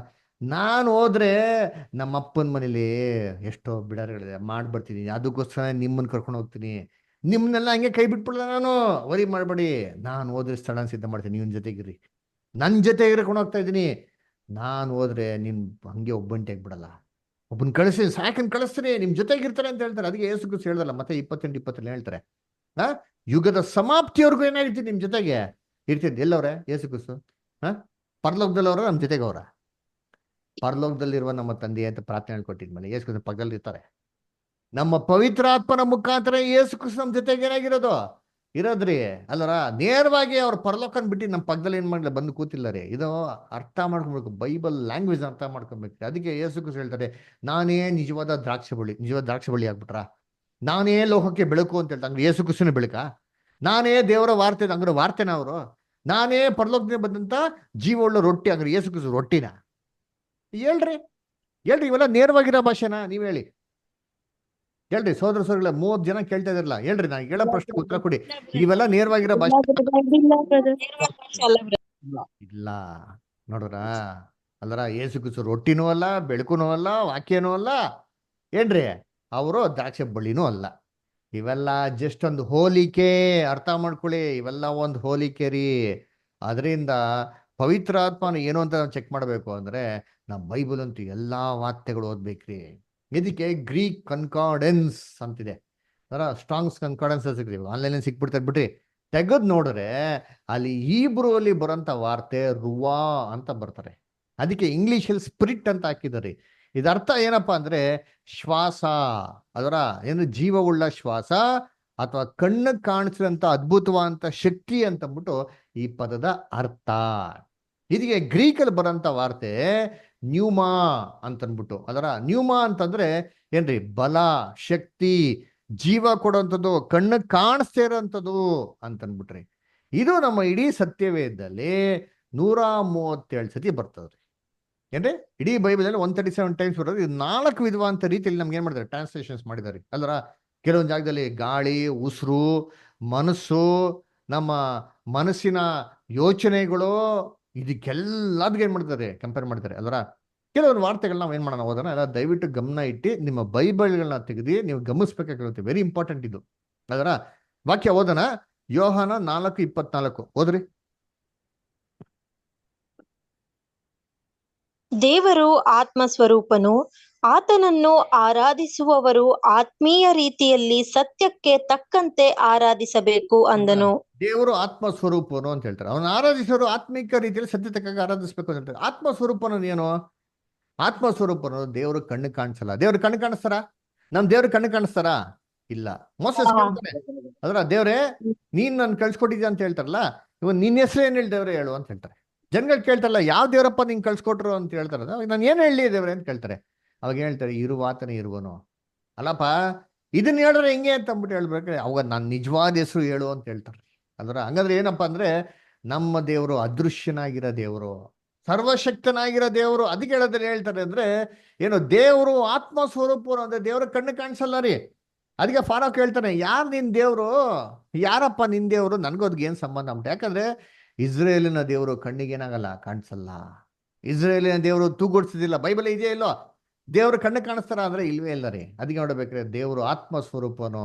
ನಾನು ಹೋದ್ರೆ ನಮ್ಮ ಅಪ್ಪನ ಮನೇಲಿ ಎಷ್ಟೋ ಬಿಡಾರಗಳಿದೆ, ಮಾಡ್ಬರ್ತೀನಿ, ಅದಕ್ಕೋಸ್ಕರ ನಿಮ್ಮನ್ನು ಕರ್ಕೊಂಡು ಹೋಗ್ತೀನಿ, ನಿಮ್ಮನ್ನೆಲ್ಲ ಹಂಗೆ ಕೈ ಬಿಟ್ಬಿಡ್ಲ ನಾನು. ವರಿ ಮಾಡಬೇಡಿ, ನಾನು ಹೋದ್ರೆ ಸ್ಥಳ ಸಿದ್ಧ ಮಾಡ್ತೀನಿ, ನಿಮ್ಮ ಜೊತೆಗಿರಿ, ನನ್ನ ಜೊತೆ ಕರ್ಕೊಂಡು ಹೋಗ್ತಾ ಇದ್ದೀನಿ. ನಾನು ಹೋದ್ರೆ ನಿನ್ ಹಂಗೆ ಒಬ್ಬಂಟಿ ಆಗ್ಬಿಡಲ್ಲ, ಒಬ್ಬನ ಕಳಿಸಿ ಸಾಕನ್ ಕಳಿಸ್ತೀನಿ, ನಿಮ್ ಜೊತೆಗಿರ್ತಾರೆ ಅಂತ ಹೇಳ್ತಾರೆ. ಅದಕ್ಕೆ ಯೇಸು ಕ್ರಿಸ್ತು ಹೇಳ್ದಲ್ಲ, ಮತ್ತೆ 28:20 ಹೇಳ್ತಾರೆ, ಯುಗದ ಸಮಾಪ್ತಿಯವ್ರಿಗೂ ಏನಾಗಿರ್ತೀನಿ ನಿಮ್ ಜೊತೆಗೆ ಇರ್ತೀನಿ. ಎಲ್ಲವ್ರೆ ಯೇಸು ಕ್ರಿಸ್ತು? ಪರಲೋಕದಲ್ಲವ್ರ ನಮ್ಮ ಜೊತೆಗೆ ಅವ್ರ? ಪರಲೋಕದಲ್ಲಿರುವ ನಮ್ಮ ತಂದೆ ಅಂತ ಪ್ರಾರ್ಥನೆ ಹೇಳ್ಕೊಟ್ಟಿದ್ಮೇಲೆ ಯೇಸು ಕ್ರಿಸ್ತು ಪಕ್ಕದಲ್ಲಿ ಇರ್ತಾರೆ. ನಮ್ಮ ಪವಿತ್ರಾತ್ಮನ ಮುಖಾಂತರ ಯೇಸು ಕ್ರಿಸ್ತು ನಮ್ಮ ಜೊತೆಗೆ ಏನಾಗಿರೋದು ಇರೋದ್ರಿ ಅಲ್ಲರ. ನೇರವಾಗಿ ಅವ್ರ ಪರಲೋಕನ್ ಬಿಟ್ಟು ನಮ್ಮ ಪಕ್ಕದಲ್ಲಿ ಏನ್ ಮಾಡಲಿ ಬಂದು ಕೂತಿಲ್ಲ ರೀ. ಇದು ಅರ್ಥ ಮಾಡ್ಕೊಬೇಕು, ಬೈಬಲ್ ಲ್ಯಾಂಗ್ವೇಜ್ ಅರ್ಥ ಮಾಡ್ಕೊಬೇಕು. ಅದಕ್ಕೆ ಯೇಸು ಕ್ರಿಸ್ತು ಹೇಳ್ತಾರೆ, ನಾನೇ ನಿಜವಾದ ದ್ರಾಕ್ಷಿ ಬಳ್ಳಿ ಆಗ್ಬಿಟ್ರ, ನಾನೇ ಲೋಕಕ್ಕೆ ಬೆಳಕು ಅಂತ ಹೇಳ್ತಾ. ಹಂಗ್ರೆ ಯೇಸು ಕ್ರಿಸ್ತನ ಬೆಳಕ? ನಾನೇ ದೇವರ ವಾರ್ತೆ ಹಂಗ್ರೆ ವಾರ್ತೆನ ಅವರು? ನಾನೇ ಪರಲೋಕದಿಂದ ಬಂದಂತ ಜೀವವುಳ್ಳ ರೊಟ್ಟಿ ಹಂಗ್ರೆ ಯೇಸು ಕ್ರಿಸ್ತು ರೊಟ್ಟಿನ? ಹೇಳ್ರಿ ಇವೆಲ್ಲ ನೇರವಾಗಿರೋ ಭಾಷೆನಾ? ನೀವ್ ಹೇಳಿ, ಹೇಳ್ರಿ ಸೋದರ ಸೋದರಿಗಳ 30 ಜನ ಕೇಳ್ತಾ ಇದಾರಲ್ಲ, ಹೇಳ್ರಿ ನಾನು ಹೇಳೋ ಪ್ರಶ್ನೆ ಉತ್ತರ ಕೊಡಿ. ಇವೆಲ್ಲ ನೇರವಾಗಿರೋ ಭಾಷೆ ಇಲ್ಲ ನೋಡ್ರ. ಅಲ್ಲರ ಏಸು ಕ್ರಿಸ್ತು ರೊಟ್ಟಿನೂ ಅಲ್ಲ, ಬೆಳಕುನೂ ಅಲ್ಲ, ವಾಕ್ಯನೂ ಅಲ್ಲ, ಏನ್ರಿ ಅವರು ದ್ರಾಕ್ಷಿ ಬಳ್ಳಿನೂ ಅಲ್ಲ. ಇವೆಲ್ಲ ಜಸ್ಟ್ ಒಂದು ಹೋಲಿಕೆ, ಅರ್ಥ ಮಾಡ್ಕೊಳ್ಳಿ, ಇವೆಲ್ಲ ಒಂದು ಹೋಲಿಕೆ ರೀ. ಅದರಿಂದ ಪವಿತ್ರಾತ್ಮನ ಏನು ಅಂತ ನಾವು ಚೆಕ್ ಮಾಡಬೇಕು ಅಂದ್ರೆ ನಾವು ಬೈಬಲ್ ಅಂತೂ ಎಲ್ಲಾ ವಾಕ್ಯಗಳು ಓದ್ಬೇಕ್ರಿ. ಇದಕ್ಕೆ ಗ್ರೀಕ್ ಕನ್ಕಾರ್ಡೆನ್ಸ್ ಅಂತಿದೆ, ಅದರ ಸ್ಟ್ರಾಂಗ್ಸ್ ಕನ್ಕಾರ್ಡೆನ್ಸ್ ಸಿಗ್ತೀವಿ, ಆನ್ಲೈನ್ ಸಿಕ್ಬಿಡ್ತಾರೆ ಬಿಟ್ರಿ. ತೆಗೆದು ನೋಡ್ರೆ ಅಲ್ಲಿ ಹೀಬ್ರೂ ಅಲ್ಲಿ ಬರೋಂಥ ವಾರ್ತೆ ರುವಾ ಅಂತ ಬರ್ತಾರೆ. ಅದಕ್ಕೆ ಇಂಗ್ಲಿಷಲ್ಲಿ ಸ್ಪಿರಿಟ್ ಅಂತ ಹಾಕಿದ್ದಾರೆ. ಇದರ್ಥ ಏನಪ್ಪಾ ಅಂದ್ರೆ ಶ್ವಾಸ, ಅದರ ಏನು ಜೀವವುಳ್ಳ ಶ್ವಾಸ ಅಥವಾ ಕಣ್ಣು ಕಾಣಿಸಿದಂತ ಅದ್ಭುತವಾದಂತ ಶಕ್ತಿ ಅಂತಂದ್ಬಿಟ್ಟು ಈ ಪದದ ಅರ್ಥ. ಇದಕ್ಕೆ ಗ್ರೀಕಲ್ಲಿ ಬರೋಂಥ ವಾರ್ತೆ ನ್ಯೂಮಾ ಅಂತನ್ಬಿಟ್ಟು. ಅದರ ನ್ಯೂಮಾ ಅಂತಂದ್ರೆ ಏನ್ರಿ ಬಲ, ಶಕ್ತಿ, ಜೀವ ಕೊಡುವಂಥದ್ದು, ಕಣ್ಣು ಕಾಣಿಸ್ತಾ ಇರೋಂಥದ್ದು ಅಂತನ್ಬಿಟ್ರಿ. ಇದು ನಮ್ಮ ಇಡೀ ಸತ್ಯವೇದದಲ್ಲಿ 137 ಸತಿ ಬರ್ತದ್ರಿ. ಏನ್ರಿ ಇಡೀ ಬೈಬಲಲ್ಲಿ 137 ಟೈಮ್ಸ್ ಬರೋದು. ಇದು 4 ವಿಧವಾದಂಥ ರೀತಿಯಲ್ಲಿ ನಮ್ಗೆ ಏನ್ ಮಾಡಿದ್ದಾರೆ, ಟ್ರಾನ್ಸ್ಲೇಷನ್ಸ್ ಮಾಡಿದ್ದಾರೆ. ಅಲ್ರ ಕೆಲವೊಂದು ಜಾಗದಲ್ಲಿ ಗಾಳಿ, ಉಸಿರು, ಮನಸ್ಸು, ನಮ್ಮ ಮನಸ್ಸಿನ ಯೋಚನೆಗಳು, ಇದಕ್ಕೆಲ್ಲದಕ್ಕೆ ಏನ್ ಮಾಡ್ತಾರೆ, ಕಂಪೇರ್ ಮಾಡ್ತಾರೆ. ಅಲ್ರ ಕೆಲವೊಂದು ವಾರ್ತೆಗಳನ್ನ ನಾವು ಏನ್ ಮಾಡೋಣ ಓದೋಣ. ಎಲ್ಲ ದಯವಿಟ್ಟು ಗಮನ ಇಟ್ಟು ನಿಮ್ಮ ಬೈಬಲ್ಗಳನ್ನ ತೆಗೆದು ನೀವು ಗಮನಿಸ್ಬೇಕಾಗಿರುತ್ತೆ. ವೆರಿ ಇಂಪಾರ್ಟೆಂಟ್ ಇದು. ಅದರ ವಾಕ್ಯ ಓದೋಣ. ಯೋಹಾನ 4:24 ಓದ್ರಿ. ದೇವರು ಆತ್ಮ ಸ್ವರೂಪನು, ಆತನನ್ನು ಆರಾಧಿಸುವವರು ಆತ್ಮೀಯ ರೀತಿಯಲ್ಲಿ ಸತ್ಯಕ್ಕೆ ತಕ್ಕಂತೆ ಆರಾಧಿಸಬೇಕು ಅಂದನು. ದೇವರು ಆತ್ಮ ಸ್ವರೂಪನು ಅಂತ ಹೇಳ್ತಾರೆ. ಅವನ ಆರಾಧಿಸೋರು ಆತ್ಮಿಕ ರೀತಿಯಲ್ಲಿ ಸತ್ಯ ತಕ್ಕಾಗ ಆರಾಧಿಸ್ಬೇಕು ಅಂತ ಹೇಳ್ತಾರೆ. ಆತ್ಮ ಸ್ವರೂಪನು ಏನು? ಆತ್ಮ ಸ್ವರೂಪನು ದೇವರು ಕಣ್ಣು ಕಾಣಿಸಲ್ಲ. ದೇವ್ರ ಕಣ್ಣು ಕಾಣಿಸ್ತಾರ? ನಮ್ ದೇವ್ರ ಕಣ್ಣು ಕಾಣಿಸ್ತಾರ? ಇಲ್ಲ. ಮೋಸಸ್ ಕೇಳ್ತಾನೆ, ಅದ್ರ ದೇವ್ರೆ ನೀನ್ ನನ್ ಕಳ್ಸ್ಕೊಟ್ಟಿದ್ಯಾ ಅಂತ ಹೇಳ್ತಾರಲ್ಲ, ಇವನ್ ನಿನ್ನ ಹೆಸರು ಏನ್ ಹೇಳಿ ದೇವ್ರೆ ಹೇಳು ಅಂತ ಹೇಳ್ತಾರೆ. ಜನಗಳು ಕೇಳ್ತಾರಲ್ಲ, ಯಾವ ದೇವರಪ್ಪ ನಿಂಗೆ ಕಳ್ಸ್ಕೊಟ್ರು ಅಂತ ಹೇಳ್ತಾರ. ನಾನು ಏನ್ ಹೇಳಿ ದೇವ್ರೆ ಅಂತ ಕೇಳ್ತಾರೆ. ಅವಾಗ ಹೇಳ್ತಾರೆ, ಇರುವಾತನೇ ಇರುವನು. ಅಲ್ಲಪ್ಪ ಇದನ್ನ ಹೇಳಿದ್ರೆ ಹೆಂಗೆ ಅಂತ ಅಂದ್ಬಿಟ್ಟು ಹೇಳ್ಬೇಕ್ರೆ, ಅವಾಗ ನಾನು ನಿಜವಾದ ಹೆಸರು ಹೇಳು ಅಂತ ಹೇಳ್ತಾರೆ. ಅಲ್ರ ಹಂಗಂದ್ರೆ ಏನಪ್ಪಾ ಅಂದ್ರೆ ನಮ್ಮ ದೇವರು ಅದೃಶ್ಯನಾಗಿರೋ ದೇವರು, ಸರ್ವಶಕ್ತನಾಗಿರೋ ದೇವರು. ಅದಕ್ಕೆ ಹೇಳೋದ್ರೆ ಹೇಳ್ತಾರೆ ಅಂದ್ರೆ ಏನು, ದೇವರು ಆತ್ಮ ಸ್ವರೂಪರು ಅಂದ್ರೆ ದೇವ್ರ ಕಣ್ಣು ಕಾಣಿಸಲ್ಲ ರೀ. ಅದಕ್ಕೆ ಫಾರೋಕ್ ಹೇಳ್ತಾನೆ, ಯಾರು ನಿನ್ ದೇವ್ರು, ಯಾರಪ್ಪ ನಿನ್ ದೇವ್ರು, ನನ್ಗೋದ್ಗೆ ಏನ್ ಸಂಬಂಧ ಅಂತ. ಯಾಕಂದ್ರೆ ಇಸ್ರೇಲಿನ ದೇವರು ಕಣ್ಣಿಗೇನಾಗಲ್ಲ, ಕಾಣಿಸಲ್ಲ. ಇಸ್ರೇಲಿನ ದೇವರು ತೂಗೊಡ್ಸಿದಿಲ್ಲ. ಬೈಬಲ್ ಇದೆಯಾ ಇಲ್ಲೋ? ದೇವ್ರ ಕಣ್ಣು ಕಾಣಿಸ್ತಾರ ಅಂದ್ರೆ ಇಲ್ವೇ ಇಲ್ಲ ರೀ. ಅದಕ್ಕೆ ನೋಡ್ಬೇಕ್ರೆ ದೇವರು ಆತ್ಮ ಸ್ವರೂಪನು.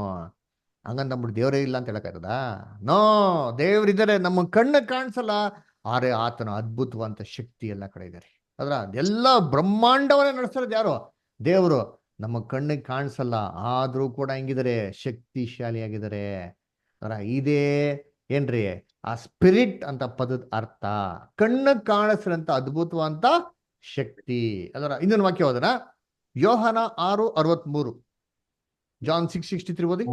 ಹಂಗಂದ್ಬಿಟ್ಟು ದೇವರೇ ಇಲ್ಲ ಅಂತ ಹೇಳಕ್ಕಾಗದ? ನೋ, ದೇವ್ರಿದ್ದಾರೆ, ನಮ್ಮ ಕಣ್ಣು ಕಾಣಿಸಲ್ಲ, ಆದ್ರೆ ಆತನ ಅದ್ಭುತವಂತ ಶಕ್ತಿ ಎಲ್ಲ ಕಡೆ ಇದೆ. ಅದ್ರ ಎಲ್ಲ ಬ್ರಹ್ಮಾಂಡವನ್ನೇ ನಡೆಸ್ತಾರೆ ಯಾರು? ದೇವರು. ನಮ್ಮ ಕಣ್ಣಿಗೆ ಕಾಣಿಸಲ್ಲ, ಆದ್ರೂ ಕೂಡ ಹೆಂಗಿದ್ದಾರೆ, ಶಕ್ತಿಶಾಲಿಯಾಗಿದ್ದಾರೆ. ಅದ್ರ ಇದೇ ಏನ್ರಿ ಆ ಸ್ಪಿರಿಟ್ ಅಂತ ಪದದ ಅರ್ಥ. ಕಣ್ಣು ಕಾಣಿಸಿದಂತ ಅದ್ಭುತವಂತ ಶಕ್ತಿ. ಅದರ ಇನ್ನೊಂದು ವಾಕ್ಯ ಹೋದನ, ಯೋಹಾನ 6:63, ಜಾನ್ 6:63 ಓದಿ.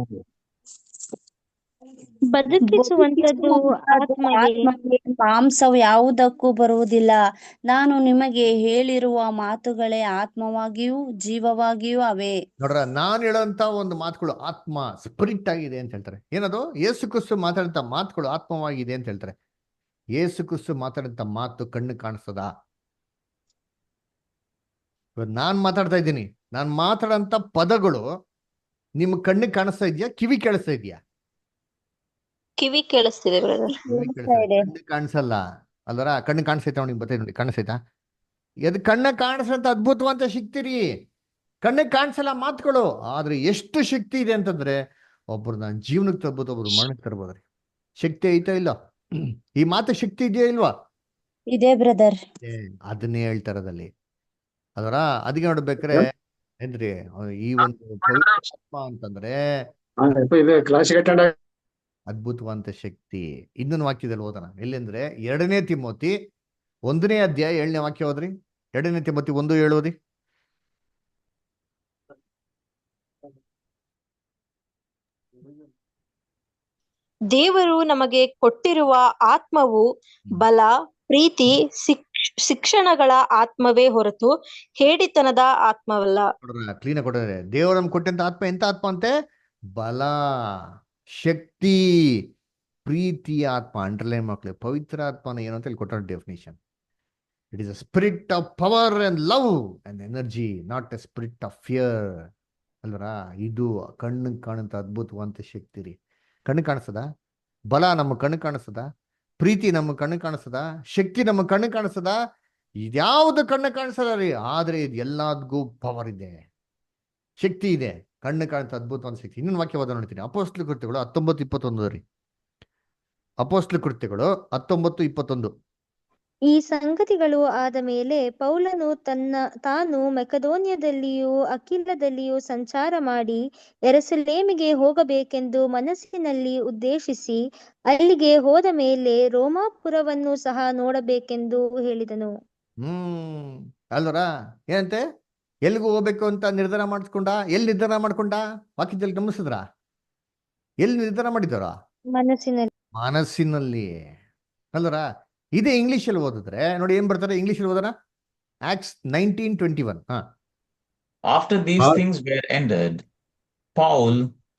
ಬದುಕಿಸುವಂತದ್ದು ಆತ್ಮವೇ, ಮಾಂಸವು ಯಾವುದಕ್ಕೂ ಬರುವುದಿಲ್ಲ. ನಾನು ನಿಮಗೆ ಹೇಳಿರುವ ಮಾತುಗಳೇ ಆತ್ಮವಾಗಿಯೂ ಜೀವವಾಗಿಯೂ ಅವೆ. ನೋಡ್ರ, ನಾನು ಹೇಳೋಂತ ಒಂದು ಮಾತುಗಳು ಆತ್ಮ, ಸ್ಪಿರಿಟ್ ಆಗಿದೆ ಅಂತ ಹೇಳ್ತಾರೆ. ಏನದು? ಯೇಸು ಕ್ರಿಸ್ತು ಮಾತಾಡಂತ ಮಾತುಗಳು ಆತ್ಮವಾಗಿದೆ ಅಂತ ಹೇಳ್ತಾರೆ. ಯೇಸು ಕ್ರಿಸ್ತು ಮಾತಾಡಂತ ಮಾತು ಕಣ್ಣು ಕಾಣಿಸ್ತದ? ನಾನ್ ಮಾತಾಡ್ತಾ ಇದ್ದೀನಿ, ನಾನ್ ಮಾತಾಡಂತ ಪದಗಳು ನಿಮ್ ಕಣ್ಣಿಗೆ ಕಾಣಿಸ್ತಾ ಇದೆಯಾ, ಕಿವಿ ಕೇಳಿಸ್ತಾ ಇದೆಯಾ? ಕಿವಿ ಕೇಳಿಸ್ತಿದೆ ಬ್ರದರ್. ಕಣ್ಣು ಕಾಣಿಸಲ್ಲ ಅಲ್ವರ? ಕಣ್ಣು ಕಾಣಿಸ್ತೈತ? ಅವ್ನಿಗೆ ಬರ್ತೈತೆ ನೋಡಿ, ಕಾಣಿಸ್ತೈತಾ? ಎದ್ ಕಣ್ಣ ಕಾಣಿಸಂತ ಅದ್ಭುತವಂತ ಶಕ್ತಿ ರೀ. ಕಣ್ಣಿಗೆ ಕಾಣಿಸಲ್ಲ ಮಾತುಗಳು, ಆದ್ರೆ ಎಷ್ಟು ಶಕ್ತಿ ಇದೆ ಅಂತಂದ್ರೆ ಒಬ್ರು ನಾನು ಜೀವನಕ್ಕೆ ತರ್ಬೋದು, ಒಬ್ರು ಮರಣಕ್ಕೆ ತರ್ಬೋದ್ರಿ. ಶಕ್ತಿ ಐತಾ ಇಲ್ಲ? ಈ ಮಾತು ಶಕ್ತಿ ಇದೆಯಾ ಇಲ್ವಾ? ಇದೆ ಬ್ರದರ್. ಅದನ್ನೇ ಹೇಳ್ತಾರದಲ್ಲಿ ಅದರ. ಅದಕ್ಕೆ ನೋಡ್ಬೇಕ್ರೆ ಏನ್ರಿ ಈ ಒಂದು ಆತ್ಮ ಅಂತಂದ್ರೆ ಅದ್ಭುತವಂತ ಶಕ್ತಿ. ಇನ್ನೊಂದು ವಾಕ್ಯದಲ್ಲಿ ಓದೋಣ. ಎಲ್ಲಿಂದ್ರೆ 2 ತಿಮೋತಿ 1ನೇ ಅಧ್ಯಾಯ 7ನೇ ವಾಕ್ಯ ಓದ್ರಿ. 2 ತಿಮೋತಿ 1:7 ಓದಿ. ದೇವರು ನಮಗೆ ಕೊಟ್ಟಿರುವ ಆತ್ಮವು ಬಲ, ಪ್ರೀತಿ, ಶಿಕ್ಷಣಗಳ ಆತ್ಮವೇ ಹೊರತು ಹೇಡಿತನದ ಆತ್ಮವಲ್ಲ. ಕ್ಲೀನ್ ಕೊಟ್ಟಿದ್ದಾರೆ. ದೇವರು ನಮ್ಗೆ ಕೊಟ್ಟಂತ ಆತ್ಮ ಎಂತ ಆತ್ಮ ಅಂತೆ? ಬಲ, ಶಕ್ತಿ, ಪ್ರೀತಿಯ ಆತ್ಮ. ಅಂಡರ್ಲೈನ್ ಮಕ್ಕಳು, ಪವಿತ್ರ ಆತ್ಮನ ಏನು ಅಂತ ಹೇಳಿ ಕೊಟ್ಟ definition. It is a spirit of power and love and energy, not A spirit of fear. ಅಲ್ವರ? ಇದು ಕಣ್ಣು ಕಾಣಂತ ಅದ್ಭುತವಂತ ಶಕ್ತಿ ರೀ. ಕಣ್ಣು ಕಾಣಿಸ್ತದ? ಬಲ ನಮ್ಮ ಕಣ್ಣು ಕಾಣಿಸ್ತದ? ಪ್ರೀತಿ ನಮ್ಮ ಕಣ್ಣು ಕಾಣಿಸ್ತದ? ಶಕ್ತಿ ನಮ್ಮ ಕಣ್ಣು ಕಾಣಿಸ್ತದ? ಇದ್ಯಾವುದು ಕಣ್ಣು ಕಾಣಿಸಲ್ಲ ರೀ, ಆದ್ರೆ ಇದು ಎಲ್ಲದಕ್ಕೂ ಪವರ್ ಇದೆ, ಶಕ್ತಿ ಇದೆ. ಕಣ್ಣು ಕಾಣಿಸ ಅದ್ಭುತವಾದ ಶಕ್ತಿ. ಇನ್ನೊಂದು ವಾಕ್ಯವಾದ ನೋಡ್ತೀನಿ, ಅಪೊಸ್ತಲ ಕೃತ್ಯಗಳು 19:21 ರೀ. ಅಪೊಸ್ತಲ ಕೃತ್ಯಗಳು 19:21. ಈ ಸಂಗತಿಗಳು ಆದ ಮೇಲೆ ಪೌಲನು ತಾನು ಮಕೆದೋನ್ಯದಲ್ಲಿಯೂ ಅಖಿಲದಲ್ಲಿಯೂ ಸಂಚಾರ ಮಾಡಿ ಯೆರೂಸಲೇಮಿಗೆ ಹೋಗಬೇಕೆಂದು ಮನಸ್ಸಿನಲ್ಲಿ ಉದ್ದೇಶಿಸಿ ಅಲ್ಲಿಗೆ ಹೋದ ಮೇಲೆ ರೋಮಾಪುರವನ್ನು ಸಹ ನೋಡಬೇಕೆಂದು ಹೇಳಿದನು. ಅಲ್ವರ ಏನಂತೆ, ಎಲ್ಲಿಗೂ ಹೋಗ್ಬೇಕು ಅಂತ ನಿರ್ಧಾರ ಮಾಡಿಸ್ಕೊಂಡ. ಎಲ್ಲಿ ನಿರ್ಧಾರ ಮಾಡ್ಕೊಂಡ? ವಾಕ್ಯದಲ್ಲಿ ಗಮನಿಸಿದ್ರ? ಎಲ್ಲಿ ನಿರ್ಧಾರ ಮಾಡಿದಾರ? ಮನಸ್ಸಿನಲ್ಲಿ ಅಲ್ವರ. ಇದೇ ಇಂಗ್ಲಿಷಲ್ಲಿ ಓದಿದ್ರೆ ನೋಡಿ ಏನ್ ಬರ್ತಾರೆ, ಇಂಗ್ಲಿಷಲ್ಲಿ ಓದೋಣ. Acts 19:21. After these things were ended, Paul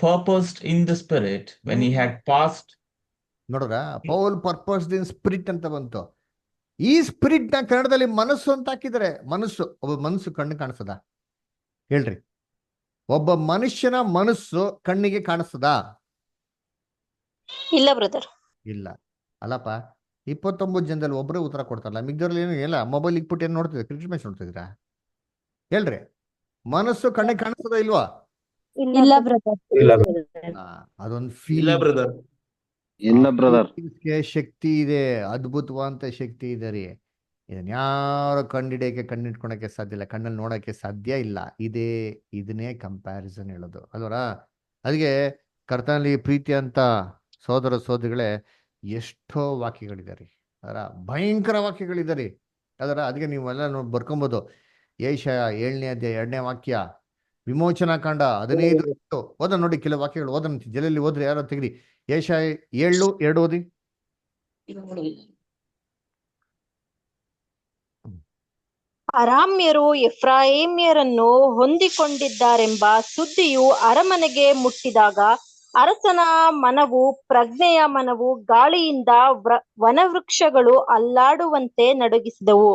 purposed in the spirit when he had passed. ನೋಡ್ರ, ಪೌಲ್ ಪರ್ಪಸ್ಡ್ ಇನ್ ಸ್ಪಿರಿಟ್ ಅಂತ ಬಂತು. ಈ ಸ್ಪಿರಿಟ್ ನ ಕನ್ನಡದಲ್ಲಿ ಮನಸ್ಸು ಅಂತ ಹಾಕಿದರೆ. ಮನಸ್ಸು, ಒಬ್ಬ ಮನಸ್ಸು ಕಣ್ಣು ಕಾಣಿಸ್ತದ ಹೇಳ್ರಿ? ಒಬ್ಬ ಮನುಷ್ಯನ ಮನಸ್ಸು ಕಣ್ಣಿಗೆ ಕಾಣಿಸ್ತದ? ಇಲ್ಲ ಬ್ರದರ್. ಇಲ್ಲ. ಅಲ್ಲಪ್ಪ, 29 ಜನದಲ್ಲಿ ಒಬ್ಬರೇ ಉತ್ತರ ಕೊಡ್ತಾರಲ್ಲ, ಮಿಗ್ದವ್ರಲ್ಲಿ ಏನು ಇಲ್ಲ. ಮೊಬೈಲ್ ಇಟ್ಬಿಟ್ಟು ಏನು ನೋಡ್ತಿದ್ರೆ, ಕ್ರಿಕೆಟ್ ಮ್ಯಾಚ್ ನೋಡ್ತಿದ್ದೀರಾ? ಹೇಳ್ರಿ, ಮನಸ್ಸು ಕಣ್ಣಿಗೆ ಕಾಣಿಸ್ತದ ಇಲ್ವಾ? ಇಲ್ಲ ಬ್ರದರ್. ಅದೊಂದು ಇಲ್ಲ ಫೀಲ್. ಬ್ರದರ್. ಇಲ್ಲ ಬ್ರದರ್. ಶಕ್ತಿ ಇದೆ, ಅದ್ಭುತವಾದಂತ ಶಕ್ತಿ ಇದೆ ರೀ. ಇದನ್ನ ಯಾರು ಕಣ್ಣಿಟ್ಕೊಳಕ್ಕೆ ಸಾಧ್ಯ ಇಲ್ಲ, ಕಣ್ಣಲ್ಲಿ ನೋಡಕ್ಕೆ ಸಾಧ್ಯ ಇಲ್ಲ. ಇದನ್ನೇ ಕಂಪ್ಯಾರಿಸನ್ ಹೇಳೋದು ಅಲ್ವರ. ಅದಕ್ಕೆ ಕರ್ತನಲ್ಲಿ ಪ್ರೀತಿ ಅಂತ ಸೋದರ ಸೋದರಿಗಳೇ, ಎಷ್ಟೋ ವಾಕ್ಯಗಳಿದಾರೆ, ಅದರ ಭಯಂಕರ ವಾಕ್ಯಗಳಿದಾರೆ ಅದರ. ಅದಕ್ಕೆ ನೀವೆಲ್ಲ ಬರ್ಕೊಬೋದು. ಏಷಯ 7ನೇ ಅಧ್ಯಾಯ 2ನೇ ವಾಕ್ಯ, ವಿಮೋಚನಾ ಕಾಂಡ 15 ಓದ ನೋಡಿ. ಕೆಲವು ವಾಕ್ಯಗಳು ಓದನಂತೆ, ಜಲಲ್ಲಿ ಓದ್ರಿ, ಯಾರೋ ತೆಗ್ರಿ. ಏಷಯ 7:2 ಓದಿ. ಅರಾಮ್ಯರು ಎಫ್ರಾಯಿಮ್ಯರನ್ನು ಹೊಂದಿಕೊಂಡಿದ್ದಾರೆಂಬ ಸುದ್ದಿಯು ಅರಮನೆಗೆ ಮುಟ್ಟಿದಾಗ ಅರಸನ ಮನವು ಪ್ರಜ್ಞೆಯ ಮನವು ಗಾಳಿಯಿಂದ ವನವೃಕ್ಷಗಳು ಅಲ್ಲಾಡುವಂತೆ ನಡುಗಿಸಿದವು.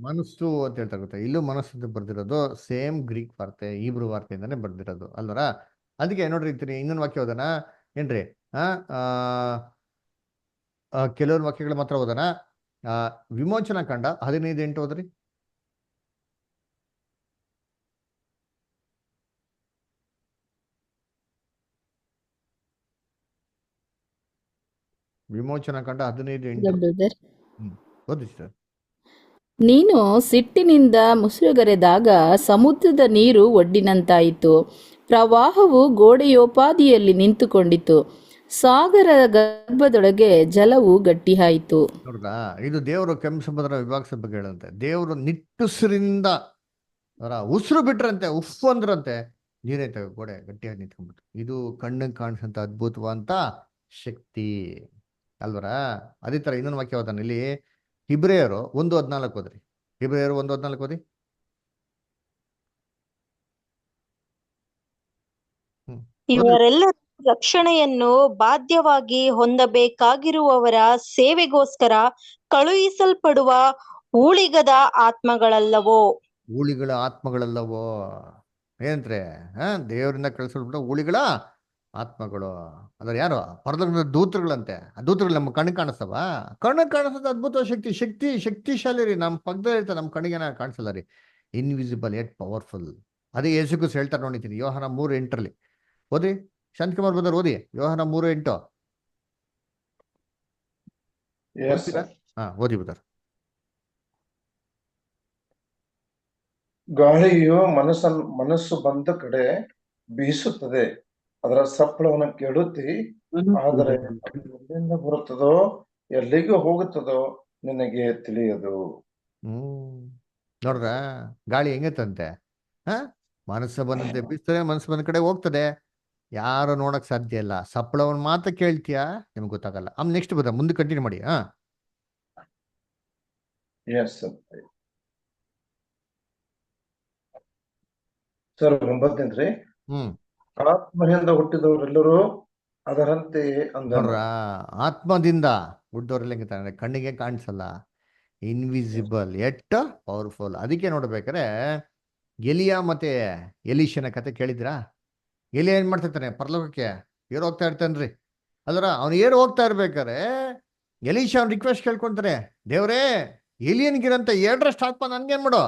ಮನಸ್ಸು ಅಂತ ಹೇಳ್ತಾ ಗೊತ್ತಾ, ಇಲ್ಲೂ ಮನಸ್ಸು ಅಂತ ಬರ್ದಿರೋದು ಸೇಮ್ ಗ್ರೀಕ್ ವಾರ್ತೆ, ಹೀಬ್ರೂ ವಾರ್ತೆಯಿಂದಾನೆ ಬರ್ದಿರೋದು ಅಲ್ವರ. ಅದಕ್ಕೆ ನೋಡ್ರಿ, ಇನ್ನೊಂದು ವಾಕ್ಯ ಓದೋಣ ಏನ್ರಿ. ಕೆಲವೊಂದು ವಾಕ್ಯಗಳು ಮಾತ್ರ ಓದೋಣ. ವಿಮೋಚನಾ ಕಾಂಡ 15:8 ಓದ್ರಿ. ವಿಮೋಚನಾ ಕಾಂಡ 15:8 ಓದಿ ಸರ್. ನೀನು ಸಿಟ್ಟಿನಿಂದ ಮುಸುರುಗರೆದಾಗ ಸಮುದ್ರದ ನೀರು ಒಡ್ಡಿನಂತಾಯಿತು, ಪ್ರವಾಹವು ಗೋಡೆಯೋಪಾದಿಯಲ್ಲಿ ನಿಂತುಕೊಂಡಿತು, ಸಾಗರ ಗರ್ಭದೊಳಗೆ ಜಲವು ಗಟ್ಟಿಯಾಯಿತು. ನೋಡ್ದಾ, ಇದು ದೇವರು ಕೆಂಪು ಸಮುದ್ರ ವಿಭಾಗಿಸೋ ಬಗ್ಗೆ ಹೇಳಂತೆ. ದೇವರು ನಿಟ್ಟುಸಿರಿಂದ ಉಸಿರು ಬಿಟ್ರಂತೆ, ಉಫ್ ಅಂದ್ರಂತೆ, ನೀರೈತೆ ಗೋಡೆ ಗಟ್ಟಿಯಾಗಿ ನಿಂತ್ಕೊಂಡ್ಬಿಟ್ಟು. ಇದು ಕಣ್ಣಿಗೆ ಕಾಣಿಸಂತ ಅದ್ಭುತವಂತ ಶಕ್ತಿ ಅಲ್ವರ. ಅದೇ ತರ ಇನ್ನೊಂದು ವಾಕ್ಯ ಓದಾನ ಇಲ್ಲಿ, ಇಬ್ರಿಯರು 1:14 ಓದ್ರಿ. ಇಬ್ರಿಯರು 1:14 ಓದಿ. ಇವರೆಲ್ಲರೂ ರಕ್ಷಣೆಯನ್ನು ಬಾಧ್ಯವಾಗಿ ಹೊಂದಬೇಕಾಗಿರುವವರ ಸೇವೆಗೋಸ್ಕರ ಕಳುಹಿಸಲ್ಪಡುವ ಊಳಿಗದ ಆತ್ಮಗಳಲ್ಲವೋ? ಊಳಿಗಳ ಆತ್ಮಗಳಲ್ಲವೋ ಏನಂದ್ರೆ, ದೇವರಿಂದ ಕಳಿಸಲ್ಪಟ್ಟ ಊಳಿಗಳ ಆತ್ಮಗಳು. ಅದ್ರ ಯಾರು? ಪರಲೋಕದ ದೂತರುಗಳಂತೆ. ಆ ದೂತರುಗಳು ನಮ್ಮ ಕಣ್ಣಿಗೆ ಕಾಣಿಸ್ತವ? ಕಣ್ಣಿಗೆ ಕಾಣಿಸ್ತದ ಅದ್ಭುತ ಶಕ್ತಿಶಾಲಿ ರೀ. ನಮ್ಮ ಪಕ್ಕದಲ್ಲಿ ಇರ್ತಾರೆ, ನಮ್ಮ ಕಣ್ಣಿಗೆ ಕಾಣಿಸಲ್ಲ ರೀ. Invisible yet powerful. ಅದೇ ಯೇಸುಕ್ರಿಸ್ತ ಹೇಳ್ತಾರೆ ನೋಡಿತೀನಿ, ಯೋಹಾನ 3:8 ಓದಿ. ಶಾಂತಕುಮಾರ್ ಬ್ರದರ್ ಓದಿ, ಯೋಹಾನ 3:8. ಓದಿ ಬ್ರದರ್. ಗಾಳಿಯು ಮನಸ್ಸು ಬಂದ ಕಡೆ ಬೀಸುತ್ತದೆ, ಅದರ ಸಪ್ಪಳವನ್ನು ಕೆಡುತ್ತಿ, ಆದರೆ ಎಲ್ಲಿಂದ ಬರುತ್ತದೋ ಎಲ್ಲಿಗೂ ಹೋಗುತ್ತದೋ ನಿನಗೆ ತಿಳಿಯದು. ನೋಡ್ರ, ಗಾಳಿ ಹೆಂಗತ್ತಂತೆ, ಮನಸ್ಸು ಬಂದಂತೆ ಬೀಸ್ತದೆ, ಮನಸ್ಸು ಬಂದ ಕಡೆ ಹೋಗ್ತದೆ, ಯಾರು ನೋಡಕ್ ಸಾಧ್ಯ ಇಲ್ಲ. ಸಪ್ಪಳವನ್ನ ಮಾತ್ರ ಕೇಳ್ತೀಯಾ, ನಿಮ್ಗೆ ಗೊತ್ತಾಗಲ್ಲ. ನೆಕ್ಸ್ಟ್ ಬದ ಮುಂದೆ ಕಂಟಿನ್ಯೂ ಮಾಡಿ. ಸರ್ 9 ಆತ್ಮದಿಂದ ಹುಟ್ಟಿದವರೆಲ್ಲರೂ ಅದರಂತೆ ನೋಡ್ರ, ಆತ್ಮದಿಂದ ಹುಟ್ಟಿದವರೆಲ್ಲ ಹೆಂಗಿರ್ತಾರೆ, ಕಣ್ಣಿಗೆ ಕಾಣಿಸಲ್ಲ, ಇನ್ವಿಸಿಬಲ್ ಎಟ್ ಪವರ್ಫುಲ್. ಅದಕ್ಕೆ ನೋಡ್ಬೇಕಾರೆ ಎಲಿಯಾ ಮತ್ತೆ ಎಲೀಷನ ಕತೆ ಕೇಳಿದ್ರಾ? ಎಲಿಯಾ ಏನ್ ಮಾಡ್ತಿರ್ತಾನೆ, ಪರಲೋಕಕ್ಕೆ ಏರ್ ಹೋಗ್ತಾ ಇರ್ತಾನ್ರಿ ಅಲ್ರ. ಅವ್ನು ಏರ್ ಹೋಗ್ತಾ ಇರ್ಬೇಕಾರೆ ಎಲೀಷಾ ಅವ್ನ ರಿಕ್ವೆಸ್ಟ್ ಕೇಳ್ಕೊಂತಾರೆ, ದೇವ್ರೇ ಎಲಿಯನ್ಗಿರಂತ 2ರಷ್ಟು ಆತ್ಮ ನನ್ಗೇನ್ ಮಾಡು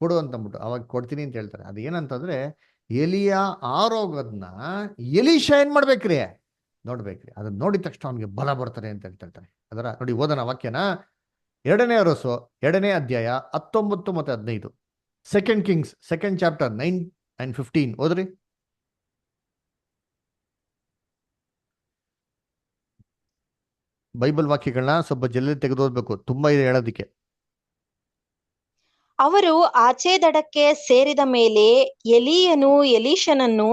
ಕೊಡು ಅಂತಂದ್ಬಿಟ್ಟು ಅವಾಗ ಕೊಡ್ತೀನಿ ಅಂತ ಹೇಳ್ತಾರೆ. ಅದೇನಂತಂದ್ರೆ ಎಲಿಯ ಆರೋಗದ್ನ ಎಲೀಷಾ ಏನ್ ಮಾಡ್ಬೇಕ್ರಿ, ನೋಡ್ಬೇಕ್ರಿ. ಅದನ್ನ ನೋಡಿದ ತಕ್ಷಣ ಅವನಿಗೆ ಬಲ ಬರ್ತಾರೆ ಅಂತ ಹೇಳ್ತಾರೆ. ಅದರ ನೋಡಿ ಓದೋಣ ವಾಕ್ಯನ. 2ನೇ ಅರಸು 2ನೇ ಅಧ್ಯಾಯ 19 ಮತ್ತು 15. 2 Kings 2nd chapter 9 and 15 ಓದ್ರಿ. ಬೈಬಲ್ ವಾಕ್ಯಗಳನ್ನ ಸ್ವಲ್ಪ ಜಲ್ದಿ ತೆಗೆದು ಓದ್ಬೇಕು, ತುಂಬಾ ಇದೆ ಹೇಳೋದಿಕ್ಕೆ. ಅವರು ಆಚೆ ದಡಕ್ಕೆ ಸೇರಿದ ಮೇಲೆ ಎಲೀಯನು ಎಲೀಷನನ್ನು,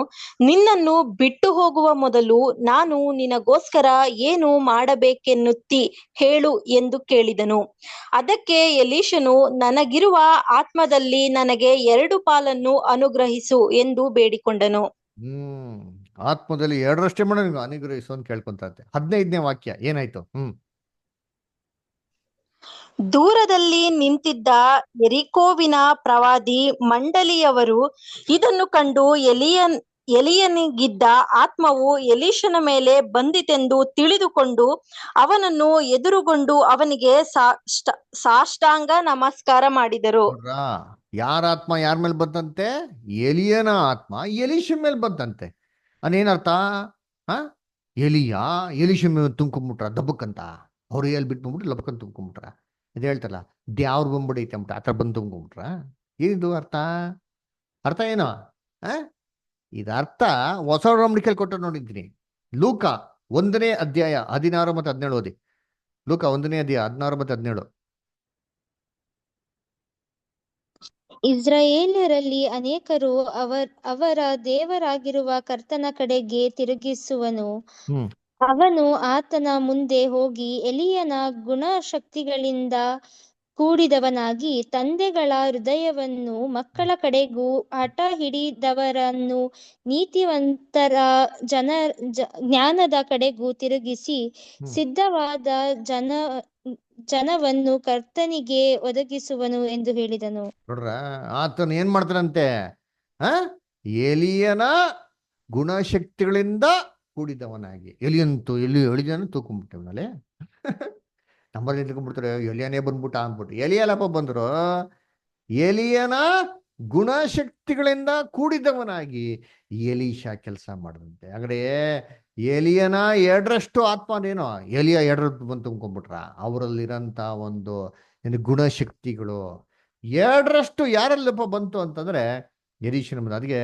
ನಿನ್ನನ್ನು ಬಿಟ್ಟು ಹೋಗುವ ಮೊದಲು ನಾನು ನಿನಗೋಸ್ಕರ ಏನು ಮಾಡಬೇಕೆನ್ನುತ್ತಿ ಹೇಳು ಎಂದು ಕೇಳಿದನು. ಅದಕ್ಕೆ ಎಲೀಷನು, ನನಗಿರುವ ಆತ್ಮದಲ್ಲಿ ನನಗೆ 2 ಪಾಲನ್ನು ಅನುಗ್ರಹಿಸು ಎಂದು ಬೇಡಿಕೊಂಡನು. ಆತ್ಮದಲ್ಲಿ 2ರಷ್ಟೇ ಮಾಡೋ ಅನುಗ್ರಹಿಸು ಅಂತ ಕೇಳ್ಕೊಂತಂತೆ. 15ನೇ ವಾಕ್ಯ ಏನಾಯ್ತು? ದೂರದಲ್ಲಿ ನಿಂತಿದ್ದ ಯೆರಿಕೋವಿನ ಪ್ರವಾದಿ ಮಂಡಳಿಯವರು ಇದನ್ನು ಕಂಡು ಎಲಿಯನಿಗಿದ್ದ ಆತ್ಮವು ಎಲೀಷನ ಮೇಲೆ ಬಂದಿತೆಂದು ತಿಳಿದುಕೊಂಡು ಅವನನ್ನು ಎದುರುಗೊಂಡು ಅವನಿಗೆ ಸಾಷ್ಟಾಂಗ ನಮಸ್ಕಾರ ಮಾಡಿದರು. ಯಾರ ಆತ್ಮ ಯಾರ ಮೇಲೆ ಬಂದಂತೆ? ಎಲಿಯನ ಆತ್ಮ ಎಲೀಷನ ಮೇಲೆ ಬಂದಂತೆ. ಅದೇನರ್ಥ? ಎಲೀಷ ಮೇಲೆ ತುಂಬ್ಕೊಂಡ್ಬಿಟ್ರ ದಬ್ಬಕ್ಕಂತ. ಅವ್ರು ಎಲ್ಲಿ ಬಿಟ್ಬಿಟ್ಬಿಟ್ಟು ಲಬ್ಬಕ್ಕಂತ ತುಂಬ್ಕೊಂಡ್ಬಿಟ್ರ. ಇದು ಹೇಳ್ತಾರಲ್ಲ, ದ್ಯಾವ್ರು ಬಂದ್ಬಿಡೈತೆ ಅಂದ್ಬಿಟ್ಟು ಆ ಥರ ಬಂದು ತುಂಬ್ಕೊಂಡ್ಬಿಟ್ರ. ಏನಿದು ಅರ್ಥ? ಅರ್ಥ ಏನೋ? ಇದು ಅರ್ಥ ಹೊಸ ಒಡಂಬಡಿಕೆಯಲ್ಲಿ ಕೊಟ್ಟು ನೋಡಿದ್ದೀನಿ. ಲೂಕ 1ನೇ ಅಧ್ಯಾಯ 16 ಮತ್ತು 17 ಓದಿ. ಲೂಕ 1ನೇ ಅಧ್ಯಾಯ 16 ಮತ್ತು 17. ಇಸ್ರಾಯೇಲ್ಯರಲ್ಲಿ ಅನೇಕರು ಅವರ ದೇವರಾಗಿರುವ ಕರ್ತನ ಕಡೆಗೆ ತಿರುಗಿಸುವನು. ಅವನು ಆತನ ಮುಂದೆ ಹೋಗಿ ಎಲಿಯನ ಗುಣಶಕ್ತಿಗಳಿಂದ ಕೂಡಿದವನಾಗಿ ತಂದೆಗಳ ಹೃದಯವನ್ನು ಮಕ್ಕಳ ಕಡೆಗೂ ಹಠ ಹಿಡಿದವರನ್ನು ನೀತಿವಂತರ ಜ್ಞಾನದ ಕಡೆಗೂ ತಿರುಗಿಸಿ ಸಿದ್ಧವಾದ ಜನವನ್ನು ಕರ್ತನಿಗೆ ಒದಗಿಸುವನು ಎಂದು ಹೇಳಿದನು. ನೋಡ್ರ, ಆತನ ಏನ್ ಮಾಡ್ತಾರಂತೆ? ಎಲಿಯನ ಗುಣಶಕ್ತಿಗಳಿಂದ ಕೂಡಿದವನಾಗಿ. ಎಲಿಯನ ತೂಕೊಂಡ್ಬಿಟ್ಟವನಲ್ಲೇ ನಮ್ಮಲ್ಲಿ ತಿಳ್ಕೊಂಡ್ಬಿಡ್ತಾರೆ, ಎಲಿಯನೇ ಬಂದ್ಬಿಟ್ಟ ಅಂದ್ಬಿಟ್ಟು. ಎಲಿಯಲ್ಲಪ್ಪ ಬಂದ್ರು, ಎಲಿಯನ ಗುಣಶಕ್ತಿಗಳಿಂದ ಕೂಡಿದವನಾಗಿ ಎಲೀಷಾ ಕೆಲಸ ಮಾಡದಂತೆ. ಹಾಗಾದ್ರೆ ಎಲಿಯನ 2ರಷ್ಟು ಆತ್ಮನೇನೋ ಎಲಿಯ 2 ಬಂದು ತುಂಬ್ಕೊಂಡ್ಬಿಟ್ರ. ಅವರಲ್ಲಿರಂತ ಒಂದು ಗುಣಶಕ್ತಿಗಳು 2ರಷ್ಟು ಯಾರಲ್ಲಪ್ಪ ಬಂತು ಅಂತಂದ್ರೆ ಎಲೀಷನ ಬಂದು. ಅದಕ್ಕೆ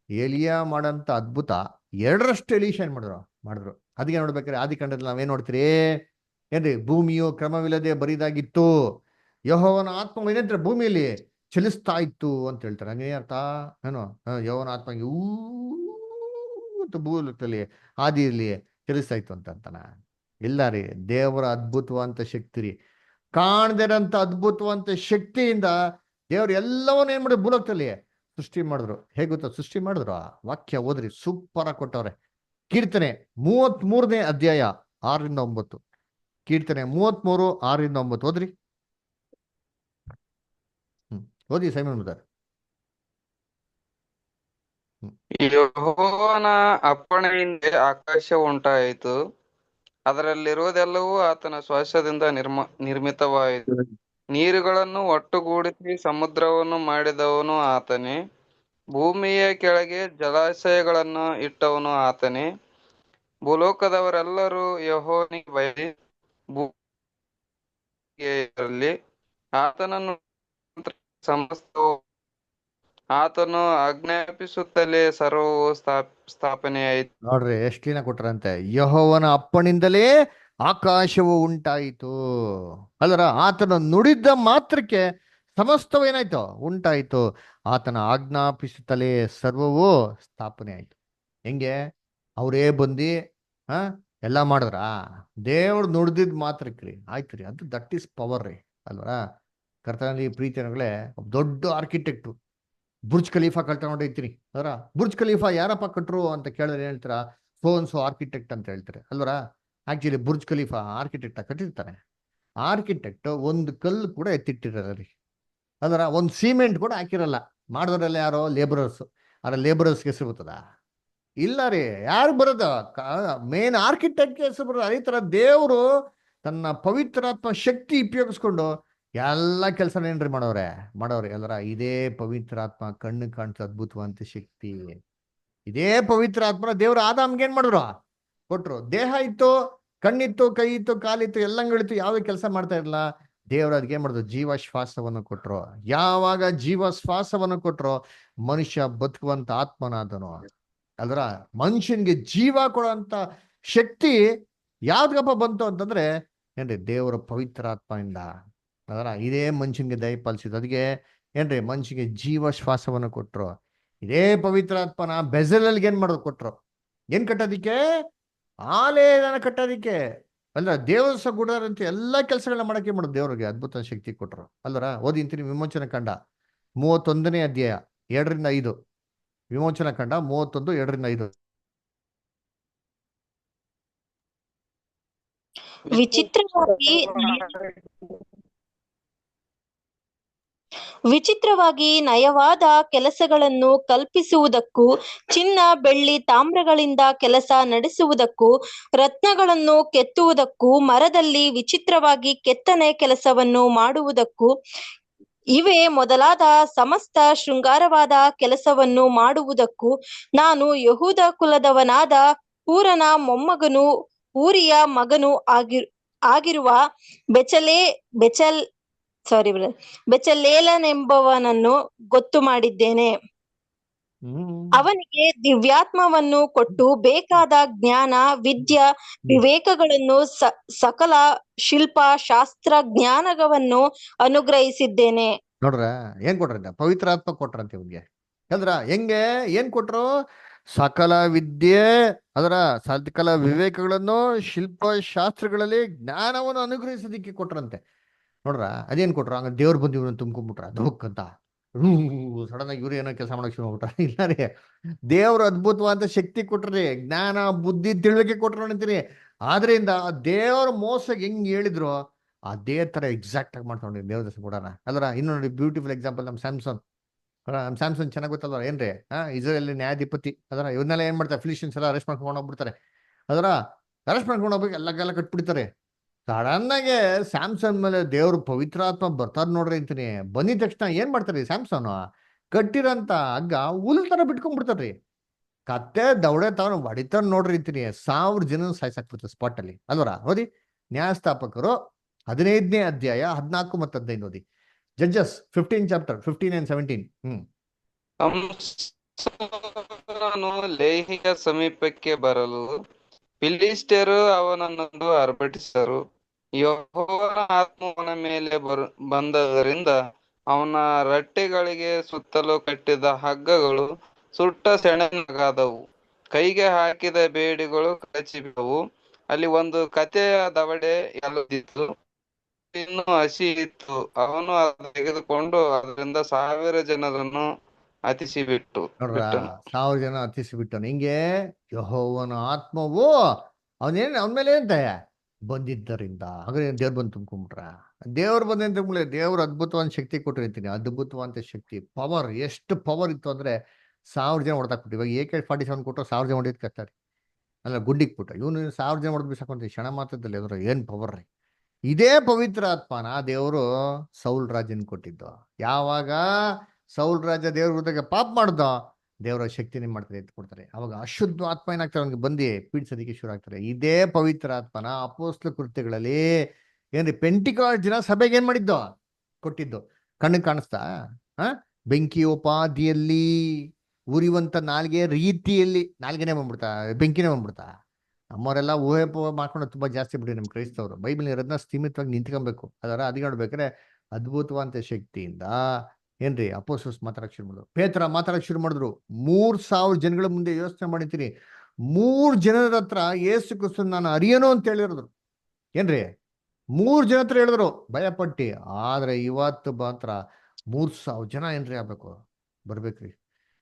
ಎಲಿಯಾ ಮಾಡಂತ ಅದ್ಭುತ 2ರಷ್ಟು ಎಲೀಷಾ ಏನ್ ಮಾಡಿದ್ರು. ಅದಕ್ಕೆ ನೋಡ್ಬೇಕಾದ್ರೆ ಆದಿಕಾಂಡದಲ್ಲಿ ನಾವೇನ್ ನೋಡ್ತೀರಿ ಏನ್ರಿ? ಭೂಮಿಯು ಕ್ರಮವಿಲ್ಲದೆ ಬರಿದಾಗಿತ್ತು, ಯೆಹೋವನ ಆತ್ಮ ಏನಂದ್ರೆ ಭೂಮಿಯಲ್ಲಿ ಚಲಿಸ್ತಾ ಇತ್ತು ಅಂತ ಹೇಳ್ತಾರೆ. ಹಂಗೇ ಅರ್ಥ ಏನು? ಯೆಹೋವನ ಆತ್ಮ ಭೂಲೋಕದಲ್ಲಿ ಆದಿಯಲ್ಲಿ ಚಲಿಸ್ತಾ ಇತ್ತು ಅಂತಾನ. ಇಲ್ಲ ರೀ, ದೇವರ ಅದ್ಭುತವಂತ ಶಕ್ತಿ ರೀ. ಕಾಣದಿರಂತ ಅದ್ಭುತವಂತ ಶಕ್ತಿಯಿಂದ ದೇವ್ರು ಎಲ್ಲವನ್ನ ಏನ್ ಮಾಡಿದ್ರು? ಭೂಲೋಕದಲ್ಲಿ ಸೃಷ್ಟಿ ಮಾಡಿದ್ರು. ಹೇಗೆ ಗೊತ್ತಾ ಸೃಷ್ಟಿ ಮಾಡಿದ್ರು? ವಾಕ್ಯ ಓದ್ರಿ, ಸೂಪರ್ ಆಗಿ ಕೊಟ್ಟವ್ರೆ. ಕೀರ್ತನೆ 33ನೇ ಅಧ್ಯಾಯ 6ರಿಂದ 9. ಕೀರ್ತನೆ 33 6ರಿಂದ 9 ಓದ್ರಿ. ಓದಿ ಸೈಮನ್ ಬ್ರದರ್. ಯೆಹೋವನ ಅಪ್ಪಣೆಯಿಂದ ಆಕಾಶ ಉಂಟಾಯಿತು, ಅದರಲ್ಲಿರುವುದೆಲ್ಲವೂ ಆತನ ಶ್ವಾಸದಿಂದ ನಿರ್ಮಿತವಾಯಿತು. ನೀರುಗಳನ್ನು ಒಟ್ಟುಗೂಡಿಸಿ ಸಮುದ್ರವನ್ನು ಮಾಡಿದವನು ಆತನೇ, ಭೂಮಿಯ ಕೆಳಗೆ ಜಲಾಶಯಗಳನ್ನು ಇಟ್ಟವನು ಆತನೇ. ಭೂಲೋಕದವರೆಲ್ಲರೂ ಯೆಹೋವನಿಗೆ ಭಯಪಡಿ ಭೂಮಿಯಲ್ಲಿ ಆತನನ್ನು ಸಮಸ್ತವು ಆತನು ಆಜ್ಞಾಪಿಸುತ್ತಲೇ ಸರ್ವವು ಸ್ಥಾಪನೆಯಾಯಿತು. ನೋಡ್ರಿ ಎಷ್ಟು ಕ್ಲೀನ್ ಆಗಿ ಕೊಟ್ರಂತೆ. ಯೆಹೋವನ ಅಪ್ಪಣಿಂದಲೇ ಆಕಾಶವು ಉಂಟಾಯಿತು. ಅಲ್ಲರ ಆತನ ನುಡಿದ ಮಾತ್ರಕ್ಕೆ ಸಮಸ್ತವು ಏನಾಯ್ತು? ಉಂಟಾಯಿತು. ಆತನ ಆಜ್ಞಾಪಿಸುತ್ತಲೇ ಸರ್ವವು ಸ್ಥಾಪನೆ ಆಯ್ತು. ಹೆಂಗೆ? ಅವರೇ ಬಂದು ಎಲ್ಲ ಮಾಡಿದ್ರ? ದೇವ್ರು ನುಡ್ದಿದ್ ಮಾತ್ರಕ್ಕೆ ರೀ ಆಯ್ತು ರೀ. ಅದು ದಟ್ ಈಸ್ ಪವರ್ ರೀ ಅಲ್ವರ. ಕರ್ತನಲ್ಲಿ ಪ್ರೀತಿಗಳೇ, ದೊಡ್ಡ ಆರ್ಕಿಟೆಕ್ಟ್ರು ಬುರ್ಜ್ ಖಲೀಫಾ ಕಟ್ಟ ನೋಡಿರ್ತೀನಿ ಅದರ. ಬುರ್ಜ್ ಖಲೀಫಾ ಯಾರಪ್ಪ ಕಟ್ರು ಅಂತ ಕೇಳಿದ್ರೆ ಹೇಳ್ತಾರ ಸೋ ಆರ್ಕಿಟೆಕ್ಟ್ ಅಂತ ಹೇಳ್ತಾರೆ ಅಲ್ವರ. ಆಕ್ಚುಲಿ ಬುರ್ಜ್ ಖಲೀಫಾ ಆರ್ಕಿಟೆಕ್ಟ್ ಕಟ್ಟಿರ್ತಾನೆ. ಆರ್ಕಿಟೆಕ್ಟ್ ಒಂದು ಕಲ್ಲು ಕೂಡ ಎತ್ತಿಟ್ಟಿರಲ್ಲ ರೀ ಅದರ, ಒಂದು ಸಿಮೆಂಟ್ ಕೂಡ ಹಾಕಿರಲ್ಲ. ಮಾಡಿದ್ರೆಲ್ಲ ಯಾರೋ ಲೇಬರರ್ಸ್. ಅದ್ರ ಲೇಬರರ್ಸ್ಗೆ ಹೆಸರು ಬರ್ತದ? ಇಲ್ಲ ರೀ, ಯಾರು ಬರೋದ? ಮೇನ್ ಆರ್ಕಿಟೆಕ್ಟ್ಗೆ ಹೆಸರು ಬರೋದು. ಅದೇ ತರ ದೇವರು ತನ್ನ ಪವಿತ್ರಾತ್ಮ ಶಕ್ತಿ ಉಪಯೋಗಿಸ್ಕೊಂಡು ಎಲ್ಲ ಕೆಲಸ ಏನ್ರಿ ಮಾಡೋರೆ ಎಲ್ಲರ ಇದೇ ಪವಿತ್ರಾತ್ಮ ಕಣ್ಣು ಕಾಣಿಸ ಅದ್ಭುತವಂತ ಶಕ್ತಿ. ಇದೇ ಪವಿತ್ರ ಆತ್ಮನ ದೇವ್ರು ಆದಾಮ್ಗೆ ಏನ್ ಮಾಡಿದ್ರು? ಕೊಟ್ರು. ದೇಹ ಇತ್ತು, ಕಣ್ಣಿತ್ತು, ಕೈ ಇತ್ತು, ಕಾಲಿತ್ತು, ಎಲ್ಲಂಗಳಿತ್ತು, ಯಾವ ಕೆಲಸ ಮಾಡ್ತಾ ಇರಲಿಲ್ಲ. ದೇವ್ರು ಅದಕ್ಕೆ ಏನ್ ಮಾಡಿದ್ರು? ಜೀವಶ್ವಾಸವನ್ನು ಕೊಟ್ರು. ಯಾವಾಗ ಜೀವಶ್ವಾಸವನ್ನು ಕೊಟ್ರು, ಮನುಷ್ಯ ಬದುಕುವಂತ ಆತ್ಮನಾದನು. ಅಲ್ರ ಮನುಷ್ಯನ್ಗೆ ಜೀವ ಕೊಡುವಂತ ಶಕ್ತಿ ಯಾವ್ದಪ್ಪ ಬಂತು ಅಂತಂದ್ರೆ ಏನ್ರಿ? ದೇವರ ಪವಿತ್ರ ಆತ್ಮದಿಂದ. ಅದರ ಇದೇ ಮನುಷ್ಯನ್ಗೆ ದಯಪಾಲಿಸಿದ್ರು. ಅದಕ್ಕೆ ಏನ್ರಿ? ಮನುಷ್ಯಗೆ ಜೀವಶ್ವಾಸವನ್ನು ಕೊಟ್ರು. ಇದೇ ಪವಿತ್ರ ಆತ್ಮನ ಬೆಜಲಲ್ಗೆ ಏನ್ ಮಾಡೋದು? ಕೊಟ್ರು. ಏನ್ ಕಟ್ಟೋದಿಕ್ಕೆ? ಆಲಯನ ಕಟ್ಟೋದಿಕ್ಕೆ. ಅಲ್ರ ದೇವರ ಗುಡಾರಂತ ಎಲ್ಲಾ ಕೆಲಸಗಳನ್ನ ಮಾಡಕ್ಕೆ ಮಾಡೋದು ದೇವ್ರಿಗೆ ಅದ್ಭುತ ಶಕ್ತಿ ಕೊಟ್ರು. ಅಲ್ವರ ಓದಿಂತೀನಿ ವಿಮೋಚನ ಕಂಡ 31ನೇ ಅಧ್ಯಾಯ 2-5. ವಿಮೋಚನ ಕಂಡ 31, 2-5. ವಿಚಿತ್ರವಾಗಿ ನಯವಾದ ಕೆಲಸಗಳನ್ನು ಕಲ್ಪಿಸುವುದಕ್ಕೂ, ಚಿನ್ನ, ಬೆಳ್ಳಿ, ತಾಮ್ರಗಳಿಂದ ಕೆಲಸ ನಡೆಸುವುದಕ್ಕೂ, ರತ್ನಗಳನ್ನು ಕೆತ್ತುವುದಕ್ಕೂ, ಮರದಲ್ಲಿ ವಿಚಿತ್ರವಾಗಿ ಕೆತ್ತನೆ ಕೆಲಸವನ್ನು ಮಾಡುವುದಕ್ಕೂ, ಇವೇ ಮೊದಲಾದ ಸಮಸ್ತ ಶೃಂಗಾರವಾದ ಕೆಲಸವನ್ನು ಮಾಡುವುದಕ್ಕೂ ನಾನು ಯಹೂದ ಕುಲದವನಾದ ಹೂರನ ಮೊಮ್ಮಗನೂ ಊರಿಯ ಮಗನೂ ಆಗಿರುವ ಬೆಚಲೇಲನೆಂಬವನನ್ನು ಗೊತ್ತು ಮಾಡಿದ್ದೇನೆ. ಅವನಿಗೆ ದಿವ್ಯಾತ್ಮವನ್ನು ಕೊಟ್ಟು ಬೇಕಾದ ಜ್ಞಾನ, ವಿದ್ಯೆ, ವಿವೇಕಗಳನ್ನು, ಸಕಲ ಶಿಲ್ಪ ಶಾಸ್ತ್ರ ಜ್ಞಾನವನ್ನು ಅನುಗ್ರಹಿಸಿದ್ದೇನೆ. ನೋಡ್ರ ಏನ್ ಕೊಟ್ರಂತೆ? ಪವಿತ್ರಾತ್ಮ ಕೊಟ್ರಂತೆ ಇವ್ನಿಗೆ. ಅಂದ್ರ ಹೆಂಗೆ? ಏನ್ ಕೊಟ್ರು? ಸಕಲ ವಿದ್ಯೆ, ಅದರ ಸಕಲ ವಿವೇಕಗಳನ್ನು, ಶಿಲ್ಪ ಶಾಸ್ತ್ರಗಳಲ್ಲಿ ಜ್ಞಾನವನ್ನು ಅನುಗ್ರಹಿಸೋದಿಕ್ಕೆ ಕೊಟ್ರಂತೆ. ನೋಡ್ರ ಅದೇನ್ ಕೊಟ್ರು? ಹಂಗ ದೇವ್ರು ಬಂದು ಇವ್ರನ್ನ ತುಂಬ್ಕೊಂಡ್ಬಿಟ್ರ ಧುಕ್ ಅಂತ. ಸಡನ್ ಆಗಿ ಇವ್ರು ಏನೋ ಕೆಲಸ ಮಾಡಕ್ ಶುರು ಮಾಡ್ಬಿಟ್ರ? ಇಲ್ಲ ರೀ, ದೇವ್ರ ಅದ್ಭುತವಾದ ಶಕ್ತಿ ಕೊಟ್ರಿ, ಜ್ಞಾನ, ಬುದ್ಧಿ, ತಿಳುವಳಿಕೆ ಕೊಟ್ರು ಅಂತೀರಿ. ಆದ್ರಿಂದ ದೇವ್ರ ಮೋಸಗೆ ಹೆಂಗ್ ಹೇಳಿದ್ರು ಅದೇ ತರ ಎಕ್ಸಾಕ್ಟ್ ಆಗಿ ಮಾಡ್ಕೊಂಡ್ರಿ ದೇವ್ರ ಕೊಡೋಣ. ಅಲ್ರ ಇನ್ನು ನೋಡಿ ಬ್ಯೂಟಿಫುಲ್ ಎಕ್ಸಾಂಪಲ್ ನಮ್ಮ ಸ್ಯಾಮ್ಸನ್. ನಮ್ಮ ಸ್ಯಾಮ್ಸನ್ ಚೆನ್ನಾಗಿ ಗೊತ್ತಲ್ವ ಏನ್ರಿ? ಇಸ್ರೇಲ್ ನ್ಯಾಯಾಧಿಪತಿ. ಅದರ ಇವನ್ನೆಲ್ಲ ಏನ್ ಮಾಡ್ತಾರೆ? ಫಿಲಿಸ್ಟಿಯನ್ಸ್ ಎಲ್ಲ ಅರೆಸ್ಟ್ ಮಾಡ್ಕೊಂಡು ಹೋಗ್ಬಿಡ್ತಾರೆ. ಅದರ ಅರೆಸ್ಟ್ ಮಾಡ್ಕೊಂಡು ಹೋಗ್ಬೇಕು, ಎಲ್ಲ ಕಟ್ಬಿಡ್ತಾರೆ. ಸಡನ್ ಆಗಿ ಸ್ಯಾಮ್ಸನ್ ಮೇಲೆ ದೇವ್ರ ಪವಿತ್ರಾತ್ಮ ಬರ್ತಾರ ನೋಡ್ರಿ ಅಂತೀನಿ. ಬಂದಿದ ತಕ್ಷಣ ಏನ್ ಮಾಡ್ತಾರ್ರಿ? ಸ್ಯಾಮ್ಸನ್ ಕಟ್ಟಿರಂತ ಹಗ್ಗ ಹುಲ್ ತರ ಬಿಟ್ಕೊಂಡ್ಬಿಡ್ತಾರ್ರಿ. ಕತ್ತೆ ದೌಡೆ ತಗೊಂಡು ಹೊಡಿತಾರ ನೋಡ್ರಿ ಅಂತೀನಿ. 1000 ಜನ ಸಾಯ್ಸಾಕ್ಬಿಡ್ತಾರೆ ಸ್ಪಾಟ್ ಅಲ್ಲಿ. ಅಲ್ವರ ಓದಿ ನ್ಯಾಯಸ್ಥಾಪಕರು 15ನೇ ಅಧ್ಯಾಯ 14 ಮತ್ತು 15 ಓದಿ. Judges 15 chapter 15 and 17. ಸಂಸೋನನು ಲೇಹಿಯ ಸಮೀಪಕ್ಕೆ ಬರಲು ಫಿಲಿಷ್ಟಿಯರು ಅವನನ್ನು ಅರ್ಭಟಿಸಿದರು. ಯೆಹೋವನ ಆತ್ಮವನ ಮೇಲೆ ಬಂದದರಿಂದ ಅವನ ರಟ್ಟೆಗಳಿಗೆ ಸುತ್ತಲೂ ಕಟ್ಟಿದ ಹಗ್ಗಗಳು ಸುಟ್ಟ ಸೆಣೆನಗಾದವು. ಕೈಗೆ ಹಾಕಿದ ಬೇಡಿಗಳು ಕಳಚಿಬಿದ್ದವು. ಅಲ್ಲಿ ಒಂದು ಕತ್ತೆಯ ದವಡೆ ಎಳೆದಿತ್ತು, ಇನ್ನು ಹಸಿ ಇತ್ತು. ಅವನು ಅದನ್ನು ತೆಗೆದುಕೊಂಡು ಅದರಿಂದ 1000 ಜನರನ್ನು ಹತಿಸಿಬಿಟ್ಟು ನೋಡ್ರ 1000 ಜನ ಹತಿಸಿಬಿಟ್ಟನು. ಹಿಂಗೆ ಯೆಹೋವನ ಆತ್ಮವು ಅವನೇನ್ ಅವನ ಮೇಲೆ ಅಂತ ಬಂದಿದ್ದರಿಂದ ಹಾಗಾದ್ರೆ ದೇವ್ರು ಬಂದು ತುಂಬ್ಕೊಂಡ್ಬಿಟ್ರ. ದೇವ್ರು ಬಂದ ದೇವ್ರ ಅದ್ಭುತವಾದ ಶಕ್ತಿ ಕೊಟ್ಟಿರ್ತೀನಿ. ಅದ್ಭುತವಾದ ಶಕ್ತಿ, ಪವರ್. ಎಷ್ಟು ಪವರ್ ಇತ್ತು ಅಂದ್ರೆ 1000 ಜನ ಹೊಡೆದಾಕ್ಬಿಟ್ಟು. ಇವಾಗ AK-47 ಕೊಟ್ಟರು 1000 ಜನ ಹೊಡೆಯೋದು ಕಷ್ಟ ರೀ. ಅಲ್ಲ ಗುಡ್ಡಿಕ್ಬಿಟ್ಟು ಇವನು 1000 ಜನ ಹೊಡೆದ್ ಬಿಸಾಕೊಂತೀವಿ ಕ್ಷಣ ಮಾತ್ರದಲ್ಲಿ. ಅದ್ರ ಏನ್ ಪವರ್ ರೀ. ಇದೇ ಪವಿತ್ರ ಆತ್ಮನ ದೇವರು ಸೌಲ್ ರಾಜನ್ ಕೊಟ್ಟಿದ್ದು. ಯಾವಾಗ ಸೌಲ್ ರಾಜ ದೇವ್ರ ವಿರುದ್ಧ ಪಾಪ ಮಾಡ್ದ, ದೇವರ ಶಕ್ತಿನೇ ಮಾಡ್ತಾರೆ, ಎತ್ಕೊಡ್ತಾರೆ. ಅವಾಗ ಅಶುದ್ಧ ಆತ್ಮ ಏನಾಗ್ತಾರೆ? ಅವ್ನಿಗೆ ಬಂದು ಪೀಡಿಸೋದಕ್ಕೆ ಶುರು ಆಗ್ತಾರೆ. ಇದೇ ಪವಿತ್ರ ಆತ್ಮನ ಅಪೊಸ್ತಲ ಕೃತ್ಯಗಳಲ್ಲಿ ಏನ್ರಿ ಪೆಂಟಿಕಾಸ್ಟ್ ದಿನ ಸಭೆಗೆ ಏನ್ ಮಾಡಿದ್ದು? ಕೊಟ್ಟಿದ್ದು. ಕಣ್ಣಿಗೆ ಕಾಣಿಸ್ತಾ? ಬೆಂಕಿಯೋಪಾದಿಯಲ್ಲಿ ಉರಿಯುವಂತ ನಾಲ್ಗೆ ರೀತಿಯಲ್ಲಿ ನಾಲ್ಗೆನೆ ಬಂದ್ಬಿಡ್ತಾ, ಬೆಂಕಿನೇ ಬಂದ್ಬಿಡ್ತಾ. ನಮ್ಮವರೆಲ್ಲ ಊಹೆ ಮಾಡ್ಕೊಂಡು ತುಂಬಾ ಜಾಸ್ತಿ ಬಿಡಿ ನಮ್ಮ ಕ್ರೈಸ್ತವರು. ಬೈಬಲ್ ಇರೋದನ್ನ ಸ್ಥಿಮಿತವಾಗಿ ನಿಂತ್ಕೊಬೇಕು. ಅದರ ಅದು ನೋಡ್ಬೇಕಾದ್ರೆ ಅದ್ಭುತವಾದ ಶಕ್ತಿಯಿಂದ ಏನ್ರಿ ಅಪೊಸ್ತಲರು ಮಾತಾಡಕ್ ಶುರು ಮಾಡಿದ್ರು. ಪೇತ್ರ ಮಾತಾಡಕ್ ಶುರು ಮಾಡಿದ್ರು. 3000 ಜನಗಳ ಮುಂದೆ ಯೋಚನೆ ಮಾಡಿರ್ತೀನಿ. 3 ಜನರ ಹತ್ರ ಯೇಸು ಕ್ರಿಸ್ತನ ನಾನು ಅರಿಯನು ಅಂತ ಹೇಳಿರೋದು. ಏನ್ರಿ 3 ಜನ ಹತ್ರ ಹೇಳಿದ್ರು ಭಯಪಟ್ಟಿ. ಆದ್ರೆ ಇವತ್ತು ಮಾತ್ರ 3000 ಜನ ಏನ್ರಿ ಆಗ್ಬೇಕು? ಬರ್ಬೇಕ್ರಿ.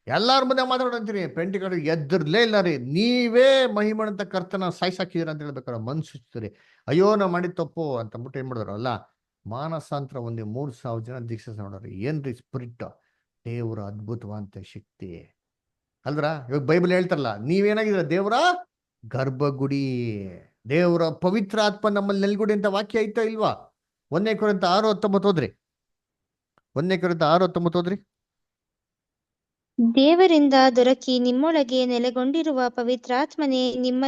ಎಲ್ಲಾರ ಮುಂದೆ ಮಾತಾಡಂತೀರಿ. ಪೆಂಟಿಕಾಸ್ಟ್ ಎದ್ದಿರ್ಲೇ ಇಲ್ಲ ರೀ. ನೀವೇ ಮಹಿಮಂತ ಕರ್ತನ ಸಾಯ್ಸಾಕಿದೀರ ಅಂತ ಹೇಳ್ಬೇಕಾರೆ ಮನ್ಸಿಸ್ತೀರಿ. ಅಯ್ಯೋ ನಾವು ಮಾಡಿದ ತಪ್ಪು ಅಂತ ಅಂದ್ಬಿಟ್ಟು ಏನ್ ಮಾಡಿದ್ರು? ಅಲ್ಲ, ಮಾನಸಾಂತರ ಒಂದೇ 3000 ಜನ ದೀಕ್ಷೆ ನೋಡ್ರಿ. ಏನ್ರಿ ಸ್ಪಿರಿಟ್, ದೇವರ ಅದ್ಭುತವಾದ ಶಕ್ತಿ ಅಲ್ರ. ಇವಾಗ ಬೈಬಲ್ ಹೇಳ್ತಾರಲ್ಲ, ನೀವೇನಾಗಿದ್ರ? ದೇವರ ಗರ್ಭಗುಡಿ, ದೇವರ ಪವಿತ್ರ ಆತ್ಮ ನಮ್ಮಲ್ಲಿ ನೆಲ್ಗುಡಿ ಅಂತ ವಾಕ್ಯ ಐತಾ ಇಲ್ವಾ? 1 ಕೊರಿಂಥ 6:19 ಓದ್ರಿ. 1 ಕೊರಿಂಥ 6:19 ಓದ್ರಿ. ದೇವರಿಂದ ದೊರಕಿ ನಿಮ್ಮೊಳಗೆ ನೆಲೆಗೊಂಡಿರುವ ಪವಿತ್ರಾತ್ಮನೇ ನಿಮ್ಮ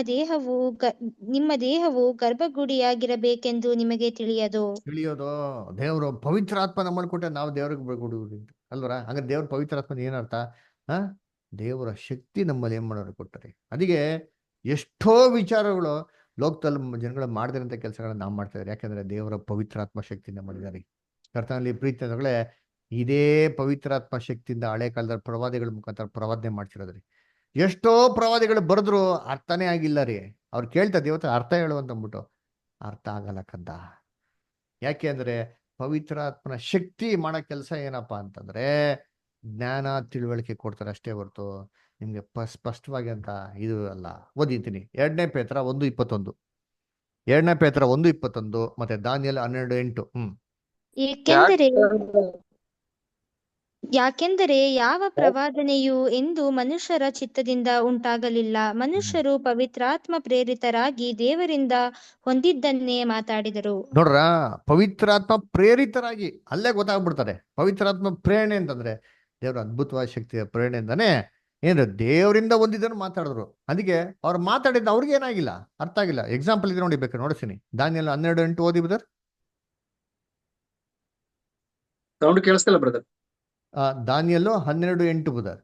ದೇಹವು ಗರ್ಭಗುಡಿಯಾಗಿರಬೇಕೆಂದು ನಿಮಗೆ ತಿಳಿಯದು. ದೇವರು ಪವಿತ್ರ ಆತ್ಮ ನಮ್ಮನ್ನು ಕೊಟ್ಟೆ, ನಾವು ದೇವ್ರಿಗೆ ಕೊಡುವುದು ಅಲ್ವರ? ಹಂಗಾರೆ ದೇವ್ರ ಪವಿತ್ರ ಆತ್ಮ ಏನರ್ಥ? ದೇವರ ಶಕ್ತಿ ನಮ್ಮಲ್ಲಿ ಏನ್ ಮಾಡೋರು ಕೊಟ್ಟರೆ. ಅದಕ್ಕೆ ಎಷ್ಟೋ ವಿಚಾರಗಳು ಲೋಕದಲ್ಲಿ ಜನಗಳು ಮಾಡದಿರಂತ ಕೆಲಸಗಳನ್ನ ನಾವು ಮಾಡ್ತಾ ಇದ್ದಾರೆ. ಯಾಕಂದ್ರೆ ದೇವರ ಪವಿತ್ರಾತ್ಮ ಶಕ್ತಿ ನಮ್ಮಲ್ಲಿದ್ದಾರೆ. ಕರ್ತನಲ್ಲಿ ಪ್ರೀತಿಗಳೇ, ಇದೇ ಪವಿತ್ರಾತ್ಮ ಶಕ್ತಿಯಿಂದ ಹಳೆ ಕಾಲದ ಪ್ರವಾದಿಗಳ ಮುಖಾಂತರ ಪ್ರವಾದನೆ ಮಾಡ್ತಿರೋದ್ರಿ. ಎಷ್ಟೋ ಪ್ರವಾದಿಗಳು ಬರೆದ್ರು ಅರ್ಥನೇ ಆಗಿಲ್ಲ ರೀ. ಅವ್ರು ಕೇಳ್ತಾ ದೇವತೆ ಅರ್ಥ ಹೇಳು ಅಂತಂದ್ಬಿಟ್ಟು ಅರ್ಥ ಆಗಲ್ಲ ಕದ್ದ. ಯಾಕೆ ಅಂದ್ರೆ ಪವಿತ್ರಾತ್ಮನ ಶಕ್ತಿ ಮಾಡೋ ಕೆಲಸ ಏನಪ್ಪಾ ಅಂತಂದ್ರೆ ಜ್ಞಾನ ತಿಳುವಳಿಕೆ ಕೊಡ್ತಾರೆ ಅಷ್ಟೇ ಹೊರತು ನಿಮ್ಗೆ ಸ್ಪಷ್ಟವಾಗಿ ಅಂತ ಇದು ಅಲ್ಲ. ಓದಿದ್ದೀನಿ 2 ಪೇತ್ರ 1:21, 2 ಪೇತ್ರ 1:21 ಮತ್ತೆ ದಾನಿಯೇಲ 12:8. ಯಾಕೆಂದರೆ ಯಾವ ಪ್ರವಾದನೆಯು ಎಂದು ಮನುಷ್ಯರ ಚಿತ್ತದಿಂದ ಉಂಟಾಗಲಿಲ್ಲ. ಮನುಷ್ಯರು ಪವಿತ್ರಾತ್ಮ ಪ್ರೇರಿತರಾಗಿ ದೇವರಿಂದ ಹೊಂದಿದ್ದನ್ನೇ ಮಾತಾಡಿದರು. ನೋಡ್ರ, ಪವಿತ್ರಾತ್ಮ ಪ್ರೇರಿತರಾಗಿ ಅಲ್ಲೇ ಗೊತ್ತಾಗ್ಬಿಡ್ತಾರೆ. ಪವಿತ್ರಾತ್ಮ ಪ್ರೇರಣೆ ಅಂತಂದ್ರೆ ದೇವ್ರ ಅದ್ಭುತವಾದ ಶಕ್ತಿಯ ಪ್ರೇರಣೆಯಿಂದಾನೆ ಏನ್ರ ದೇವರಿಂದ ಹೊಂದಿದ್ದನ್ನು ಮಾತಾಡಿದ್ರು. ಅದಕ್ಕೆ ಅವ್ರು ಮಾತಾಡಿದ್ದು ಅವ್ರಿಗೆ ಏನಾಗಿಲ್ಲ, ಅರ್ಥ ಆಗಿಲ್ಲ. ಎಕ್ಸಾಂಪಲ್ ಇದೆ ನೋಡಿ, ಬೇಕಾದ್ರೆ ನೋಡಿಸ್ತೀನಿ. ದಾನಿಯೇಲ 12:8 ಓದಿ ಬ್ರದರ್. ಸೌಂಡ್ ಕೇಳಿಸ್ತಿಲ್ಲ ಬ್ರದರ್. ದಾನಿಯೇಲ 12:8 ಬ್ರದರ್.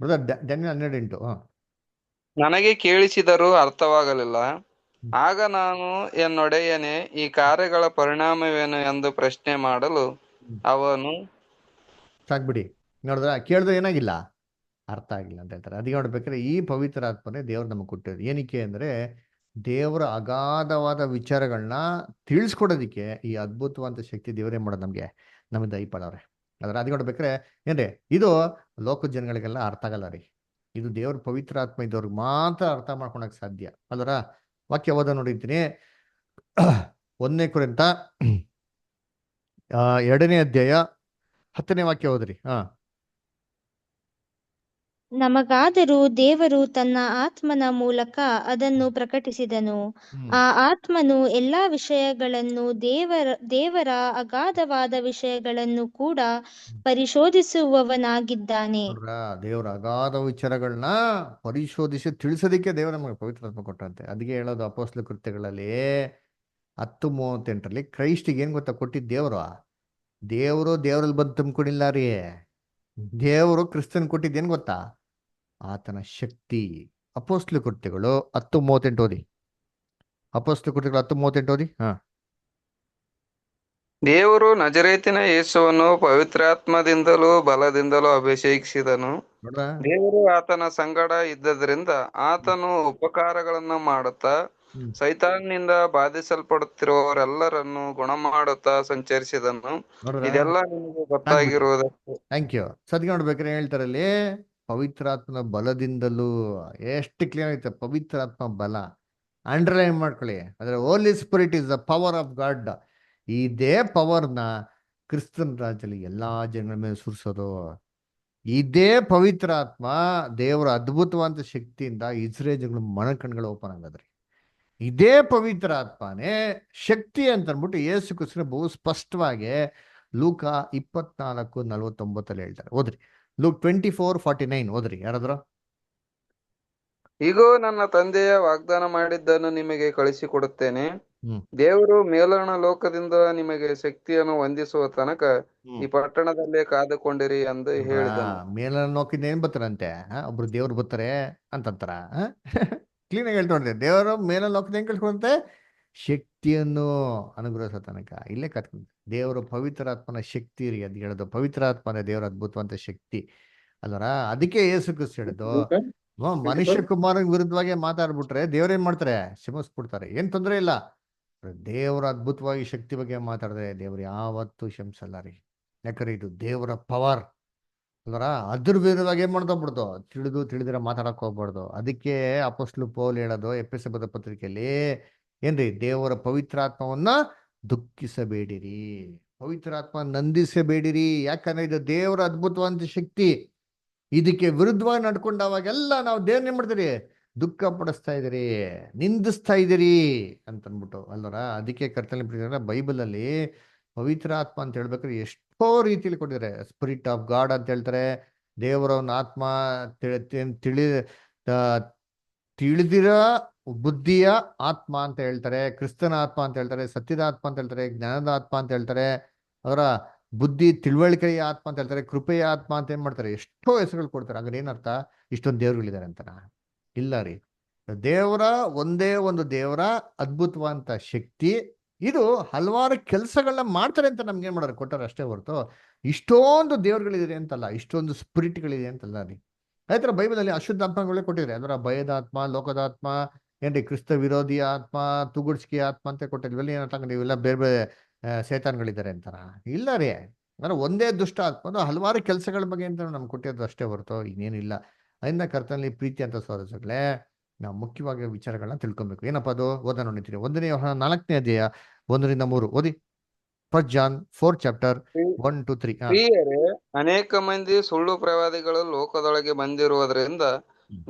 ಬ್ರದರ್ ದಾನಿಯೇಲ 12:8. ನನಗೆ ಕೇಳಿಸಿದರೂ ಅರ್ಥವಾಗಲಿಲ್ಲ. ಆಗ ನಾನು ಎನ್ನೊಡೆಯನೇ, ಈ ಕಾರ್ಯಗಳ ಪರಿಣಾಮವೇನು ಎಂದು ಪ್ರಶ್ನೆ ಮಾಡಲು ಅವನು ಸಾಕ್ಬಿಡಿ. ನೋಡಿದ್ರ, ಕೇಳಿದ್ರೆ ಏನಾಗಿಲ್ಲ, ಅರ್ಥ ಆಗಿಲ್ಲ ಅಂತ ಹೇಳ್ತಾರೆ. ಅದಕ್ಕೆ ನೋಡ್ಬೇಕಾದ್ರೆ ಈ ಪವಿತ್ರ ಆತ್ಮನೇ ದೇವ್ರು ನಮಗೆ ಕೊಟ್ಟಿರೋದು. ಏನಕ್ಕೆ ಅಂದ್ರೆ ದೇವರ ಅಗಾಧವಾದ ವಿಚಾರಗಳನ್ನ ತಿಳಿಸ್ಕೊಡೋದಿಕ್ಕೆ ಈ ಅದ್ಭುತವಾದ ಶಕ್ತಿ ದೇವರೇ ಮಾಡೋದು ನಮಗೆ ದಯಪಡವ್ರೆ. ಅದಕ್ಕೆ ನೋಡ್ಬೇಕಾದ್ರೆ ಏನ್ರಿ ಇದು ಲೋಕದ ಜನಗಳಿಗೆಲ್ಲ ಅರ್ಥ ಆಗಲ್ಲ ರೀ. ಇದು ದೇವ್ರ ಪವಿತ್ರ ಆತ್ಮ ಇದ್ದವ್ರಿಗೆ ಮಾತ್ರ ಅರ್ಥ ಮಾಡ್ಕೊಳಕ್ ಸಾಧ್ಯ. ಅದರ ವಾಕ್ಯ ಓದ ನೋಡಿರ್ತೀನಿ. 1 ಕೊರಿಂಥ 2ನೇ ಅಧ್ಯಾಯ 10ನೇ ವಾಕ್ಯ ಓದ್ರಿ. ನಮಗಾದರೂ ದೇವರು ತನ್ನ ಆತ್ಮನ ಮೂಲಕ ಅದನ್ನು ಪ್ರಕಟಿಸಿದನು. ಆ ಆತ್ಮನು ಎಲ್ಲಾ ವಿಷಯಗಳನ್ನು ದೇವರ ಅಗಾಧವಾದ ವಿಷಯಗಳನ್ನು ಕೂಡ ಪರಿಶೋಧಿಸುವವನಾಗಿದ್ದಾನೆ. ದೇವರ ಅಗಾಧ ವಿಚಾರಗಳನ್ನ ಪರಿಶೋಧಿಸಿ ತಿಳಿಸೋದಿಕ್ಕೆ ದೇವರ ನಮಗೆ ಪವಿತ್ರ ಆತ್ಮ ಕೊಟ್ಟಂತೆ. ಅದಕ್ಕೆ ಹೇಳೋದು ಅಪೊಸ್ತಲ ಕೃತ್ಯಗಳಲ್ಲಿ 10:38 ಕ್ರೈಸ್ಟಿಗೆ ಏನ್ ಗೊತ್ತಾ ಕೊಟ್ಟಿದ್ದು ದೇವರು ದೇವರಲ್ಲಿ ಬಂದು ತುಂಬಿಕೊಂಡಿಲ್ಲ ರೀ. ದೇವರು ಕ್ರಿಸ್ತನ್ ಕೊಟ್ಟಿದ್ದೇನು ಗೊತ್ತಾ? ಆತನ ಶಕ್ತಿ. ಅಪೊಸ್ತಲ ಕೃತ್ಯಗಳು 10:38 ಓದಿ. ಅಪೊಸ್ತಲ ಕೃತ್ಯಗಳು 10:38 ಓದಿ. ದೇವರು ನಜರೇತಿನ ಯೇಸುವನ್ನು ಪವಿತ್ರಾತ್ಮದಿಂದಲೂ ಬಲದಿಂದಲೂ ಅಭಿಷೇಕಿಸಿದನು. ದೇವರು ಆತನ ಸಂಗಡ ಇದ್ದದರಿಂದ ಆತನು ಉಪಕಾರಗಳನ್ನು ಮಾಡುತ್ತಾ ಸೈತಾನ್ನಿಂದ ಬಾಧಿಸಲ್ಪಡುತ್ತಿರುವವರೆಲ್ಲರನ್ನು ಗುಣ ಮಾಡುತ್ತಾ ಸಂಚರಿಸಿದನು. ಇದೆಲ್ಲ ನಿಮಗೆ ಗೊತ್ತಾಗಿರುವುದಕ್ಕೆ. Thank you. ಸದ್ಯ ನೋಡ್ಬೇಕಾದ್ರೆ ಹೇಳ್ತಾರಲ್ಲಿ ಪವಿತ್ರಾತ್ಮನ ಬಲದಿಂದಲೂ. ಎಷ್ಟು ಕ್ಲಿಯರ್ ಐತೆ ಪವಿತ್ರಾತ್ಮ ಬಲ. ಅಂಡರ್ಲೈನ್ ಮಾಡ್ಕೊಳ್ಳಿ. ಅಂದ್ರೆ holy spirit is the power of God. ಇದೇ ಪವರ್ನ ಕ್ರಿಸ್ತನ್ ರಾಜ್ಯದಲ್ಲಿ ಎಲ್ಲಾ ಜನಗಳ ಮೇಲೆ ಸುರಿಸೋದು. ಇದೇ ಪವಿತ್ರ ಆತ್ಮ ದೇವರ ಅದ್ಭುತವಾದ ಶಕ್ತಿಯಿಂದ ಇಸ್ರೇಲ್ ಜನಗಳ ಮನಕಣ್ಗಳು ಓಪನ್ ಆಗದ್ರಿ. ಇದೇ ಪವಿತ್ರ ಆತ್ಮನೇ ಶಕ್ತಿ ಅಂತ ಅಂದ್ಬಿಟ್ಟು ಯೇಸು ಕ್ರಿಸ್ತನ ಬಹು ಸ್ಪಷ್ಟವಾಗಿ ಲೂಕ 24:49 ಹೇಳ್ತಾರೆ. ಓದ್ರಿ. ಲೂಕ್ 24:49 ಓದ್ರಿ. ಯಾರಾದ್ರು? ಈಗೋ ನನ್ನ ತಂದೆಯ ವಾಗ್ದಾನ ಮಾಡಿದ್ದನ್ನು ನಿಮಗೆ ಕಳಿಸಿಕೊಡುತ್ತೇನೆ. ದೇವರು ಮೇಲಣ ಲೋಕದಿಂದ ನಿಮಗೆ ಶಕ್ತಿಯನ್ನು ಹೊಂದಿಸುವ ತನಕ ಈ ಪಟ್ಟಣದಲ್ಲೇ ಕಾದುಕೊಂಡಿರಿ ಎಂದು ಹೇಳಿದನು. ಮೇಲಣ ಲೋಕದಿಂದ ಏನ್ ಬರ್ತಾರಂತೆ? ಒಬ್ರು ದೇವ್ರು ಬರ್ತಾರೆ ಅಂತಂತಾರ. ಕ್ಲೀನ್ ಆಗಿ ಹೇಳ್ತೊಂಡ್ರೆ ದೇವರು ಮೇಲಣ ಲೋಕದ ಹೆಂಗ್ ಕಳ್ಕೊಂಡಂತೆ ಶಕ್ತಿಯನ್ನು ಅನುಗ್ರಹಿಸೋ ತನಕ ಇಲ್ಲೇ ಕತ್ಕೊಂಡ್. ದೇವರ ಪವಿತ್ರಾತ್ಮನ ಶಕ್ತಿ ರೀ. ಅದ್ ಹೇಳೋದು ಪವಿತ್ರಾತ್ಮನ ದೇವರ ಅದ್ಭುತವಂತ ಶಕ್ತಿ ಅಲ್ವರ. ಅದಕ್ಕೆ ಯೇಸು ಕ್ರಿಸ್ತ ಹೇಳಿದ್ದು ಮನುಷ್ಯ ಕುಮಾರನ ವಿರುದ್ಧವಾಗಿ ಮಾತಾಡ್ಬಿಟ್ರೆ ದೇವ್ರೇನ್ ಮಾಡ್ತಾರೆ? ಕ್ಷಮಿಸ್ಬಿಡ್ತಾರೆ. ಏನ್ ತೊಂದ್ರೆ ಇಲ್ಲ. ದೇವರ ಅದ್ಭುತವಾಗಿ ಶಕ್ತಿ ಬಗ್ಗೆ ಮಾತಾಡಿದ್ರೆ ದೇವ್ರು ಯಾವತ್ತೂ ಕ್ಷಮಿಸಲ್ಲ ರೀ. ಯಾಕಂದ್ರೆ ಇದು ದೇವರ ಪವರ್ ಅಲ್ವರ. ಅದ್ರ ವಿರುದ್ಧವಾಗಿ ಏನ್ ಮಾಡ್ದೋಗ್ಬಿಡ್ದು, ತಿಳಿದಿರ ಮಾತಾಡಕ್ ಹೋಗ್ಬಾರ್ದು. ಅದಕ್ಕೆ ಅಪೊಸ್ತಲ ಪೌಲ್ ಹೇಳೋದು ಎಫೆಸ ಬರೆದ ಪತ್ರಿಕೆಯಲ್ಲಿ ಏನ್ರಿ, ದೇವರ ಪವಿತ್ರಾತ್ಮವನ್ನ ದುಃಖಿಸಬೇಡಿರಿ, ಪವಿತ್ರಾತ್ಮ ನಂದಿಸಬೇಡಿರಿ. ಯಾಕಂದ್ರೆ ಇದು ದೇವರ ಅದ್ಭುತವಾದ ಶಕ್ತಿ. ಇದಕ್ಕೆ ವಿರುದ್ಧವಾಗಿ ನಡ್ಕೊಂಡಾವಾಗೆಲ್ಲ ನಾವು ದೇವ್ರನ್ನೇ ಮಾಡ್ತೀರಿ, ದುಃಖ ಪಡಿಸ್ತಾ ಇದೀರಿ, ನಿಂದಿಸ್ತಾ ಇದೀರಿ ಅಂತನ್ಬಿಟ್ಟು ಅಲ್ವರ. ಅದಕ್ಕೆ ಕರ್ತನಲ್ಲಿ ಬೈಬಲ್ ಅಲ್ಲಿ ಪವಿತ್ರ ಆತ್ಮ ಅಂತ ಹೇಳ್ಬೇಕಾದ್ರೆ ಎಷ್ಟೋ ರೀತಿಯಲ್ಲಿ ಕೊಟ್ಟಿದ್ದಾರೆ. ಸ್ಪಿರಿಟ್ ಆಫ್ ಗಾಡ್ ಅಂತ ಹೇಳ್ತಾರೆ, ದೇವರ ಒಂದು ಆತ್ಮ, ತಿಳಿದಿರ ಬುದ್ಧಿಯ ಆತ್ಮ ಅಂತ ಹೇಳ್ತಾರೆ, ಕ್ರಿಸ್ತನ ಆತ್ಮ ಅಂತ ಹೇಳ್ತಾರೆ, ಸತ್ಯದ ಆತ್ಮ ಅಂತ ಹೇಳ್ತಾರೆ, ಜ್ಞಾನದ ಆತ್ಮ ಅಂತ ಹೇಳ್ತಾರೆ, ಅವರ ಬುದ್ಧಿ ತಿಳುವಳಿಕೆಯ ಆತ್ಮ ಅಂತ ಹೇಳ್ತಾರೆ, ಕೃಪೆಯ ಆತ್ಮ ಅಂತ ಏನ್ ಮಾಡ್ತಾರೆ, ಎಷ್ಟೋ ಹೆಸರುಗಳು ಕೊಡ್ತಾರೆ. ಹಾಗಾದ್ರೆ ಏನರ್ಥ, ಇಷ್ಟೊಂದು ದೇವರುಗಳಿದ್ದಾರೆ ಅಂತನಾ? ಇಲ್ಲ ರೀ, ದೇವರ ಒಂದೇ ಒಂದು ದೇವರ ಅದ್ಭುತವಾದಂತ ಶಕ್ತಿ ಇದು ಹಲವಾರು ಕೆಲಸಗಳನ್ನ ಮಾಡ್ತಾರೆ ಅಂತ ನಮ್ಗೆ ಏನ್ ಮಾಡೋರು ಕೊಟ್ಟಾರೆ ಅಷ್ಟೇ ಹೊರತು ಇಷ್ಟೊಂದು ದೇವರುಗಳಿದೆ ಅಂತಲ್ಲ, ಇಷ್ಟೊಂದು ಸ್ಪಿರಿಟ್ಗಳಿದೆ ಅಂತಲ್ಲ ರೀ. ಆಯ್ತರ ಬೈಬಲಲ್ಲಿ ಅಶುದ್ಧ ಆತ್ಮಗಳೇ ಕೊಟ್ಟಿದ್ರೆ, ಅದರ ಭಯದ ಆತ್ಮ, ಲೋಕದ ಆತ್ಮ, ಏನ್ರಿ ಕ್ರಿಸ್ತ ವಿರೋಧಿ ಆತ್ಮ, ತುಗುಡ್ಸ್ಕಿ ಆತ್ಮ ಅಂತ ಕೊಟ್ಟಿದ್ವಿ. ಏನಂತ ಇವೆಲ್ಲ ಬೇರೆ ಬೇರೆ ಶೈತಾನ್ಗಳಿದ್ದಾರೆ ಅಂತಾರ? ಇಲ್ಲ ರೀ, ಅಂದ್ರೆ ಒಂದೇ ದುಷ್ಟ ಆತ್ಮ ಹಲವಾರು ಕೆಲಸಗಳ ಬಗ್ಗೆ ಅಂತ ನಮ್ಗೆ ಕೊಟ್ಟಿರೋದು ಅಷ್ಟೇ ಹೊರತು ಇನ್ನೇನಿಲ್ಲ. ಅದರಿಂದ ಕರ್ತನಲ್ಲಿ ಪ್ರೀತಿ ಅಂತ ಸೋದರಗಳೇ, ನಾವು ಮುಖ್ಯವಾಗಿ ವಿಚಾರಗಳನ್ನ ತಿಳ್ಕೊಬೇಕು. ಏನಪ್ಪ ಅದು? ಓದೋಣ ನೋಡ್ತೀರಿ. 1 ಯೋಹಾನ 4ನೇ ಅಧ್ಯಾಯ 1-3 ಓದಿ. First John 4 chapter 1-3. ಪ್ರಿಯರೇ, ಅನೇಕ ಮಂದಿ ಸುಳ್ಳು ಪ್ರವಾದಿಗಳು ಲೋಕದೊಳಗೆ ಬಂದಿರುವುದರಿಂದ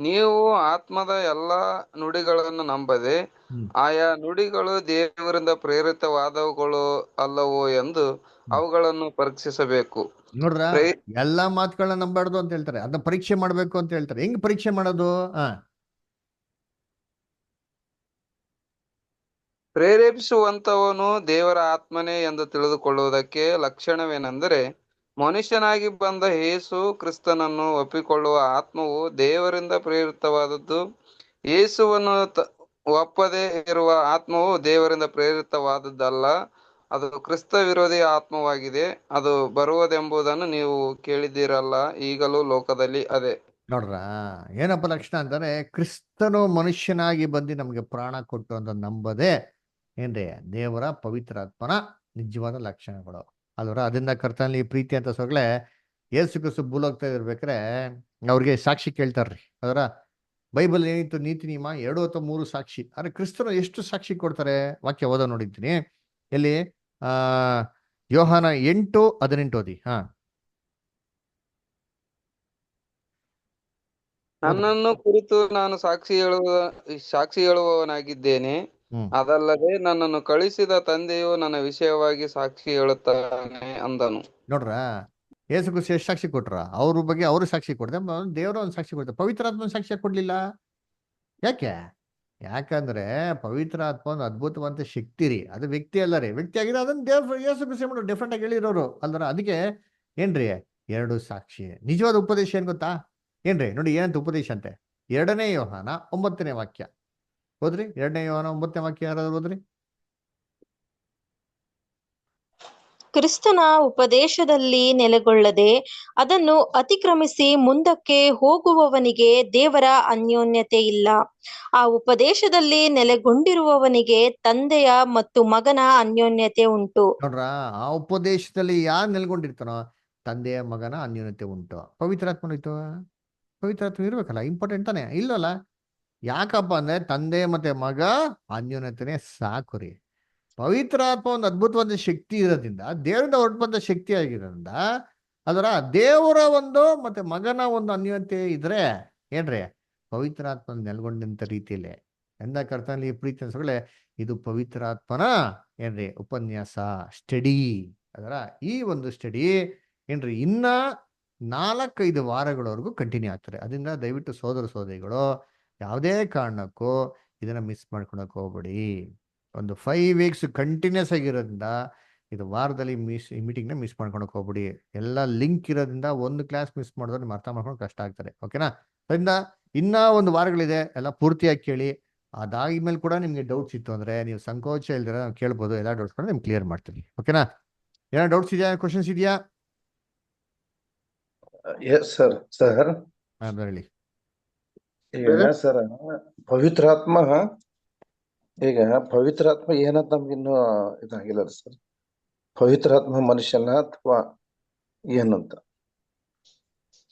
ನೀವು ಆತ್ಮದ ಎಲ್ಲಾ ನುಡಿಗಳನ್ನು ನಂಬದೆ ಆಯಾ ನುಡಿಗಳು ದೇವರಿಂದ ಪ್ರೇರಿತವಾದವುಗಳು ಅಲ್ಲವೋ ಎಂದು ಅವುಗಳನ್ನು ಪರೀಕ್ಷಿಸಬೇಕು. ನೋಡ್ರ, ಎಲ್ಲಾ ಮಾತುಗಳನ್ನ ನಂಬಾರ್ದು ಅಂತ ಹೇಳ್ತಾರೆ, ಅದನ್ನ ಪರೀಕ್ಷೆ ಮಾಡ್ಬೇಕು ಅಂತ ಹೇಳ್ತಾರೆ. ಹೆಂಗ್ ಪರೀಕ್ಷೆ ಮಾಡೋದು? ಪ್ರೇರೇಪಿಸುವಂತವನು ದೇವರ ಆತ್ಮನೇ ಎಂದು ತಿಳಿದುಕೊಳ್ಳುವುದಕ್ಕೆ ಲಕ್ಷಣವೇನೆಂದರೆ, ಮನುಷ್ಯನಾಗಿ ಬಂದ ಯೇಸು ಕ್ರಿಸ್ತನನ್ನು ಒಪ್ಪಿಕೊಳ್ಳುವ ಆತ್ಮವು ದೇವರಿಂದ ಪ್ರೇರಿತವಾದದ್ದು. ಯೇಸುವನ್ನು ಒಪ್ಪದೇ ಇರುವ ಆತ್ಮವು ದೇವರಿಂದ ಪ್ರೇರಿತವಾದದ್ದಲ್ಲ, ಅದು ಕ್ರಿಸ್ತ ವಿರೋಧಿ ಆತ್ಮವಾಗಿದೆ. ಅದು ಬರುವುದೆಂಬುದನ್ನು ನೀವು ಕೇಳಿದ್ದೀರಲ್ಲ, ಈಗಲೂ ಲೋಕದಲ್ಲಿ ಅದೇ. ನೋಡ್ರ, ಏನಪ್ಪ ಲಕ್ಷಣ ಅಂತಾನೆ, ಕ್ರಿಸ್ತನು ಮನುಷ್ಯನಾಗಿ ಬಂದು ನಮ್ಗೆ ಪ್ರಾಣ ಕೊಟ್ಟು ಅಂತ ನಂಬದೆ ಏನ್ರಿ ದೇವರ ಪವಿತ್ರಾತ್ಮನ ನಿಜವಾದ ಲಕ್ಷಣಗಳು ಅಲ್ವರ. ಅದರಿಂದ ಕರ್ತನಲ್ಲಿ ಪ್ರೀತಿ ಅಂತ ಸೊಗಳೆ ಯೇಸು ಕ್ರಿಸ್ತ ಭೂಲೋಗ್ತಾ ಇರ್ಬೇಕಾರೆ ಅವ್ರಿಗೆ ಸಾಕ್ಷಿ ಕೇಳ್ತಾರ್ರಿ. ಅದರ ಬೈಬಲ್ ಏನಿತ್ತು, ನೀತಿ ನಿಯಮ 2 ಅಥವಾ 3 ಸಾಕ್ಷಿ. ಆದ್ರೆ ಕ್ರಿಸ್ತರು ಎಷ್ಟು ಸಾಕ್ಷಿ ಕೊಡ್ತಾರೆ? ವಾಕ್ಯ ಓದ ನೋಡಿದ್ದೀನಿ. ಎಲ್ಲಿ? ಯೋಹಾನ 8:18 ಓದಿ. ನನ್ನನ್ನು ಕುರಿತು ನಾನು ಸಾಕ್ಷಿ ಹೇಳುವವನಾಗಿದ್ದೇನೆ, ಅದಲ್ಲದೆ ನನ್ನನ್ನು ಕಳಿಸಿದ ತಂದೆಯು ನನ್ನ ವಿಷಯವಾಗಿ ಸಾಕ್ಷಿ ಹೇಳುತ್ತಾನೆ ಅಂದನು. ನೋಡ್ರ, ಯೇಸು ಕ್ರಿಸ್ತ ಎಷ್ಟು ಸಾಕ್ಷಿ ಕೊಟ್ರ? ಅವ್ರ ಬಗ್ಗೆ ಅವರು ಸಾಕ್ಷಿ ಕೊಡ್ತಾರೆ, ದೇವರ ಒಂದು ಸಾಕ್ಷಿ ಕೊಡ್ತಾರೆ. ಪವಿತ್ರಾತ್ಮ ಸಾಕ್ಷಿ ಕೊಡ್ಲಿಲ್ಲ. ಯಾಕೆ? ಯಾಕಂದ್ರೆ ಪವಿತ್ರಾತ್ಮ ಒಂದು ಅದ್ಭುತವಂತ ಶಕ್ತಿ ರೀ, ಅದು ವ್ಯಕ್ತಿ ಅಲ್ಲ ರೀ. ವ್ಯಕ್ತಿ ಆಗಿದೆ ಅದನ್ನ ದೇವ್ರ ಯೇಸು ಕ್ರಿಸ್ತ ಡಿಫ್ರೆಂಟ್ ಆಗಿ ಹೇಳಿರೋರು ಅಲ್ದ್ರ. ಅದಕ್ಕೆ ಏನ್ರಿ 2 ಸಾಕ್ಷಿ. ನಿಜವಾದ ಉಪದೇಶ ಏನ್ ಗೊತ್ತಾ? ಏನ್ರಿ ನೋಡಿ, ಏನಂತ ಉಪದೇಶ ಅಂತೆ? 2 ಯೋಹಾನ 9ನೇ ವಾಕ್ಯ ಹೋದ್ರಿ. 2 ಯೋಹಾನ 9ನೇ ವಾಕ್ಯ ಯಾರಾದ್ರೂ ಹೋದ್ರಿ? ಕ್ರಿಸ್ತನ ಉಪದೇಶದಲ್ಲಿ ನೆಲೆಗೊಳ್ಳದೆ ಅದನ್ನು ಅತಿಕ್ರಮಿಸಿ ಮುಂದಕ್ಕೆ ಹೋಗುವವನಿಗೆ ದೇವರ ಅನ್ಯೋನ್ಯತೆ ಇಲ್ಲ. ಆ ಉಪದೇಶದಲ್ಲಿ ನೆಲೆಗೊಂಡಿರುವವನಿಗೆ ತಂದೆಯ ಮತ್ತು ಮಗನ ಅನ್ಯೋನ್ಯತೆ ಉಂಟು. ನೋಡ್ರ, ಆ ಉಪದೇಶದಲ್ಲಿ ಯಾರು ನೆಲೆಗೊಂಡಿರ್ತಾನೋ ತಂದೆಯ ಮಗನ ಅನ್ಯೋನ್ಯತೆ ಉಂಟು. ಪವಿತ್ರಾತ್ಮ ಇತ್ತು, ಪವಿತ್ರಾತ್ಮ ಇರ್ಬೇಕಲ್ಲ, ಇಂಪಾರ್ಟೆಂಟ್ ತಾನೆ? ಇಲ್ಲಲ್ಲ. ಯಾಕಪ್ಪ ಅಂದ್ರೆ ತಂದೆ ಮತ್ತೆ ಮಗ ಅನ್ಯೋನ್ಯತೆನೆ ಸಾಕು ರೀ. ಪವಿತ್ರಾತ್ಮ ಒಂದು ಅದ್ಭುತವಾದ ಶಕ್ತಿ ಇರೋದ್ರಿಂದ, ದೇವರಿಂದ ಹೊರಟುವಂತ ಶಕ್ತಿ ಆಗಿರೋದ್ರಿಂದ, ಅದರ ದೇವರ ಒಂದು ಮತ್ತೆ ಮಗನ ಒಂದು ಅನ್ಯೋನ್ಯತೆ ಇದ್ರೆ ಏನ್ರಿ ಪವಿತ್ರಾತ್ಮ ನೆಲೆಗೊಂಡಂತ ರೀತಿಯಲ್ಲಿ ಎಂದ ಕರ್ತನಲ್ಲಿ ಪ್ರೀತಿ ಅನ್ಸಗಳೇ ಇದು ಪವಿತ್ರಾತ್ಮನ ಏನ್ರಿ ಉಪನ್ಯಾಸ ಸ್ಟಡಿ. ಅದರ ಈ ಒಂದು ಸ್ಟಡಿ ಏನ್ರಿ ಇನ್ನ 4-5 ವಾರಗಳವರೆಗೂ ಕಂಟಿನ್ಯೂ ಆಗ್ತಾರೆ. ಅದರಿಂದ ದಯವಿಟ್ಟು ಸೋದರಿಗಳು ಯಾವುದೇ ಕಾರಣಕ್ಕೂ ಇದನ್ನ ಮಿಸ್ ಮಾಡ್ಕೊಳಕ್ ಹೋಗ್ಬೇಡಿ. ಒಂದು 5 ವೀಕ್ಸ್ ಕಂಟಿನ್ಯೂಸ್ ಆಗಿರೋದ್ರಿಂದ ಇದು ವಾರದಲ್ಲಿ ಮೀಟಿಂಗ್ನ ಮಿಸ್ ಮಾಡ್ಕೊಳಕ್ ಹೋಗ್ಬಿಡಿ. ಎಲ್ಲ ಲಿಂಕ್ ಇರೋದ್ರಿಂದ ಒಂದು ಕ್ಲಾಸ್ ಮಿಸ್ ಮಾಡಿದ್ರೆ ನಿಮ್ಗೆ ಅರ್ಥ ಮಾಡ್ಕೊಂಡು ಕಷ್ಟ ಆಗ್ತಾರೆ. ಓಕೆನಾ? ಅದರಿಂದ ಇನ್ನ 1 ವಾರಗಳಿದೆ, ಎಲ್ಲ ಪೂರ್ತಿಯಾಗಿ ಕೇಳಿ. ಅದಾದ್ಮೇಲೆ ಕೂಡ ನಿಮ್ಗೆ ಡೌಟ್ಸ್ ಇತ್ತು ಅಂದ್ರೆ ನೀವು ಸಂಕೋಚ ಇಲ್ದಿರ ನಾವು ಕೇಳ್ಬೋದು. ಎಲ್ಲ ಡೌಟ್ಸ್ ಕೂಡ ನಿಮ್ಗೆ ಕ್ಲಿಯರ್ ಮಾಡ್ತೀನಿ. ಓಕೆನಾ? ಏನೋ ಡೌಟ್ಸ್ ಇದೆಯಾ, ಕ್ವಶನ್ಸ್ ಇದೆಯಾ? ಸರ್ ಹೇಳಿ. ಈಗ ಸರ್ ಪವಿತ್ರಾತ್ಮ ಏನಂತ ನಮ್ಗೆ ಇನ್ನೂ ಇದಾಗಿಲ್ಲ ಸರ್. ಪವಿತ್ರಾತ್ಮ ಮನುಷ್ಯನ ಅಥವಾ ಏನಂತ?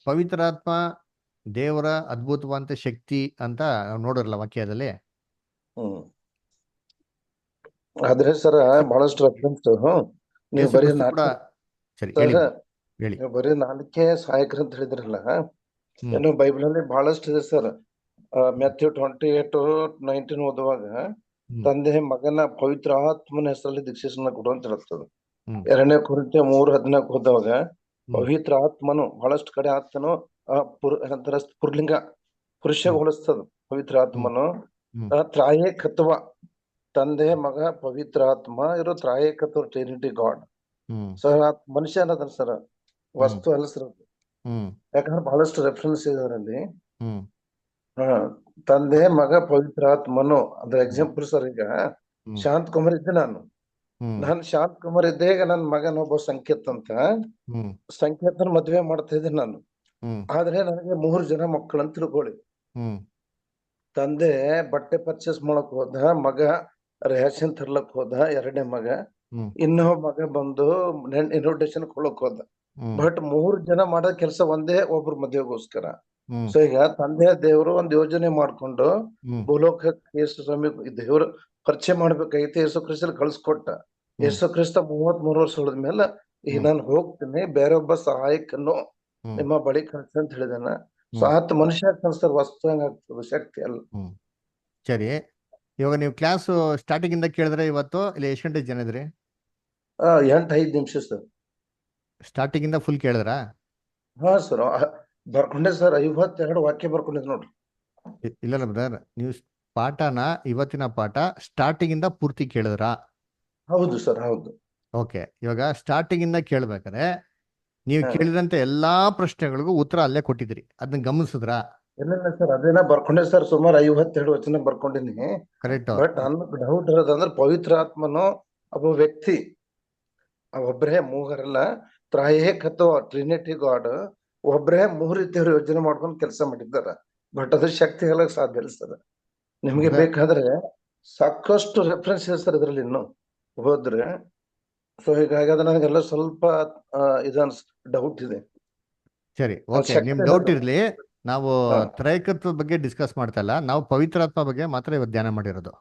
ಪವಿತ್ರಾತ್ಮ ದೇವರ ಅದ್ಭುತವಂತ ಶಕ್ತಿ ಅಂತ ನಾವು ನೋಡಿರಲ್ಲ ವಾಕ್ಯದಲ್ಲಿ. ಆದ್ರೆ ಸರ್ ಬಹಳಷ್ಟು ರೆಫರೆನ್ಸ್ ನೀವು ಬರೀ ಬರೀ 4 ಸಹಾಯಕರು ಅಂತ ಹೇಳಿದ್ರಲ್ಲ, ಏನು ಬೈಬಲ್ ಅಲ್ಲಿ ಬಹಳಷ್ಟು ಇದೆ ಸರ್. ಮ್ಯಾಥ್ಯೂ 28:19 ಓದುವಾಗ ತಂದೆ ಮಗನ ಪವಿತ್ರ ಆತ್ಮನ ಹೆಸರಲ್ಲಿ ದೀಕ್ಷೆಸನ್ನ ಕೊಡು ಅಂತ ಹೇಳ್ತದೆ. 2 ಕೊರಿಂಥ್ಯ 3:14 ಹೋದವಾಗ ಪವಿತ್ರ ಆತ್ಮನು ಬಹಳಷ್ಟು ಕಡೆ ಆತ್ಮನು ನಂತರ ಪುರ್ಲಿಂಗ ಪುರುಷಗೆ ಹೋಲಿಸ್ತದ. ಪವಿತ್ರ ಆತ್ಮನು ತ್ರಾಯೇಕತ್ವ, ತಂದೆ ಮಗ ಪವಿತ್ರ ಆತ್ಮ ಇರೋ ತ್ರಾಯೇಕತ್ವ, ಟ್ರಿನಿಟಿ ಗಾಡ್. ಸೊ ಮನುಷ್ಯ ಅನ್ನೋದನ್ನ ಸರ್ ವಸ್ತು ಅಲ್ಲ ಸರ್. ಯಾಕಂದ್ರೆ ಬಹಳಷ್ಟು ರೆಫರೆನ್ಸ್ ಇದೆ ಅದರಲ್ಲಿ. ತಂದೆ ಮಗ ಪವಿತ್ರ ಆತ್ಮನು ಅದ್ರ ಎಕ್ಸಾಂಪಲ್ ಸರ್. ಈಗ ಶಾಂತ್ ಕುಮಾರ್ ಇದ್ದೆ ನಾನು ಶಾಂತ್ ಕುಮಾರ್ ಇದ್ದೆ. ಈಗ ನನ್ ಮಗನೊಬ್ಬ ಸಂಕೇತ್ ಅಂತ ಸಂಕೇತನ ಮದ್ವೆ ಮಾಡ್ತಾ ಇದ್ದೆ ನಾನು. ಆದ್ರೆ ನನಗೆ 3 ಜನ ಮಕ್ಕಳು ಅಂತ ತಿಳ್ಕೊಳ್ಳಿ. ತಂದೆ ಬಟ್ಟೆ ಪರ್ಚೇಸ್ ಮಾಡಕ್ ಹೋದ, ಮಗ ರೇಷನ್ ತರ್ಲಕ್ ಹೋದ, 2ನೇ ಮಗ. ಇನ್ನೊಬ್ಬ ಮಗ ಬಂದು ಇನ್ವಿಟೇಷನ್ ಕೊಡಕ್ ಹೋದ. ಬಟ್ 3 ಜನ ಮಾಡೋ ಕೆಲಸ ಒಂದೇ, ಒಬ್ರು ಮದ್ವೆಗೋಸ್ಕರ. ಸೊ ಈಗ ತಂದೆ ದೇವರು ಒಂದ್ ಯೋಜನೆ ಮಾಡ್ಕೊಂಡು ಭೂಲೋಕಕ್ಕೆ ಯೇಸು ಸ್ವಾಮಿ ದೇವ್ರು ಪರಿಚಯ ಮಾಡ್ಬೇಕಾಗಿತ್ತು. ಯೇಸು ಕ್ರಿಸ್ತಲ್ಲಿ ಕಳ್ಸಿಕೊಟ್ಟ. ಯೇಸು ಕ್ರಿಸ್ತ 33 ವರ್ಷ ಉಳಿದ್ಮೇಲೆ ಈಗ ನಾನು ಹೋಗ್ತೀನಿ, ಬೇರೊಬ್ಬ ಸಹಾಯಕನ್ನು ನಿಮ್ಮ ಬಳಿ ಕಳ್ಸಿ ಅಂತ ಹೇಳಿದಾನ. ಸೊ ಆತ ಮನುಷ್ಯ ಕಳ್ಸ್ತಾರ, ವಸ್ತು ಹಂಗಾಗ್ತದೆ, ಶಕ್ತಿ ಅಲ್ಲ. ಸರಿ, ಇವಾಗ ನೀವು ಕ್ಲಾಸ್ ಸ್ಟಾರ್ಟಿಂಗ್ ಇಂದ ಕೇಳಿದ್ರೆ ಇವತ್ತು ಇಲ್ಲಿ ಎಷ್ಟು ಗಂಟೆ ಜನ ಇದ್ರಿ? 8-5 ನಿಮಿಷ ಸರ್. ಸ್ಟಾರ್ಟಿಂಗ್ ಇಂದ ಫುಲ್ ಕೇಳಿದ್ರಾ? ಹಾ ಸರ್, ಬರ್ಕೊಂಡೆ ಸರ್. 52 ವಾಕ್ಯ ಬರ್ಕೊಂಡಿದ್ ನೋಡ್ರಿ. ಇಲ್ಲ ಬ್ರದರ್, ನೀವು ಪಾಠನ ಇವತ್ತಿನ ಪಾಠ ಸ್ಟಾರ್ಟಿಂಗ್ ಇಂದ ಪೂರ್ತಿ ಕೇಳಿದ್ರಾ? ಹೌದು ಸರ್, ಹೌದು. ಓಕೆ, ಇವಾಗ ಸ್ಟಾರ್ಟಿಂಗ್ ಇಂದ ಕೇಳ್ಬೇಕಾದ್ರೆ ನೀವು ಕೇಳಿದಂತೆ ಎಲ್ಲಾ ಪ್ರಶ್ನೆಗಳಿಗೂ ಉತ್ತರ ಅಲ್ಲೇ ಕೊಟ್ಟಿದ್ರಿ, ಅದನ್ನ ಗಮನಿಸಿದ್ರಾ? ಇಲ್ಲ ಸರ್, ಅದೇನ ಬರ್ಕೊಂಡೆ ಸರ್. ಸುಮಾರು 52 ವಚನ ಬರ್ಕೊಂಡಿನಿ. ಕರೆಕ್ಟ್. ಬಟ್ ನನ್ಗೆ ಡೌಟ್ ಇರೋದಂದ್ರೆ ಪವಿತ್ರ ಆತ್ಮನು ಒಬ್ಬ ವ್ಯಕ್ತಿ, ಒಬ್ರೇ ಮೂಗರಲ್ಲ, ತ್ರಾಯೇಕತ್ವ ಟ್ರಿನಿಟಿ ಗಾಡ್ ಒಬ್ರೇ 3 ರೀತಿಯವ್ರು ಯೋಜನೆ ಮಾಡ್ಕೊಂಡು ಕೆಲಸ ಮಾಡಿದ್ದಾರ. ಬಟ್ ಅದ್ರ ಶಕ್ತಿ ಹೇಳಕ್ ಸಾಧ್ಯ ಇಲ್ಲ ಸರ್. ನಿಮ್ಗೆ ಬೇಕಾದ್ರೆ ಸಾಕಷ್ಟು ರೆಫರೆನ್ಸ್ ಇದೆ ಸರ್ ಇದ್ರಲ್ಲಿ, ಇನ್ನು ಹೋದ್ರೆ. ಸೊ ಹೀಗಾಗಿ ಅದು ನನಗೆಲ್ಲ ಸ್ವಲ್ಪ ಡೌಟ್ ಇದೆ. ಸರಿ, ಓಕೆ, ನಿಮ್ ಡೌಟ್ ಇರ್ಲಿ. ನಾವು ತ್ರೈಕತ್ವದ ಬಗ್ಗೆ ಡಿಸ್ಕಸ್ ಮಾಡ್ತಾ ಇಲ್ಲ, ನಾವು ಪವಿತ್ರಾತ್ಮ ಬಗ್ಗೆ ಮಾತ್ರ ಇವತ್ತು ಧ್ಯಾನ ಮಾಡಿರೋದು.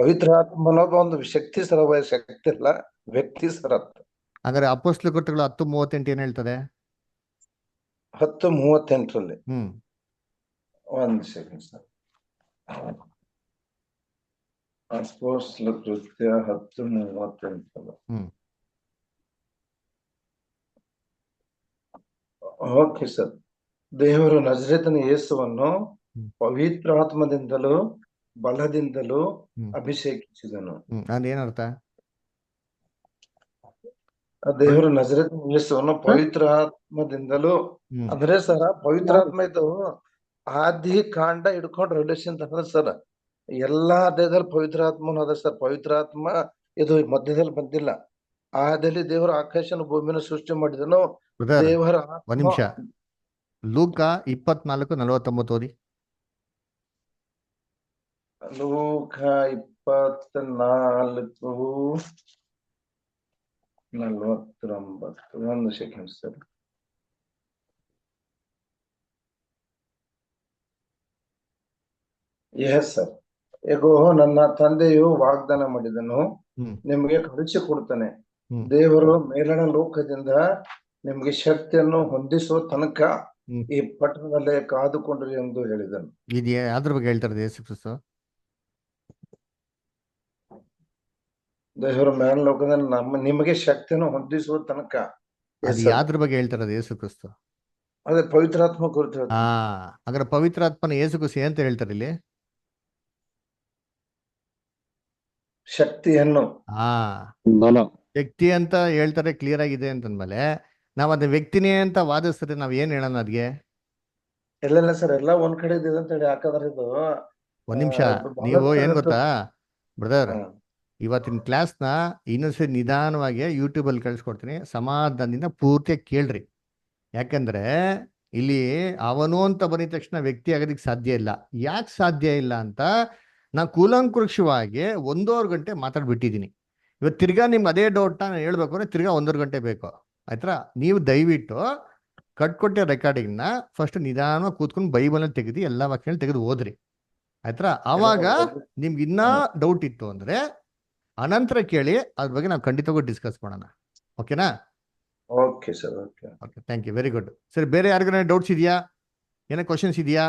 ಪವಿತ್ರ ಆತ್ಮನೋದು ಒಂದು ಶಕ್ತಿ ಸರ್, ಶಕ್ತಿ ಇಲ್ಲ, ವ್ಯಕ್ತಿ ಸರ್. ಹಾಗಾದ್ರೆ ಅಪೊಸ್ತಲ ಕೃತ್ಯಗಳು 10:38 ಏನ್ ಹೇಳ್ತದೆ? 10:38ರಲ್ಲಿ ಒಂದ್ ಸೆಕೆಂಡ್ ಸರ್. ಅಪೊಸ್ತಲ ಕೃತ್ಯ 10:38. Okay sir. ದೇವರು ನಜರೇತನ ಯೇಸುವನ್ನು ಪವಿತ್ರ ಆತ್ಮದಿಂದಲೂ ಬಲದಿಂದಲೂ ಅಭಿಷೇಕಿಸಿದನು. ಏನರ್ಥ? ದೇವರು ನಜರೇತನ ಯೇಸುವನ್ನು ಪವಿತ್ರ ಆತ್ಮದಿಂದಲೂ ಅಂದ್ರೆ ಸರ್, ಪವಿತ್ರ ಆತ್ಮ ಇದು ಆದಿ ಕಾಂಡ ಹಿಡ್ಕೊಂಡು ರಿಲೇಷನ್ ತಗೊಂಡ್ರೆ ಸರ್, ಎಲ್ಲಾ ಅಧ್ಯಾಯದಲ್ಲಿ ಪವಿತ್ರ ಆತ್ಮನು ಅದ ಸರ್. ಪವಿತ್ರ ಆತ್ಮ ಇದು ಮಧ್ಯದಲ್ಲಿ ಬಂದಿಲ್ಲ. ಆದಿಯಲ್ಲಿ ದೇವರು ಆಕಾಶನ ಭೂಮಿನ ಸೃಷ್ಟಿ ಮಾಡಿದನು. ದೇವರ ಒಂದ್ ನಿಮಿಷ, ಲೂಕ 24:49 ಓದಿ. ಲೂಕ 24:49. ಒಂದು ಸೆಕೆಂಡ್ ಸರ್. Yes sir. ಹೇಗೋ ನನ್ನ ತಂದೆಯು ವಾಗ್ದಾನ ಮಾಡಿದನು, ನಿಮಗೆ ಕಳಿಸಿಕೊಡ್ತಾನೆ. ದೇವರು ಮೇಲಣ ಲೋಕದಿಂದ ನಿಮ್ಗೆ ಶಕ್ತಿಯನ್ನು ಹೊಂದಿಸುವ ತನಕ ಈ ಪಟ್ಟಣದಲ್ಲೇ ಕಾದುಕೊಂಡ್ರಿ ಎಂದು ಹೇಳಿದನು. ಇದು ಯಾವ್ದ್ರ ಬಗ್ಗೆ ಹೇಳ್ತಾರೆ ಯೇಸು ಕ್ರಿಸ್ತ? ದೇವರು ಮೇಲ ಲೋಕದಲ್ಲಿ ನಿಮಗೆ ಶಕ್ತಿಯನ್ನು ಹೊಂದಿಸುವ ತನಕ. ಅದು ಯಾವ್ದ್ರ ಬಗ್ಗೆ ಹೇಳ್ತಾರೆ ಯೇಸು ಕ್ರಿಸ್ತ? ಅದೇ ಪವಿತ್ರಾತ್ಮ ಕುರಿತು. ಹಾಗಾದ್ರೆ ಪವಿತ್ರಾತ್ಮನ ಯೇಸು ಕ್ರಿಸ್ತ ಅಂತ ಹೇಳ್ತಾರೆ ಇಲ್ಲಿ? ಶಕ್ತಿಯನ್ನು. ಶಕ್ತಿ ಅಂತ ಹೇಳ್ತಾರೆ, ಕ್ಲಿಯರ್ ಆಗಿದೆ ಅಂತಂದ್ಮೇಲೆ ನಾವ್ ಅದ ವ್ಯಕ್ತಿನೇ ಅಂತ ವಾದಿಸಿದ್ರೆ ನಾವ್ ಏನ್ ಹೇಳೋಣ ಅದ್ಗೆ? ಇಲ್ಲ ಸರ್, ಎಲ್ಲ ಒಂದ್ ಕಡೆ ಇದೆ ಅಂತ ಹೇಳಿ. ಯಾಕಂದ್ರೆ ಇದು ಒಂದ್ ನಿಮಿಷ, ನೀವು ಏನ್ ಗೊತ್ತಾ ಬ್ರದರ್, ಇವತ್ತಿನ ಕ್ಲಾಸ್ನ ಇನ್ನೊಂದ್ಸರಿ ನಿಧಾನವಾಗಿ ಯೂಟ್ಯೂಬ್ ಅಲ್ಲಿ ಕಳಿಸ್ಕೊಡ್ತೀನಿ, ಸಮಾಧಾನದಿಂದ ಪೂರ್ತಿಯಾಗಿ ಕೇಳ್ರಿ. ಯಾಕಂದ್ರೆ ಇಲ್ಲಿ ಅವನು ಅಂತ ಬಂದಿದ ತಕ್ಷಣ ವ್ಯಕ್ತಿ ಆಗೋದಿಕ್ ಸಾಧ್ಯ ಇಲ್ಲ. ಯಾಕೆ ಸಾಧ್ಯ ಇಲ್ಲ ಅಂತ ನಾ ಕೂಲಂಕುಷವಾಗಿ 1.5 ಗಂಟೆ ಮಾತಾಡ್ಬಿಟ್ಟಿದ್ದೀನಿ. ಇವತ್ತು ತಿರ್ಗಾ ನಿಮ್ಗೆ ಅದೇ ಡೌಟ್ ನಾನು ಹೇಳ್ಬೇಕು ಅಂದ್ರೆ ತಿರ್ಗಾ 1.5 ಗಂಟೆ ಬೇಕು, ಆಯ್ತಾ? ನೀವು ದಯವಿಟ್ಟು ಕಟ್ಕೊಟ್ಟೆ ರೆಕಾರ್ಡಿಂಗ್ನ ಫಸ್ಟ್ ನಿಧಾನವಾಗಿ ಕೂತ್ಕೊಂಡು ಬೈಬಲ್ನ ತೆಗೆದು ಎಲ್ಲ ವಾಕ್ಯಗಳನ್ನ ತೆಗೆದು ಓದ್ರಿ, ಆಯ್ತಾ? ಆವಾಗ ನಿಮ್ಗೆ ಇನ್ನೂ ಡೌಟ್ ಇತ್ತು ಅಂದ್ರೆ ಅನಂತರ ಕೇಳಿ, ಅದ್ರ ಬಗ್ಗೆ ನಾವು ಖಂಡಿತವಾಗಿ ಡಿಸ್ಕಸ್ ಮಾಡೋಣ. ಓಕೆನಾ? Okay sir. Okay, thank you, very good. ಸರಿ, ಬೇರೆ ಯಾರಿಗಾರ ಡೌಟ್ಸ್ ಇದೆಯಾ? ಏನೋ ಕ್ವಶನ್ಸ್ ಇದೆಯಾ?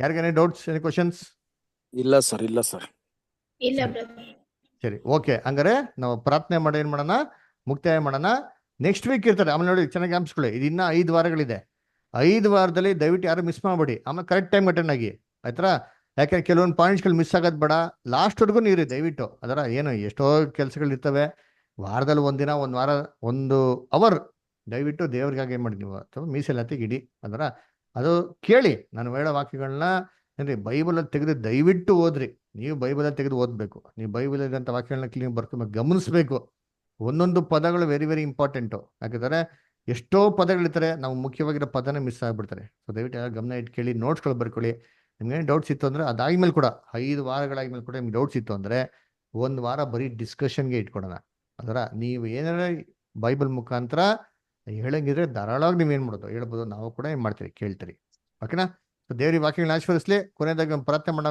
ಯಾರಿಗೇನೇ ಡೌಟ್ಸ್, ಎನಿ ಕ್ವಶನ್ಸ್? ಇಲ್ಲ ಸರ್, ಇಲ್ಲ ಸರ್. ಇಲ್ಲ ಸರಿ ಬ್ರದರ್. ಸರಿ, ಓಕೆ. ಹಂಗಾರೆ ನಾವು ಪ್ರಾರ್ಥನೆ ಮಾಡಿ ಏನ್ ಮಾಡೋಣ, ಮುಕ್ತಾಯ ಮಾಡೋಣ. ನೆಕ್ಸ್ಟ್ ವೀಕ್ ಇರ್ತಾರೆ. ಆಮೇಲೆ ನೋಡಿ ಚೆನ್ನಾಗಿ ಜ್ಞಾಪಿಸ್ಕೊಳ್ಳಿ, ಇದು ಇನ್ನ 5 ವಾರಗಳಿದೆ. 5 ವಾರದಲ್ಲಿ ದಯವಿಟ್ಟು ಯಾರು ಮಿಸ್ ಮಾಡಬೇಡಿ. ಆಮೇಲೆ ಕರೆಕ್ಟ್ ಟೈಮ್ ಅಟೆಂಡ್ ಆಗಿ, ಆಯ್ತಾ? ಯಾಕಂದ್ರೆ ಕೆಲವೊಂದು ಪಾಯಿಂಟ್ಸ್ಗಳು ಮಿಸ್ ಆಗೋದು ಬೇಡ. ಲಾಸ್ಟ್ವರೆಗೂ ನೀರಿ ದಯವಿಟ್ಟು. ಅದರ ಏನು ಎಷ್ಟೋ ಕೆಲಸಗಳು ಇರ್ತವೆ, ವಾರದಲ್ಲಿ ಒಂದಿನ, ಒಂದು ವಾರ, 1 ಅವರ್ ದಯವಿಟ್ಟು ದೇವ್ರಿಗಾಗಿ ಏನು ಮಾಡಿ ನೀವು ಅಥವಾ ಮೀಸಲಾತಿಗೆ ಇಡಿ. ಅದರ ಅದು ಕೇಳಿ ನಾನು ಹೇಳೋ ವಾಕ್ಯಗಳನ್ನ ಏನ್ರಿ ಬೈಬಲಲ್ಲಿ ತೆಗೆದು ದಯವಿಟ್ಟು ಓದ್ರಿ. ನೀವು ಬೈಬಲಲ್ಲಿ ತೆಗೆದು ಓದಬೇಕು. ನೀವು ಬೈಬಲ್ ಇದ್ದಂಥ ವಾಕ್ಯಗಳನ್ನ ಕ್ಲೀನ್ ಬರ್ಕೊಬೇಕು, ಗಮನಿಸ್ಬೇಕು. ಒಂದೊಂದು ಪದಗಳು ವೆರಿ ವೆರಿ ಇಂಪಾರ್ಟೆಂಟು. ಯಾಕಂದರೆ ಎಷ್ಟೋ ಪದಗಳಿರ್ತಾರೆ, ನಾವು ಮುಖ್ಯವಾಗಿರೋ ಪದನೇ ಮಿಸ್ ಆಗಿಬಿಡ್ತಾರೆ. ಸೊ ದಯವಿಟ್ಟು ಯಾರು ಗಮನ ಇಟ್ಟು ಕೇಳಿ, ನೋಟ್ಸ್ಗಳು ಬರ್ಕೊಳ್ಳಿ. ನಿಮ್ಗೇನು ಡೌಟ್ಸ್ ಇತ್ತು ಅಂದರೆ ಅದಾದ್ಮೇಲೆ ಕೂಡ 5 ವಾರಗಳಾದ್ಮೇಲೆ ಕೂಡ ನಿಮ್ಗೆ ಡೌಟ್ಸ್ ಇತ್ತು ಅಂದರೆ 1 ವಾರ ಬರೀ ಡಿಸ್ಕಷನ್ಗೆ ಇಟ್ಕೊಡೋಣ. ಅದರ ನೀವು ಏನಾರ ಬೈಬಲ್ ಮುಖಾಂತರ ಹೇಳಂಗಿದ್ರೆ ಧಾರಾಳವಾಗಿ ನೀವೇನು ಮಾಡೋದು ಹೇಳ್ಬೋದು, ನಾವು ಕೂಡ ಏನು ಮಾಡ್ತೀರಿ, ಕೇಳ್ತೀರಿ. ಓಕೆನಾ? ದೇವ್ರ ವಾಕ್ಯಗಳನ್ನ ಆಶೀರ್ವದಿಸಲಿ. ಕೊನೆಯದಾಗಿ ಪ್ರಾರ್ಥನೆ ಮಾಡೋಣ.